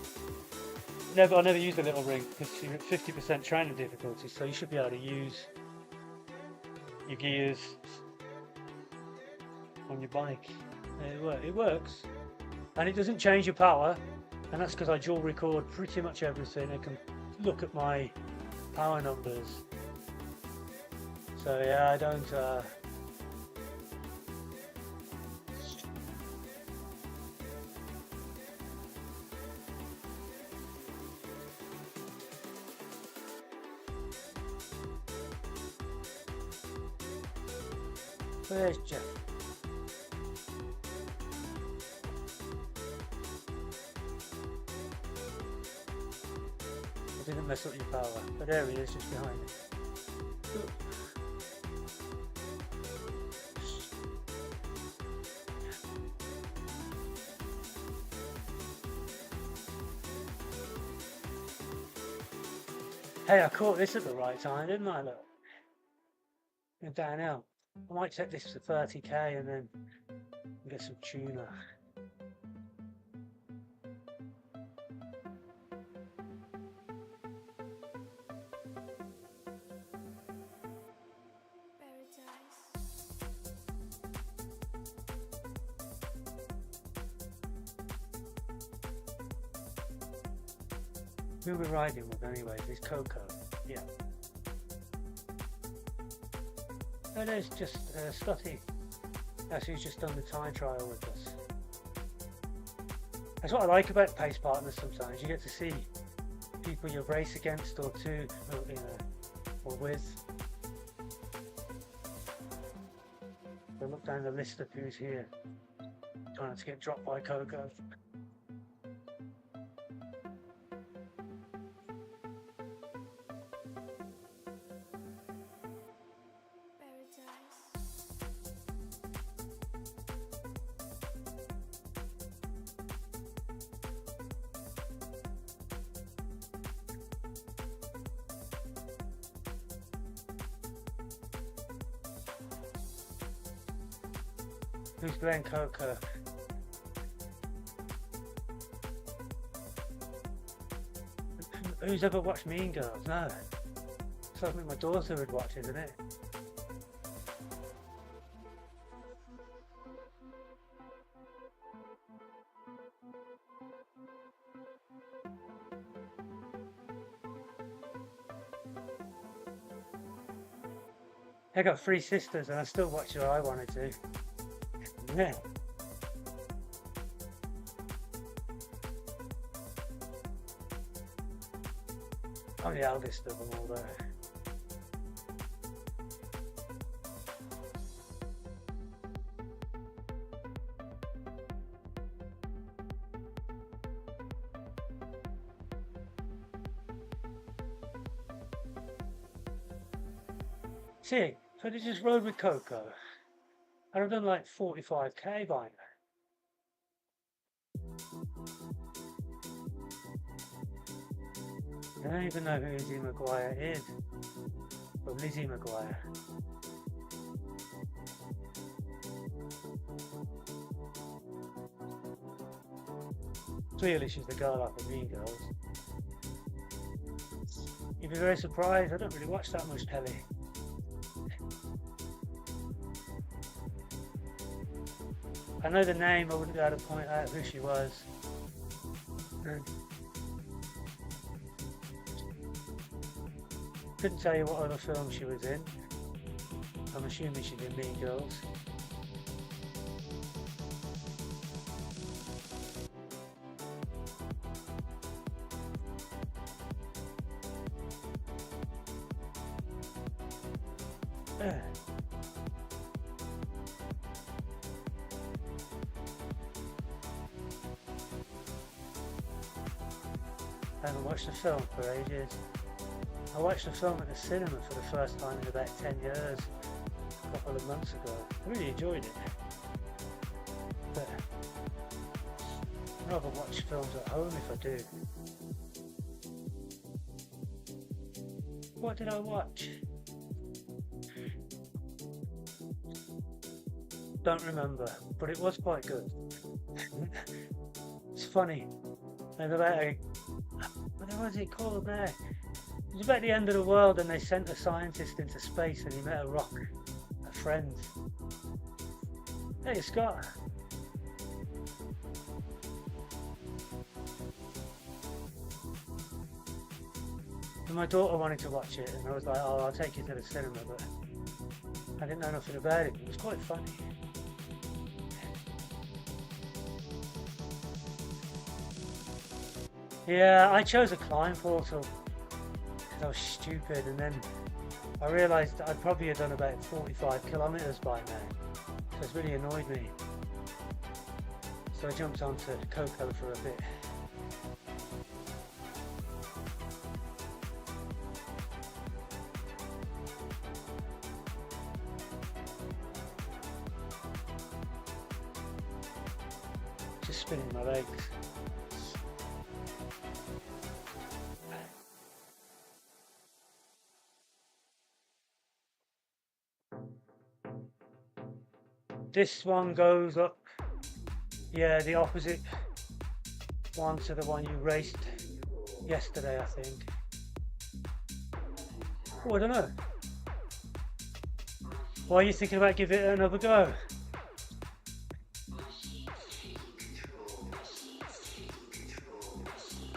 I never use the little ring because you're at 50% training difficulty, so you should be able to use your gears on your bike. It works, and it doesn't change your power, and that's because I dual record pretty much everything. I can look at my power numbers. So yeah, I don't. Where's Jeff? I didn't mess up your power, but there he is, just behind it. Hey, I caught this at the right time, didn't I? Look, downhill. I might take this to 30k and then get some tuna. Who we're riding with anyways is Coco. Yeah. No, there's just Scotty. That's who's just done the time trial with us. That's what I like about pace partners sometimes. You get to see people you race against or to, or with. So look down the list of who's here. Trying not to get dropped by Coco. Who's Glenn Coco? Who's ever watched Mean Girls? No. Something my daughter would watch, isn't it? I got 3 sisters and I still watch her I wanted to. Yeah. I'm the eldest of them all though. See, so they just rode with Coco. And I've done like 45k by now. I don't even know who Lizzie McGuire is. Or Lizzie McGuire. Clearly she's the girl off the Mean Girls. You'd be very surprised, I don't really watch that much telly. I know the name, I wouldn't be able to point out who she was. Couldn't tell you what other film she was in. I'm assuming she did Mean Girls. I haven't watched the film for ages. I watched the film at the cinema for the first time in about 10 years, a couple of months ago. I really enjoyed it. But I'd rather watch films at home if I do. What did I watch? Don't remember, but it was quite good. It's funny. And about what was it called there? It was about the end of the world and they sent a scientist into space and he met a friend. Hey Scott. And my daughter wanted to watch it and I was like, oh, I'll take you to the cinema, but I didn't know nothing about it. It was quite funny. Yeah, I chose a climb portal because I was stupid, and then I realised I'd probably have done about 45 kilometres by now, so it's really annoyed me. So I jumped onto Coco for a bit. Just spinning my legs. This one goes up, yeah, the opposite one to the one you raced yesterday, I think. Oh, I don't know. Why are you thinking about giving it another go?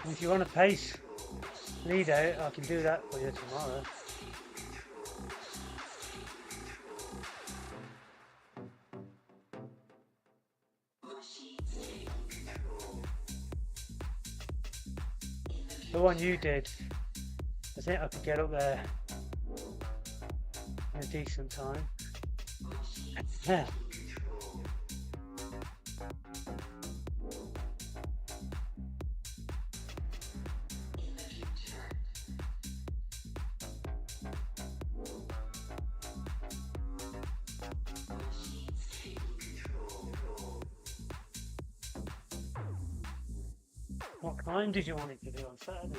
And if you want a pace lead out, I can do that for you tomorrow. The one you did, I think I could get up there in a decent time. Yeah. What time did you want it to do on Saturday?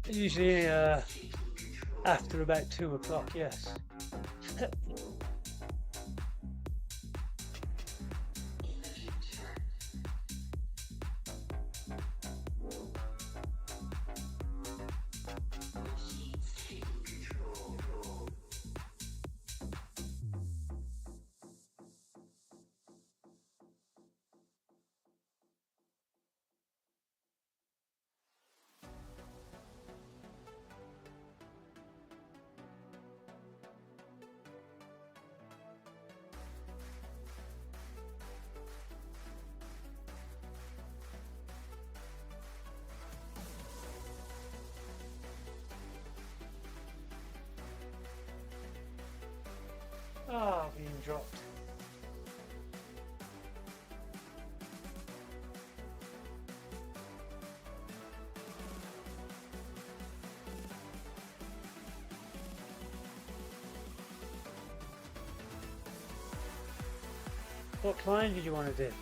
Usually after about 2 o'clock, yes. Ah, being dropped. What climb did you want to do?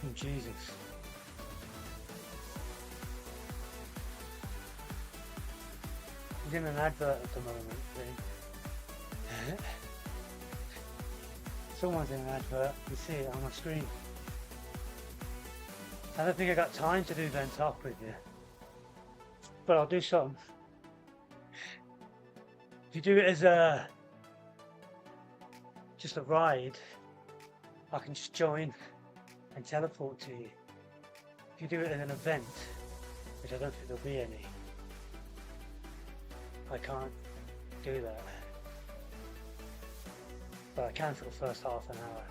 Oh, Jesus. He's in an advert at the moment, see? Someone's in an advert, you see it on my screen. I don't think I got time to do Vent Talk with you. But I'll do some. If you do it as just a ride, I can just join and teleport to you. If you do it as an event, which I don't think there'll be any, I can't do that. But I can for the first half an hour.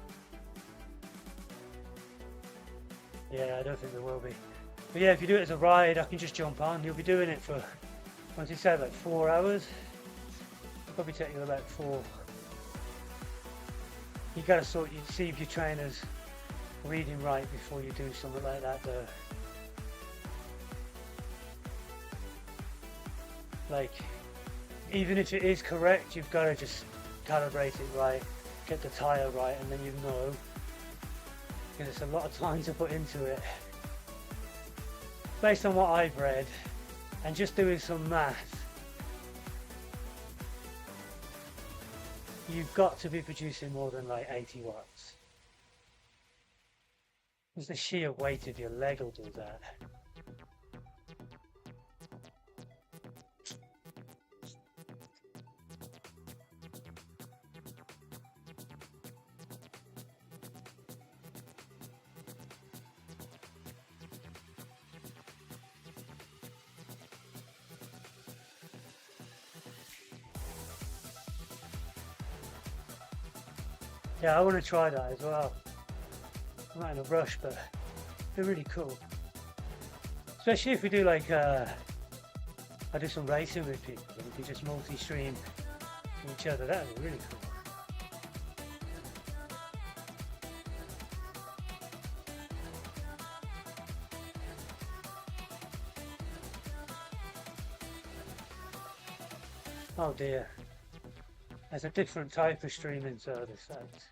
Yeah, I don't think there will be. But yeah, if you do it as a ride, I can just jump on. You'll be doing it for, once you say, like 4 hours. It'll probably take you about 4. You gotta see if your trainer's reading right before you do something like that though. Like, even if it is correct, you've got to just calibrate it right, get the tyre right, and then you know. Because it's a lot of time to put into it. Based on what I've read, and just doing some math, you've got to be producing more than like 80 watts. Because the sheer weight of your leg will do that. Yeah, I want to try that as well. I'm not in a rush, but they're really cool. Especially if we do like, I do some racing with people and we can just multi-stream each other. That would be really cool. Oh dear. There's a different type of streaming service, thanks.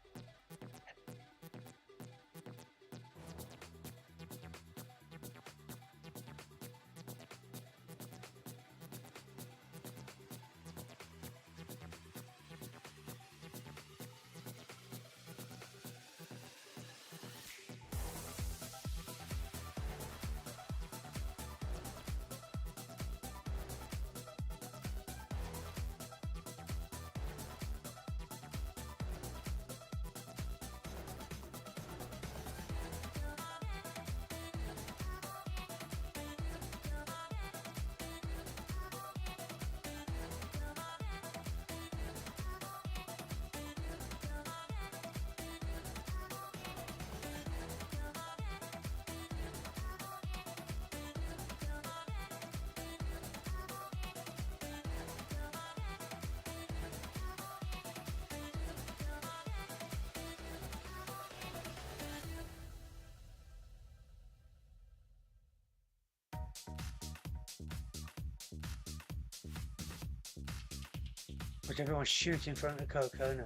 Which everyone's shooting in front of Coco now.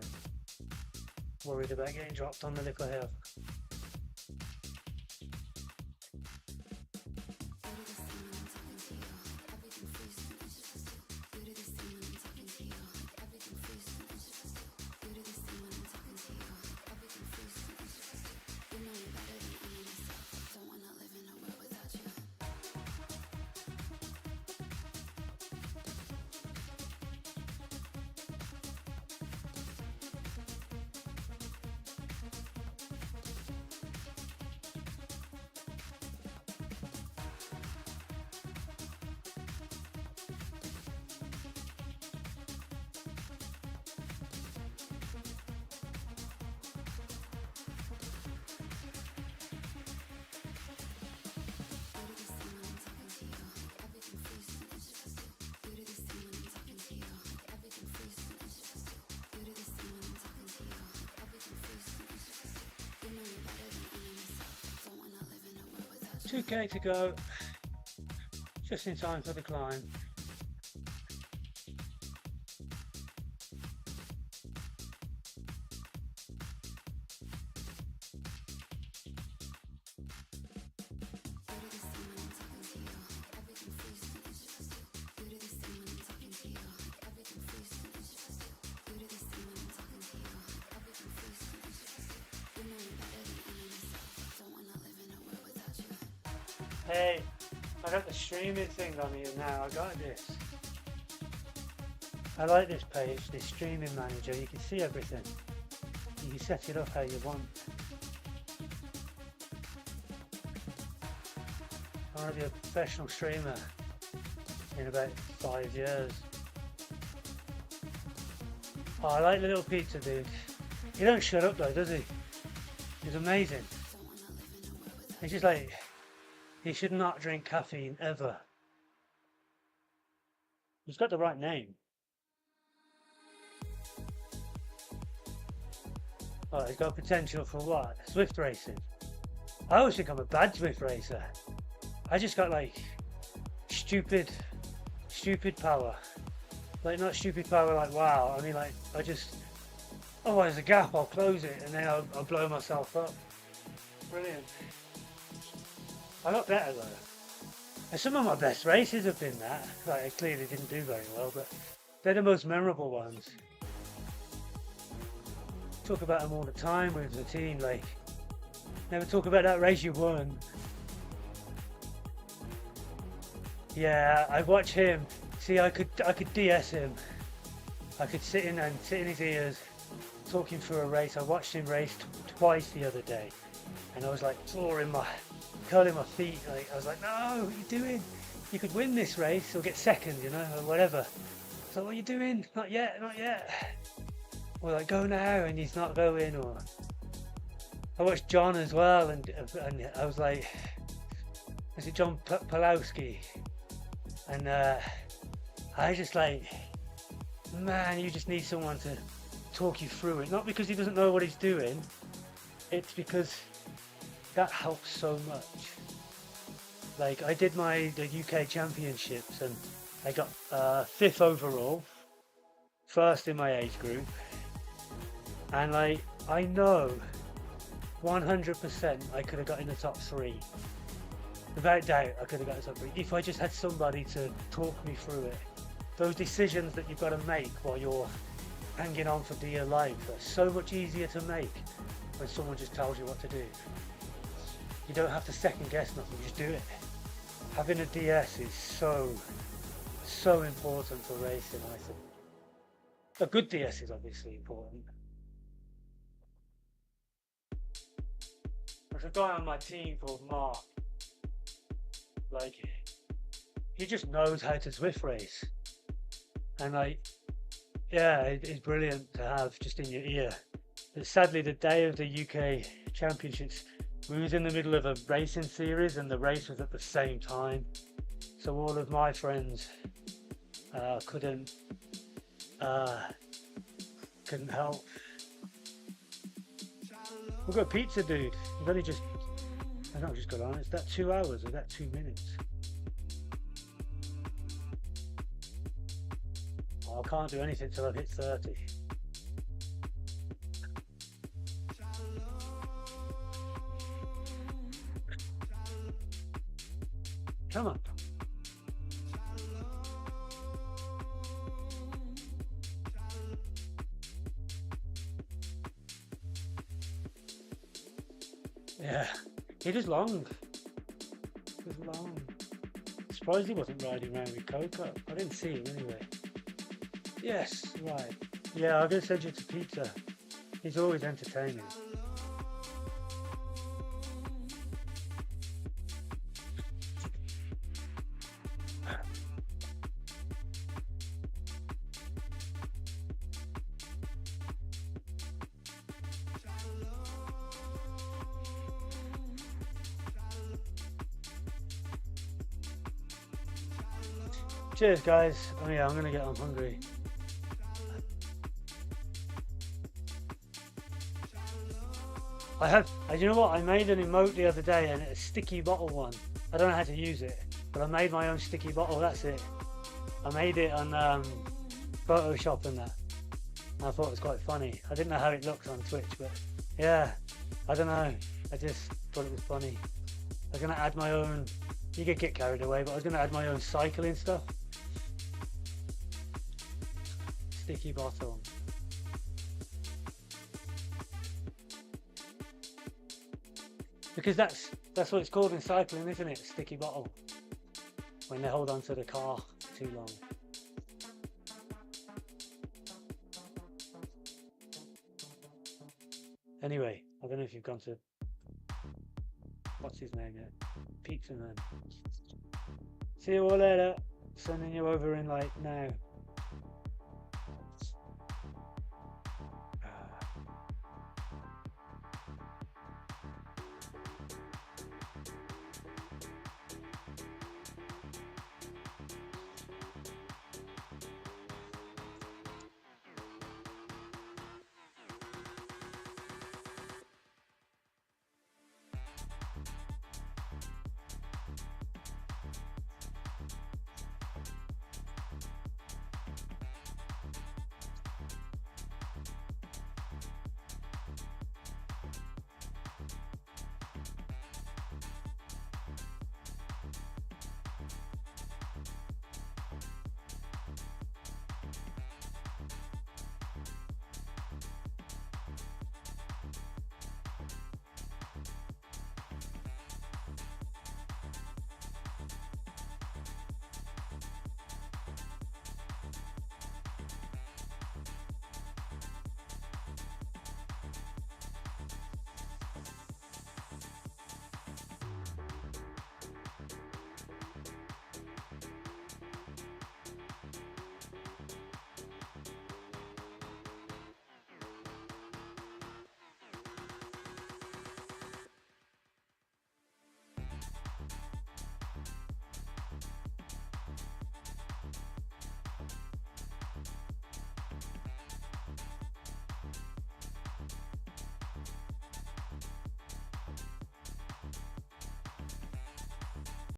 Worried about getting dropped on the little hill. $2K to go, just in time for the climb. Hey, I got the streaming thing on here now. I got this. I like this page, this streaming manager. You can see everything. You can set it up how you want. I want to be a professional streamer in about 5 years. Oh, I like the little pizza dude. He don't shut up though, does he? He's amazing. He's just like, he should not drink caffeine ever. He's got the right name. Oh, he's got potential for what? Zwift racing. I always think I'm a bad Zwift racer. I just got like stupid power. Like not stupid power like wow. I mean like I just, oh there's a gap, I'll close it and then I'll blow myself up. Brilliant. I got better though. And some of my best races have been that. Like I clearly didn't do very well, but they're the most memorable ones. Talk about them all the time with the team, like never talk about that race you won. Yeah, I watch him. See, I could DS him. I could sit in his ears, talking through a race. I watched him race twice the other day, and I was like curling my feet. Like I was like, no, what are you doing? You could win this race or get second, you know, or whatever. So what are you doing? Not yet, not yet. Or like go now, and he's not going. Or I watched John as well, and I was like, is it John Pulowski? And I just like, man, you just need someone to talk you through it. Not because he doesn't know what he's doing, it's because that helps so much. Like I did the UK Championships and I got 5th overall, first in my age group, and like I know 100% I could have got in the top 3. Without doubt, I could have got in the top 3 if I just had somebody to talk me through it. Those decisions that you've got to make while you're hanging on for dear life are so much easier to make when someone just tells you what to do. You don't have to second guess nothing, just do it. Having a DS is so important for racing, I think. A good DS is obviously important. There's a guy on my team called Mark. Like, he just knows how to Zwift race. And like, yeah, it's brilliant to have just in your ear. But sadly, the day of the UK Championships, we was in the middle of a racing series and the race was at the same time. So all of my friends couldn't help. We've got a pizza dude. We've only just, I don't know, just got on. It's that 2 hours or that 2 minutes. Oh, I can't do anything till I've hit 30. Come on. Yeah, it is long. It was long. Surprised he wasn't riding around with Coco. I didn't see him anyway. Yes, right. Yeah, I'm going to send you to Pizza. He's always entertaining. Cheers, guys. Oh yeah, I'm gonna get. I'm hungry. I have. You know what? I made an emote the other day, and it's a sticky bottle one. I don't know how to use it, but I made my own sticky bottle. That's it. I made it on Photoshop and that. And I thought it was quite funny. I didn't know how it looks on Twitch, but yeah, I don't know. I just thought it was funny. I was gonna add my own. You could get carried away, but I was gonna add my own cycling stuff. Sticky bottle. Because that's what it's called in cycling, isn't it? Sticky bottle. When they hold on to the car too long. Anyway, I don't know if you've gone to what's his name yet? Pizza Man. See you all later. Sending you over in like now.